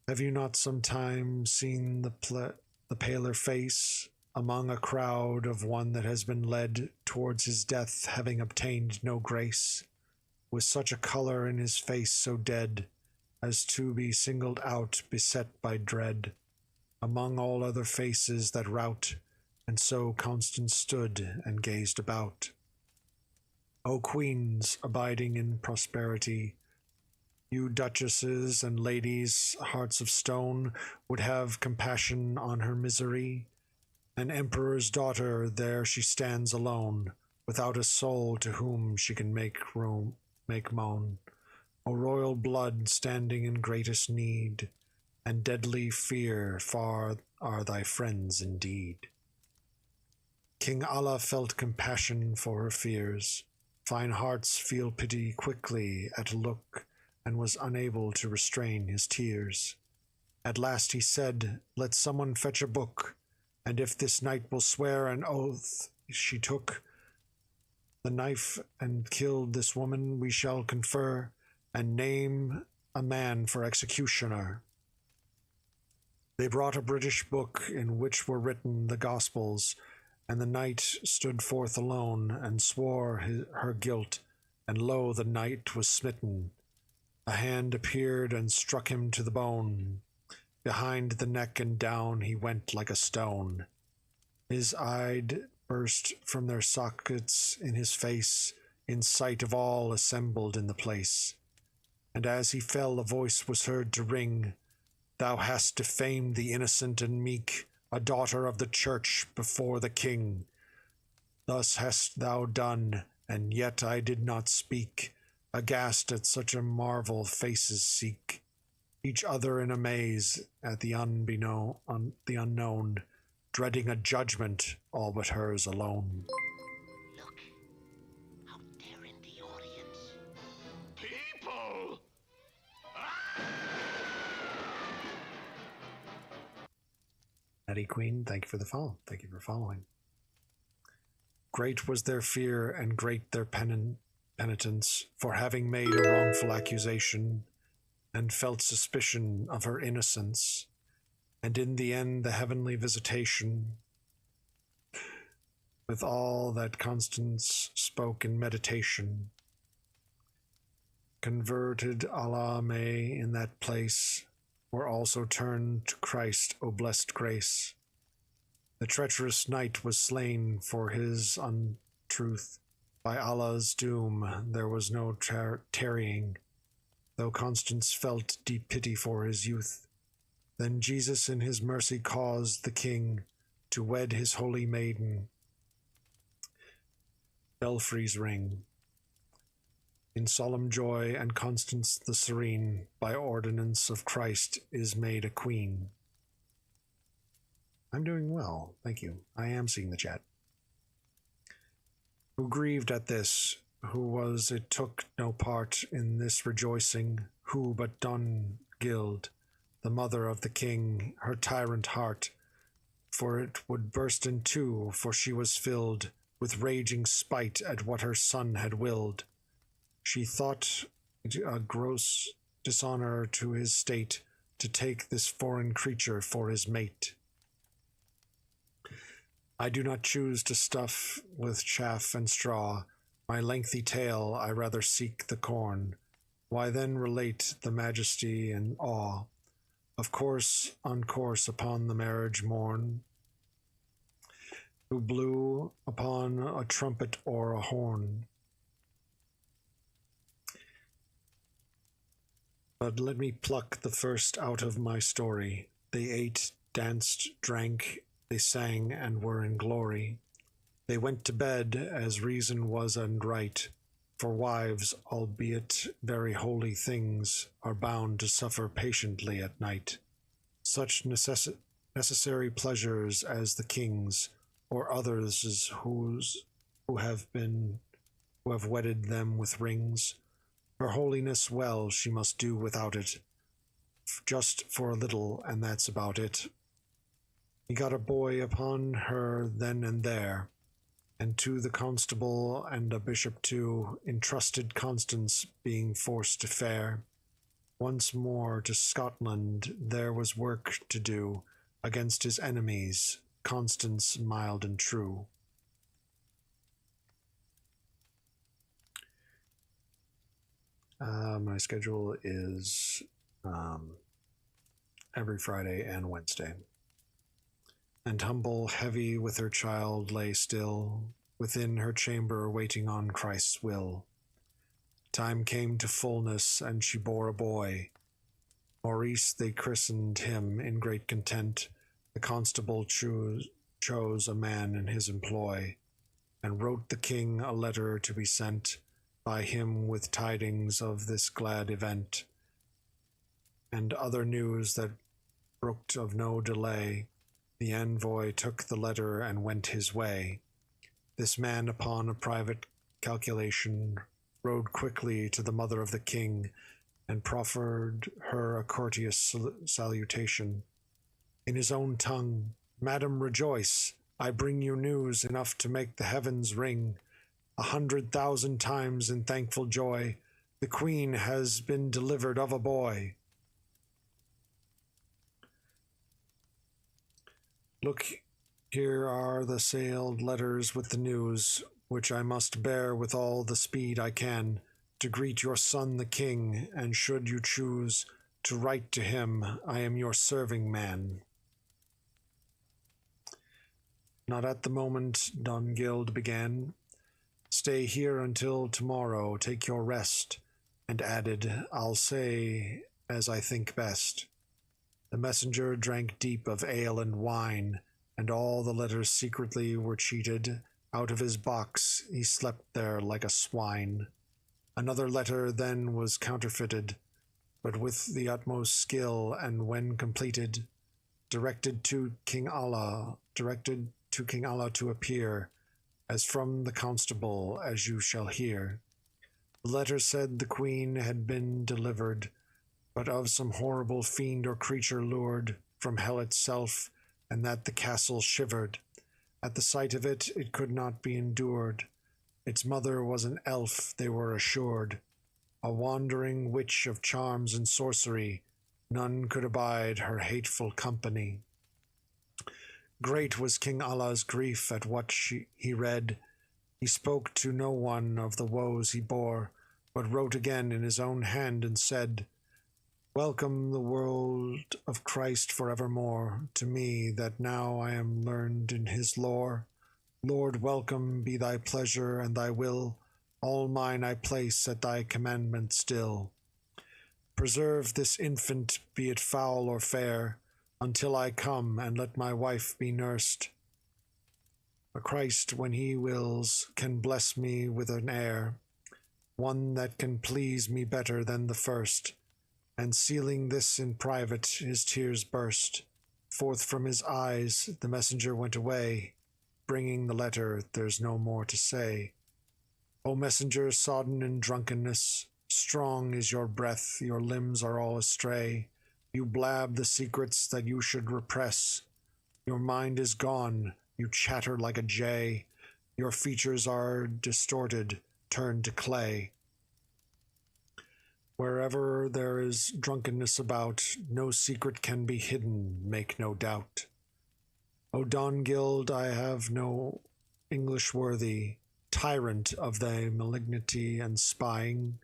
Have you not sometime seen the paler face among a crowd of one that has been led towards his death, having obtained no grace, with such a colour in his face so dead, as to be singled out, beset by dread, among all other faces that rout? And so Constance stood and gazed about. O queens, abiding in prosperity, you duchesses and ladies, hearts of stone, would have compassion on her misery. An emperor's daughter, there she stands alone, without a soul to whom she can make moan. O royal blood, standing in greatest need, and deadly fear, far are thy friends indeed. King Allah felt compassion for her fears. Fine hearts feel pity quickly at a look, and was unable to restrain his tears. At last he said, Let someone fetch a book, and if this knight will swear an oath she took the knife and killed this woman, we shall confer, and name a man for executioner. They brought a British book in which were written the Gospels, and the knight stood forth alone, and swore her guilt, and lo, the knight was smitten. A hand appeared and struck him to the bone. Behind the neck and down he went like a stone. His eyes burst from their sockets in his face, in sight of all assembled in the place. And as he fell, a voice was heard to ring, Thou hast defamed the innocent and meek, a daughter of the church, before the king. Thus hast thou done, and yet I did not speak. Aghast at such a marvel, faces seek each other in amaze at the unknown, dreading a judgment all but hers alone. Look, out there in the audience. People! Natty Queen, thank you for the follow. Thank you for following. Great was their fear, and great their penitence, for having made a wrongful accusation, and felt suspicion of her innocence, and in the end the heavenly visitation, with all that Constance spoke in meditation. Converted Allah may in that place, or also turned to Christ, O blessed grace. The treacherous knight was slain for his untruth. By Allah's doom there was no tarrying, though Constance felt deep pity for his youth. Then Jesus in his mercy caused the king to wed his holy maiden, Belfry's ring. In solemn joy and Constance the serene, by ordinance of Christ, is made a queen. I'm doing well, thank you. I am seeing the chat. Who grieved at this, who was it took no part in this rejoicing, who but Dungild, the mother of the king, her tyrant heart, for it would burst in two, for she was filled with raging spite at what her son had willed. She thought it a gross dishonor to his state to take this foreign creature for his mate. I do not choose to stuff with chaff and straw my lengthy tale, I rather seek the corn. Why then relate the majesty and awe of course on course upon the marriage morn, who blew upon a trumpet or a horn. But let me pluck the first out of my story. They ate, danced, drank, they sang, and were in glory. They went to bed as reason was and right, for wives, albeit very holy things, are bound to suffer patiently at night. Such necessary pleasures as the king's, or others who have wedded them with rings. Her holiness well she must do without it, just for a little, and that's about it. He got a boy upon her then and there, and to the constable and a bishop too, entrusted Constance, being forced to fare. Once more to Scotland there was work to do, against his enemies, Constance mild and true. My schedule is every Friday and Wednesday. And humble, heavy with her child lay still, within her chamber waiting on Christ's will. Time came to fullness, and she bore a boy. Maurice they christened him in great content. The constable chose a man in his employ, and wrote the king a letter to be sent by him with tidings of this glad event, and other news that brooked of no delay. The envoy took the letter and went his way. This man upon a private calculation rode quickly to the mother of the king, and proffered her a courteous salutation. In his own tongue, "Madam, rejoice, I bring you news enough to make the heavens ring. 100,000 times in thankful joy, the queen has been delivered of a boy." Look, here are the sealed letters with the news, which I must bear with all the speed I can, to greet your son the king, and should you choose to write to him, I am your serving man. Not at the moment, Dungild began. Stay here until tomorrow, take your rest, and added, I'll say as I think best. The messenger drank deep of ale and wine, and all the letters secretly were cheated. Out of his box he slept there like a swine. Another letter then was counterfeited, but with the utmost skill, and when completed, directed to King Allah to appear, as from the constable, as you shall hear. The letter said the queen had been delivered, but of some horrible fiend or creature lured from hell itself, and that the castle shivered. At the sight of it, it could not be endured. Its mother was an elf, they were assured, a wandering witch of charms and sorcery. None could abide her hateful company. Great was King Allah's grief at what he read. He spoke to no one of the woes he bore, but wrote again in his own hand and said, Welcome the world of Christ forevermore, to me that now I am learned in his lore. Lord, welcome be thy pleasure and thy will, all mine I place at thy commandment still. Preserve this infant, be it foul or fair, until I come, and let my wife be nursed. A Christ, when he wills, can bless me with an heir. one that can please me better than the first. And sealing this in private, his tears burst. Forth from his eyes the messenger went away, bringing the letter, there's no more to say. O messenger sodden in drunkenness, strong is your breath, your limbs are all astray. You blab the secrets that you should repress. Your mind is gone, you chatter like a jay. Your features are distorted, turned to clay. Wherever there is drunkenness about, no secret can be hidden, make no doubt. O Dongild, I have no English worthy, tyrant of thy malignity and spying,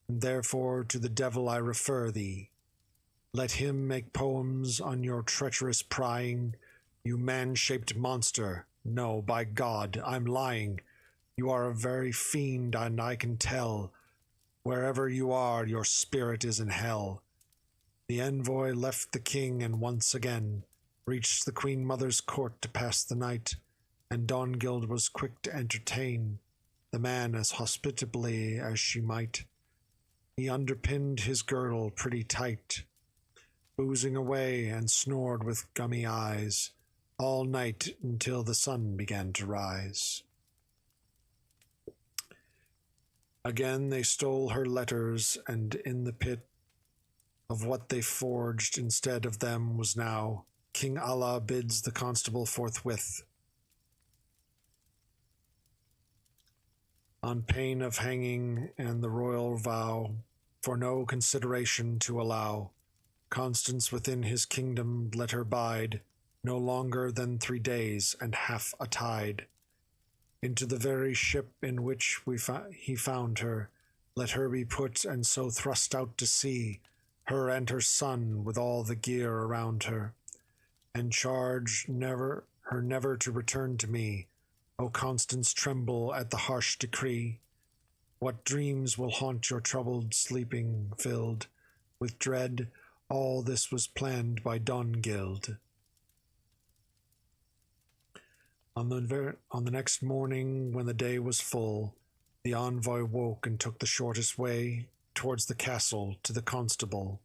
and therefore to the devil I refer thee. Let him make poems on your treacherous prying, you man-shaped monster. No, by God, I'm lying. You are a very fiend, and I can tell. Wherever you are, your spirit is in hell. The envoy left the king, and once again reached the Queen Mother's court to pass the night, and Dongild was quick to entertain the man as hospitably as she might. He underpinned his girdle pretty tight, boozing away and snored with gummy eyes all night until the sun began to rise. Again they stole her letters, and in the pit of what they forged instead of them was now King Allah bids the constable forthwith, on pain of hanging and the royal vow, for no consideration to allow, Constance within his kingdom let her bide, no longer than 3 days and half a tide. Into the very ship in which he found her, let her be put, and so thrust out to sea, her and her son with all the gear around her, and charge never to return to me. O Constance, tremble at the harsh decree. What dreams will haunt your troubled sleeping, filled with dread? All this was planned by Dongild. On the next morning, when the day was full, the envoy woke and took the shortest way towards the castle to the constable.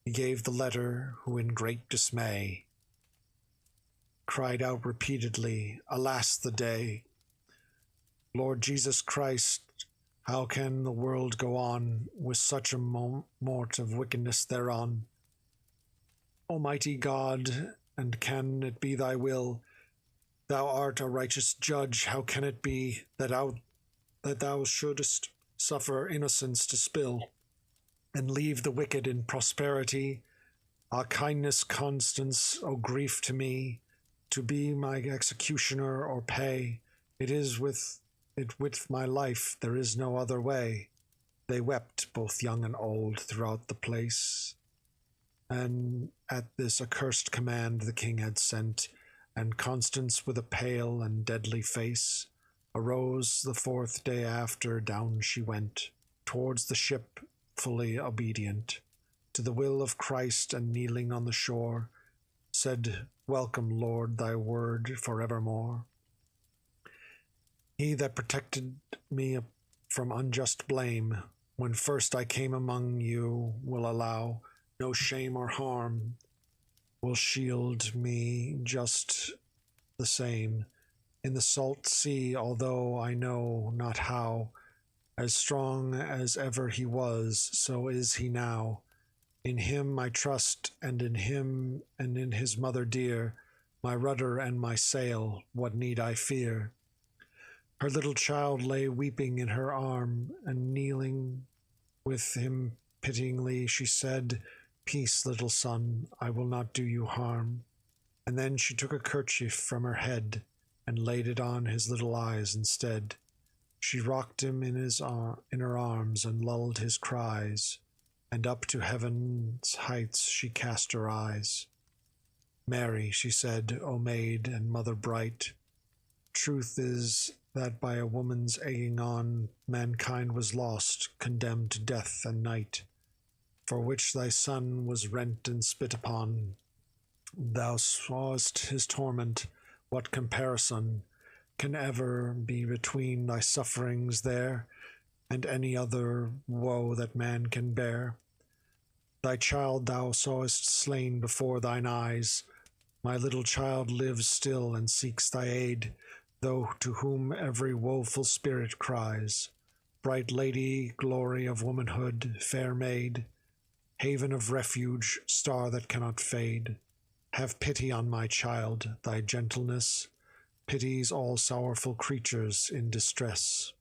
He gave the letter, who in great dismay cried out repeatedly, "Alas the day! Lord Jesus Christ, how can the world go on with such a mort of wickedness thereon? Almighty God, and can it be thy will? Thou art a righteous judge. How can it be that thou shouldest suffer innocence to spill, and leave the wicked in prosperity? Ah, kindness, Constance, O grief to me, to be my executioner or pay. It is with my life, there is no other way." They wept, both young and old, throughout the place. And at this accursed command the king had sent, and Constance, with a pale and deadly face, arose the 4th day after, down she went, towards the ship, fully obedient to the will of Christ, and kneeling on the shore, said, "Welcome, Lord, thy word forevermore. He that protected me from unjust blame, when first I came among you, will allow no shame or harm, will shield me just the same. In the salt sea, although I know not how, as strong as ever he was, so is he now. In him I trust, and in him and in his mother dear, my rudder and my sail, what need I fear?" Her little child lay weeping in her arm, and kneeling with him pityingly, she said, "Peace, little son, I will not do you harm." And then she took a kerchief from her head, and laid it on his little eyes instead. She rocked him in her arms, and lulled his cries, and up to heaven's heights she cast her eyes. "Mary," she said, "O maid and mother bright, truth is that by a woman's egging on, mankind was lost, condemned to death and night, for which thy son was rent and spit upon. Thou sawest his torment. What comparison can ever be between thy sufferings there and any other woe that man can bear. Thy child thou sawest slain before thine eyes. My little child lives still and seeks thy aid, though to whom every woeful spirit cries. Bright lady, glory of womanhood, fair maid, haven of refuge, star that cannot fade, have pity on my child, thy gentleness pities all sorrowful creatures in distress.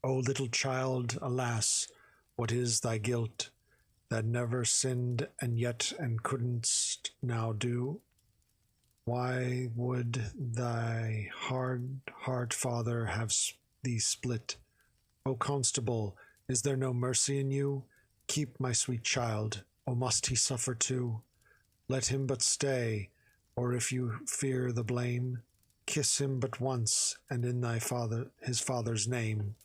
O little child, alas, what is thy guilt, that never sinned and yet and couldn't now do? Why would thy hard heart, father, have thee split? O constable, is there no mercy in you? Keep my sweet child, or must he suffer too? Let him but stay, or if you fear the blame, kiss him but once, and in his father's name.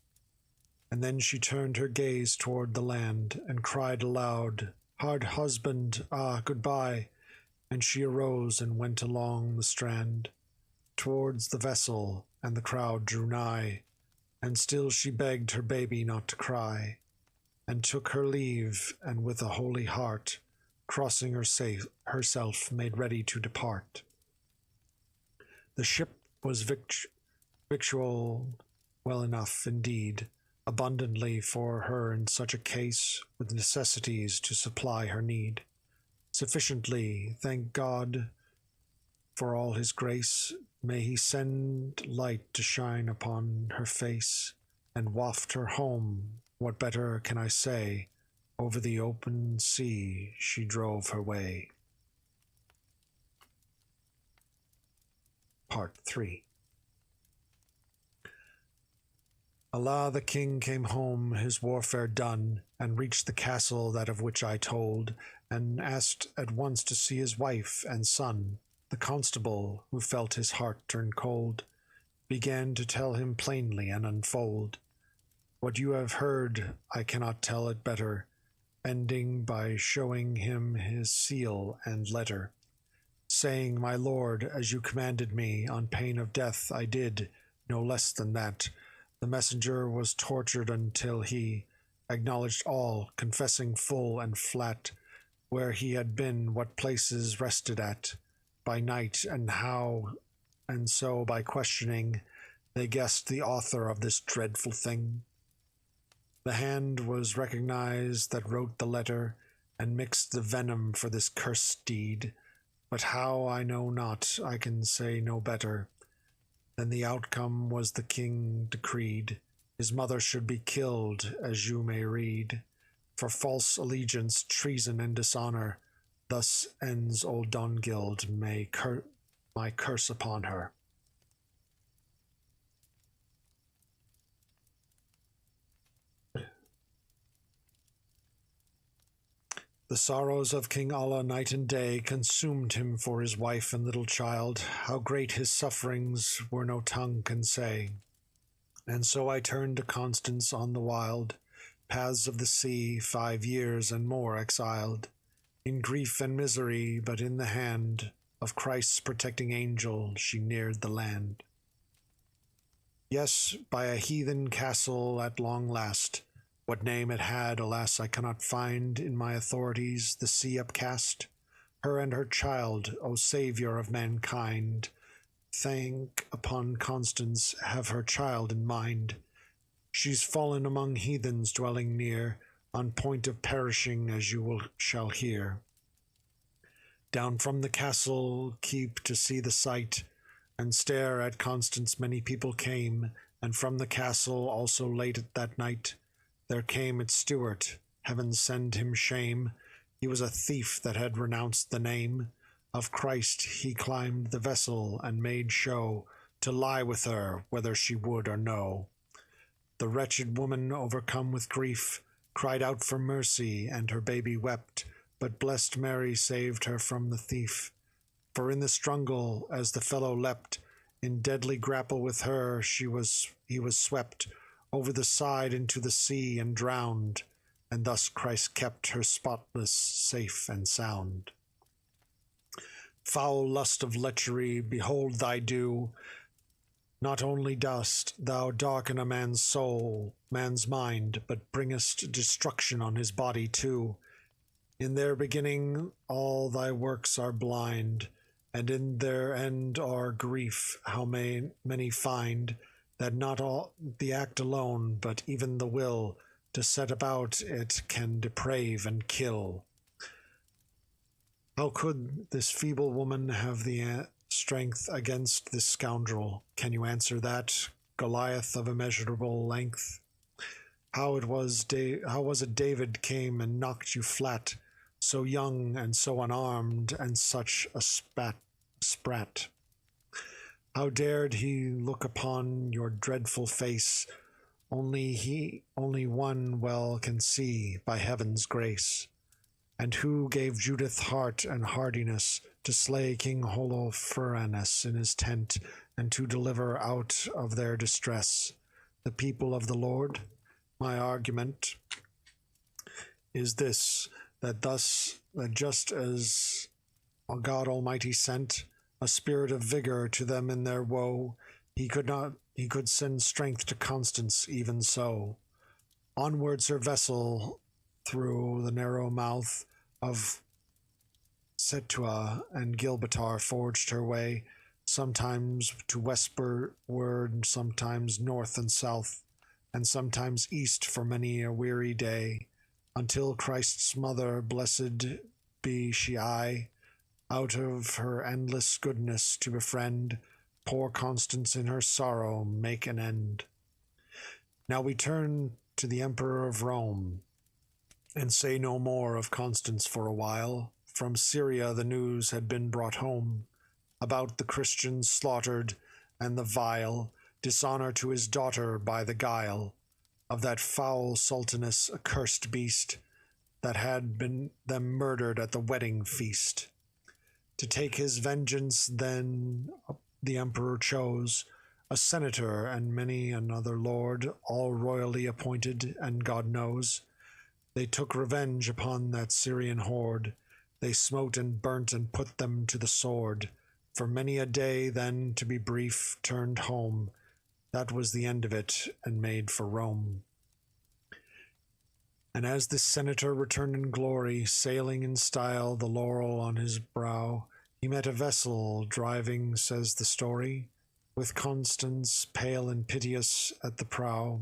And then she turned her gaze toward the land, and cried aloud, Hard husband, ah, goodbye. And she arose and went along the strand, towards the vessel, and the crowd drew nigh, and still she begged her baby not to cry, and took her leave, and with a holy heart, crossing herself, made ready to depart. The ship was victualled well enough indeed, abundantly for her in such a case, with necessities to supply her need. Sufficiently, thank God for all his grace. May he send light to shine upon her face, and waft her home. What better can I say? Over the open sea she drove her way. Part 3. Allah the king came home, his warfare done, and reached the castle that of which I told, and asked at once to see his wife and son. The constable, who felt his heart turn cold, began to tell him plainly and unfold. What you have heard, I cannot tell it better, ending by showing him his seal and letter, saying, My lord, as you commanded me, on pain of death I did, no less than that. The messenger was tortured until he acknowledged all, confessing full and flat where he had been, what places rested at, by night, and how, and so by questioning they guessed the author of this dreadful thing. The hand was recognized that wrote the letter, and mixed the venom for this cursed deed, but how I know not, I can say no better. Then the outcome was the king decreed, his mother should be killed, as you may read, for false allegiance, treason, and dishonor. Thus ends old Dongild, may my curse upon her. The sorrows of King Allah night and day consumed him for his wife and little child. How great his sufferings were no tongue can say. And so I turned to Constance on the wild paths of the sea, 5 years and more exiled, in grief and misery, but in the hand of Christ's protecting angel she neared the land. Yes, by a heathen castle at long last. What name it had, alas, I cannot find in my authorities, the sea upcast. Her and her child, O Saviour of mankind, thank upon Constance, have her child in mind. She's fallen among heathens dwelling near, on point of perishing, as you shall hear. Down from the castle keep to see the sight, and stare at Constance many people came, and from the castle also late at that night, there came its steward, heaven send him shame. He was a thief that had renounced the name of Christ. He climbed the vessel and made show to lie with her, whether she would or no. The wretched woman, overcome with grief, cried out for mercy, and her baby wept, but blessed Mary saved her from the thief. For in the struggle, as the fellow leapt, in deadly grapple with her, he was swept over the side into the sea and drowned, and thus Christ kept her spotless, safe and sound. Foul lust of lechery, behold thy due. Not only dost thou darken a man's soul, man's mind, but bringest destruction on his body too. In their beginning all thy works are blind, and in their end are grief. How many find that not all the act alone, but even the will to set about it can deprave and kill. How could this feeble woman have the strength against this scoundrel? Can you answer that, Goliath of immeasurable length? How was it David came and knocked you flat, so young and so unarmed, and such a sprat? How dared he look upon your dreadful face? Only one well can see, by heaven's grace. And who gave Judith heart and hardiness to slay King Holofernes in his tent, and to deliver out of their distress the people of the Lord? My argument is this, that just as God Almighty sent a spirit of vigor to them in their woe, he could send strength to Constance even so. Onwards her vessel through the narrow mouth of Setua and Gilbatar forged her way, sometimes to westward, sometimes north and south, and sometimes east for many a weary day, until Christ's mother, blessed be she aye, out of her endless goodness to befriend poor Constance in her sorrow make an end. Now we turn to the Emperor of Rome, and say no more of Constance for a while. From Syria the news had been brought home, about the Christians slaughtered, and the vile dishonor to his daughter by the guile of that foul sultaness, accursed beast, that had been them murdered at the wedding feast. To take his vengeance then the emperor chose a senator and many another lord, all royally appointed, and God knows they took revenge upon that Syrian horde. They smote and burnt and put them to the sword. For many a day then, to be brief, turned home. That was the end of it, and made for Rome. And as this senator returned in glory, sailing in style, the laurel on his brow, he met a vessel driving, says the story, with Constance pale and piteous at the prow.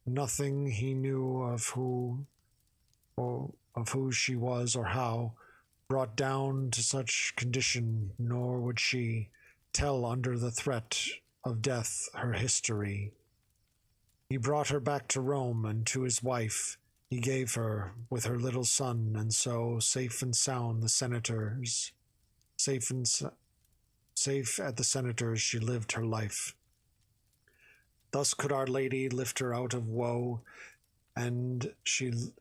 Nothing he knew of who she was or how, brought down to such condition, nor would she tell under the threat of death her history. He brought her back to Rome, and to his wife he gave her, with her little son, and so, safe and sound, the senators, safe at the senators she lived her life. Thus could Our Lady lift her out of woe, and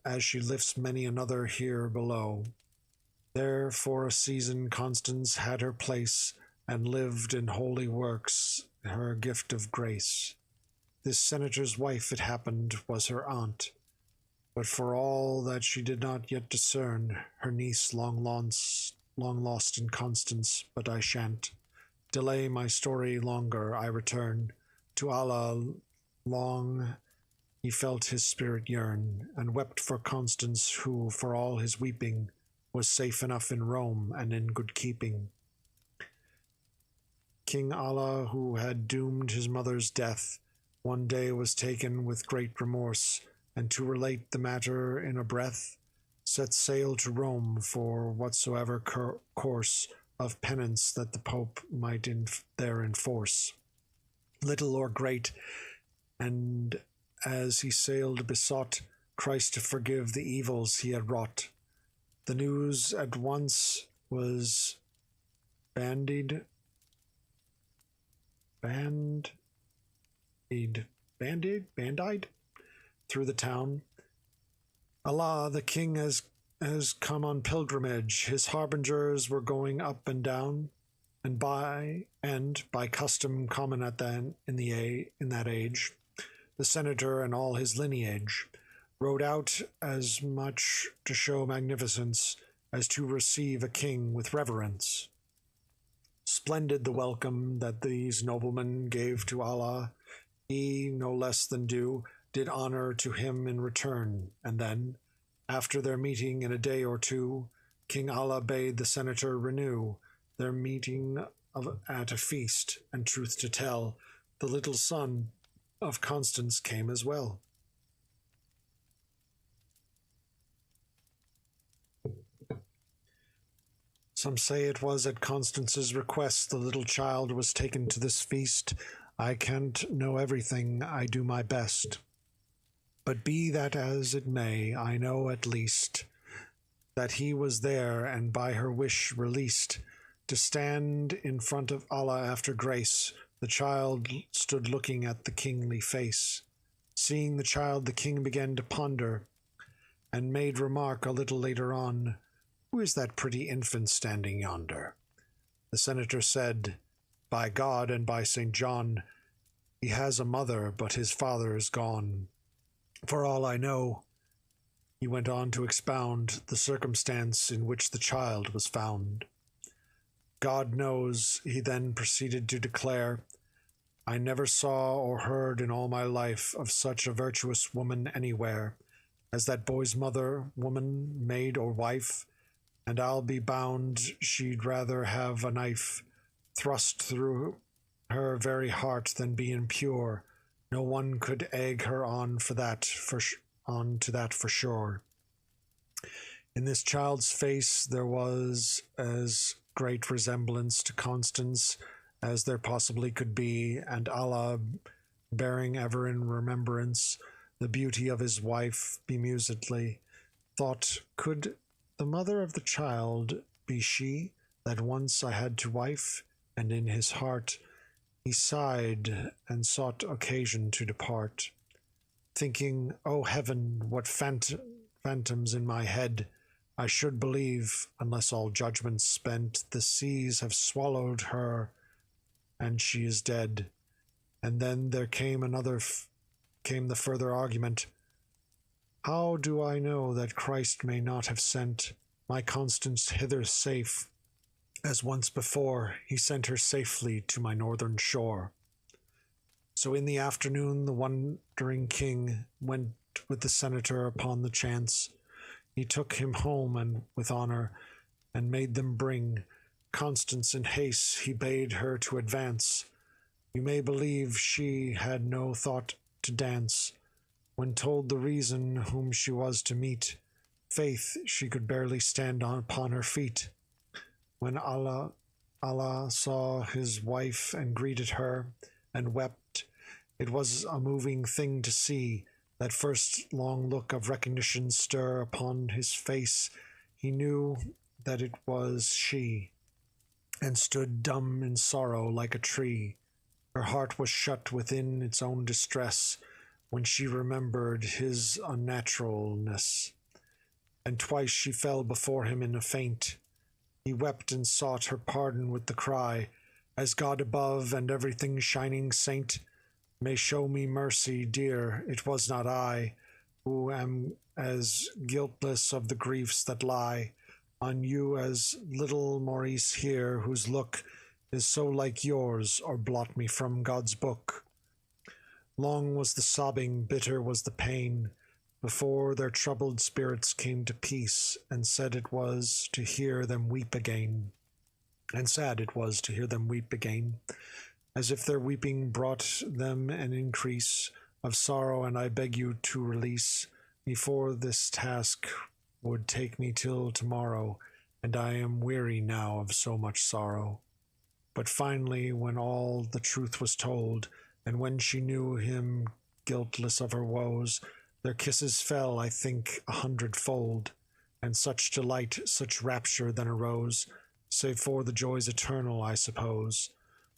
as she lifts many another here below. There for a season Constance had her place, and lived in holy works, her gift of grace. This senator's wife, it happened, was her aunt, but for all that she did not yet discern, her niece long lost in Constance. But I shan't delay my story longer. I return to Allah. Long he felt his spirit yearn, and wept for Constance, who, for all his weeping, was safe enough in Rome and in good keeping. King Allah, who had doomed his mother's death, one day was taken with great remorse, and to relate the matter in a breath, set sail to Rome for whatsoever course of penance that the Pope might there enforce, little or great, and as he sailed besought Christ to forgive the evils he had wrought. The news at once was bandied through the town. Allah, the king has come on pilgrimage. His harbingers were going up and down, and by custom common in that age, the senator and all his lineage rode out as much to show magnificence as to receive a king with reverence. Splendid the welcome that these noblemen gave to Allah. He, no less than due, did honor to him in return, and then, after their meeting in a day or two, King Allah bade the senator renew their meeting at a feast, and truth to tell, the little son of Constance came as well. Some say it was at Constance's request the little child was taken to this feast. I can't know everything, I do my best. But be that as it may, I know at least that he was there and by her wish released to stand in front of Allah after grace. The child stood looking at the kingly face. Seeing the child, the king began to ponder, and made remark a little later on, "Who is that pretty infant standing yonder?" The senator said, "By God and by St. John, he has a mother, but his father is gone. For all I know," he went on to expound the circumstance in which the child was found. "God knows," he then proceeded to declare, "I never saw or heard in all my life of such a virtuous woman anywhere as that boy's mother, woman, maid, or wife, and I'll be bound she'd rather have a knife thrust through her very heart than be impure. No one could egg her on to that for sure." In this child's face there was as great resemblance to Constance as there possibly could be, and Allah, bearing ever in remembrance the beauty of his wife, bemusedly thought, "Could the mother of the child be she that once I had to wife?" And in his heart he sighed and sought occasion to depart, thinking, "O heaven, what phantoms in my head! I should believe, unless all judgment's spent, the seas have swallowed her, and she is dead." And then there came came the further argument, "How do I know that Christ may not have sent my Constance hither safe, as once before he sent her safely to my northern shore?" So in the afternoon the wondering king went with the senator upon the chance. He took him home and with honor, and made them bring Constance in haste. He bade her to advance. You may believe she had no thought to dance. When told the reason whom she was to meet, faith, she could barely stand upon her feet. When Allah saw his wife and greeted her and wept, it was a moving thing to see that first long look of recognition stir upon his face. He knew that it was she, and stood dumb in sorrow like a tree. Her heart was shut within its own distress when she remembered his unnaturalness, and twice she fell before him in a faint. He wept and sought her pardon with the cry, "As God above and everything shining saint may show me mercy, dear, it was not I, who am as guiltless of the griefs that lie on you as little Maurice here, whose look is so like yours, or blot me from God's book." Long was the sobbing, bitter was the pain, before their troubled spirits came to peace, and said it was to hear them weep again. And sad it was to hear them weep again, as if their weeping brought them an increase of sorrow, and I beg you to release me, for this task would take me till tomorrow, and I am weary now of so much sorrow. But finally, when all the truth was told, and when she knew him guiltless of her woes, their kisses fell, I think, 100-fold, and such delight, such rapture then arose, save for the joys eternal, I suppose.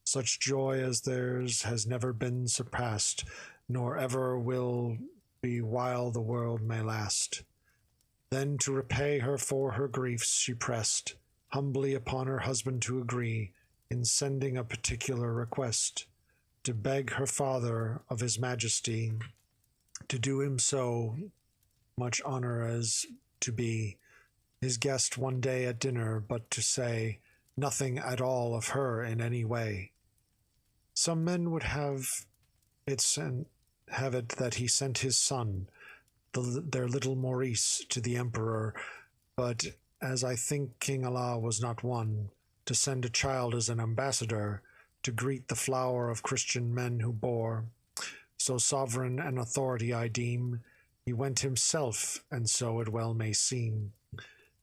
Such joy as theirs has never been surpassed, nor ever will be while the world may last. Then to repay her for her griefs she pressed humbly upon her husband to agree in sending a particular request, to beg her father of his majesty to do him so much honor as to be his guest one day at dinner, but to say nothing at all of her in any way. Some men would have it that he sent his son, their little Maurice, to the emperor, but as I think King Allah was not one to send a child as an ambassador to greet the flower of Christian men who bore so sovereign an authority, I deem, he went himself, and so it well may seem.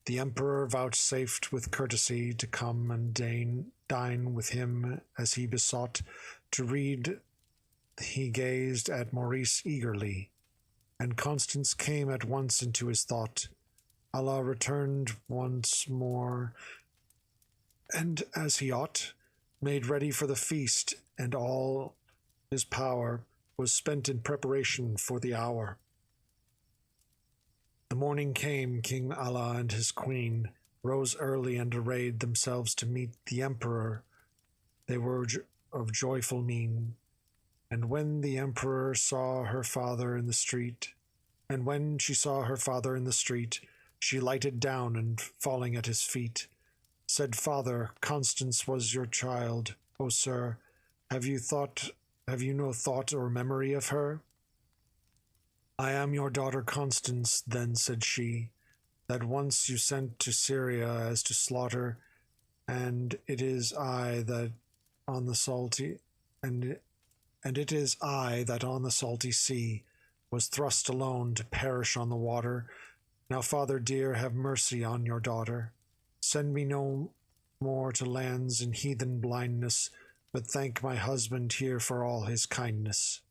The emperor vouchsafed with courtesy to come and dine with him as he besought. To read he gazed at Maurice eagerly, and Constance came at once into his thought. Allah returned once more, and as he ought, made ready for the feast, and all his power was spent in preparation for the hour. The morning came. King Allah and his queen rose early and arrayed themselves to meet the emperor. They were of joyful mien, and when the emperor saw her father in the street, she lighted down, and falling at his feet, said, "Father, Constance was your child. O sir, have you no thought or memory of her?" "I am your daughter Constance," then said she, "that once you sent to Syria as to slaughter, and it is I that on the salty sea was thrust alone to perish on the water. Now, Father dear, have mercy on your daughter. Send me no more to lands in heathen blindness, but thank my husband here for all his kindness."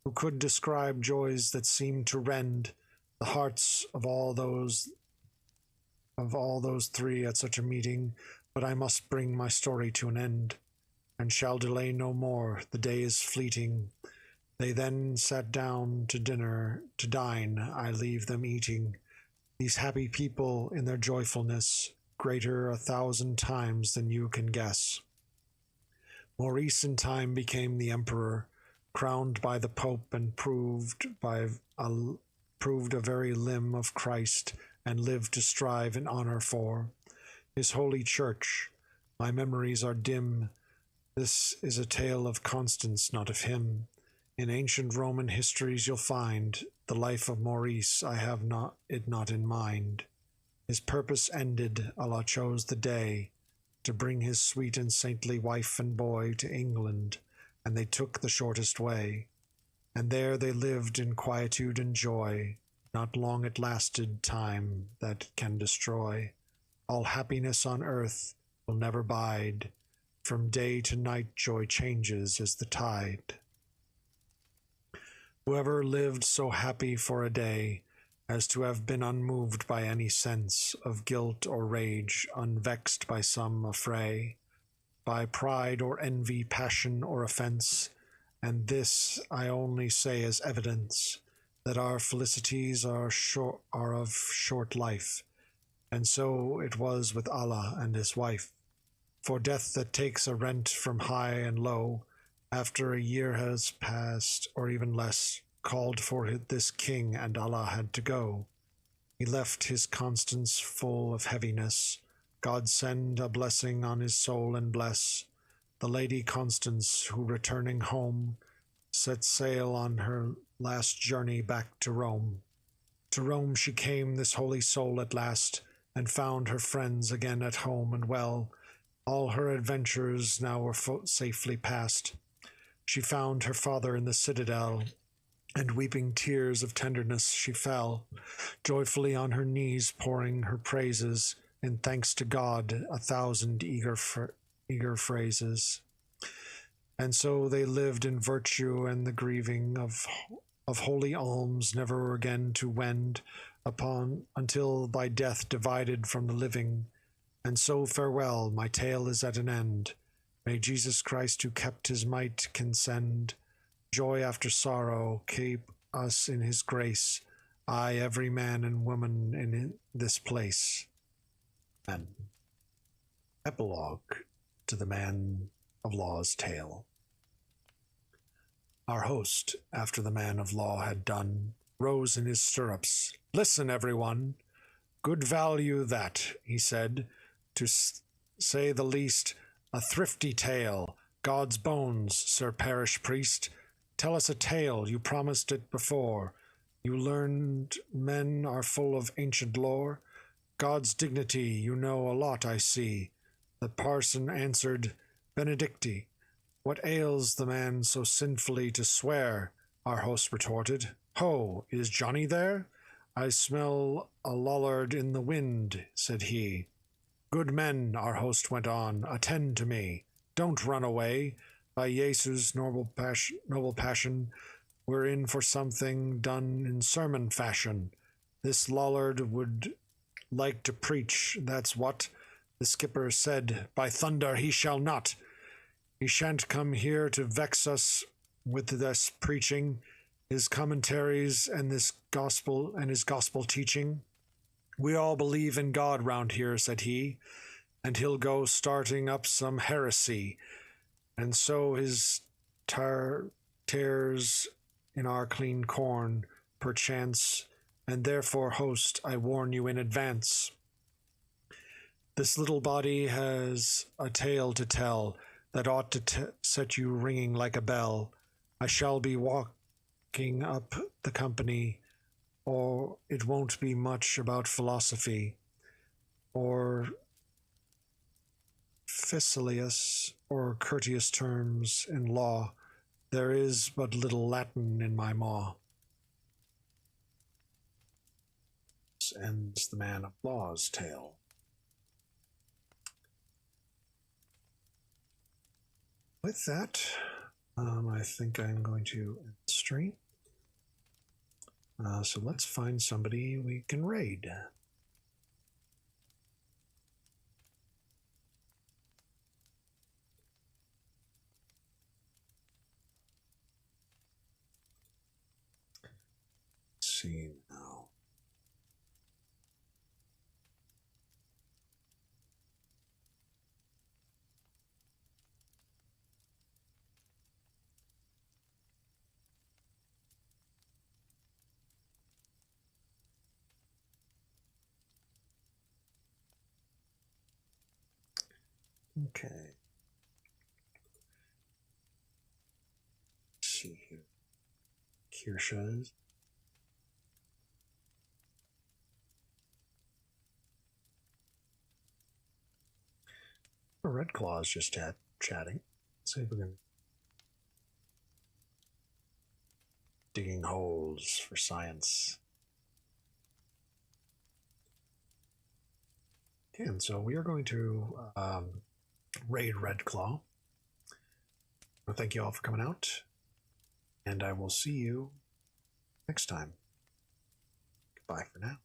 Who could describe joys that seemed to rend the hearts of all those three at such a meeting? But I must bring my story to an end, and shall delay no more. The day is fleeting. They then sat down to dine. I leave them eating. These happy people in their joyfulness, greater 1,000 times than you can guess. Maurice in time became the emperor, crowned by the Pope, and proved a very limb of Christ, and lived to strive in honor for his holy church. My memories are dim. This is a tale of Constance, not of him. In ancient Roman histories you'll find the life of Maurice. I have not in mind. His purpose ended, Allah chose the day to bring his sweet and saintly wife and boy to England, and they took the shortest way. And there they lived in quietude and joy. Not long it lasted, time that can destroy. All happiness on earth will never bide. From day to night joy changes as the tide. Whoever lived so happy for a day as to have been unmoved by any sense of guilt or rage, unvexed by some affray, by pride or envy, passion or offence, and this I only say as evidence that our felicities are of short life, and so it was with Allah and his wife. For death that takes a rent from high and low, after a year has passed, or even less, called for this king, and Allah had to go. He left his Constance full of heaviness. God send a blessing on his soul and bless the Lady Constance, who returning home set sail on her last journey back to Rome. To Rome she came, this holy soul, at last, and found her friends again at home and well. All her adventures now were safely past. She found her father in the citadel, and weeping tears of tenderness she fell, joyfully on her knees pouring her praises, in thanks to God 1,000 eager phrases. And so they lived in virtue and the grieving of holy alms, never again to wend upon, until by death divided from the living. And so farewell, my tale is at an end. May Jesus Christ, who kept his might, can send joy after sorrow, keep us in his grace, I, every man and woman in this place. An epilogue to the Man of Law's tale. Our host, after the man of law had done, rose in his stirrups. "Listen, everyone. Good value that," he said, "to say the least, a thrifty tale. God's bones, Sir Parish Priest. Tell us a tale, you promised it before. You learned men are full of ancient lore. God's dignity, you know a lot, I see. The parson answered, Benedicti. What ails the man so sinfully to swear? Our host retorted. Ho, is Johnny there? I smell a lollard in the wind, said he. Good men, our host went on, attend to me. Don't run away. By Jesus' noble passion, we're in for something done in sermon fashion. This lollard would like to preach, that's what. The skipper said, By thunder, he shall not. He shan't come here to vex us with this preaching, his commentaries and his gospel teaching. We all believe in God round here, said he, and he'll go starting up some heresy. And so his tares in our clean corn, perchance, and therefore, host, I warn you in advance. This little body has a tale to tell that ought to set you ringing like a bell. I shall be walking up the company, or it won't be much about philosophy, or Physilis, or courteous terms in law. There is but little Latin in my maw. This ends the man of law's tale. With that, I think I'm going to end the stream. So let's find somebody we can raid. Let's see now. Okay. Let's see here. Kirsha's. Red Claw's just chatting. Let's see if we can. Digging holes for science. And so we are going to raid Red Claw. Well, thank you all for coming out, and I will see you next time. Goodbye for now.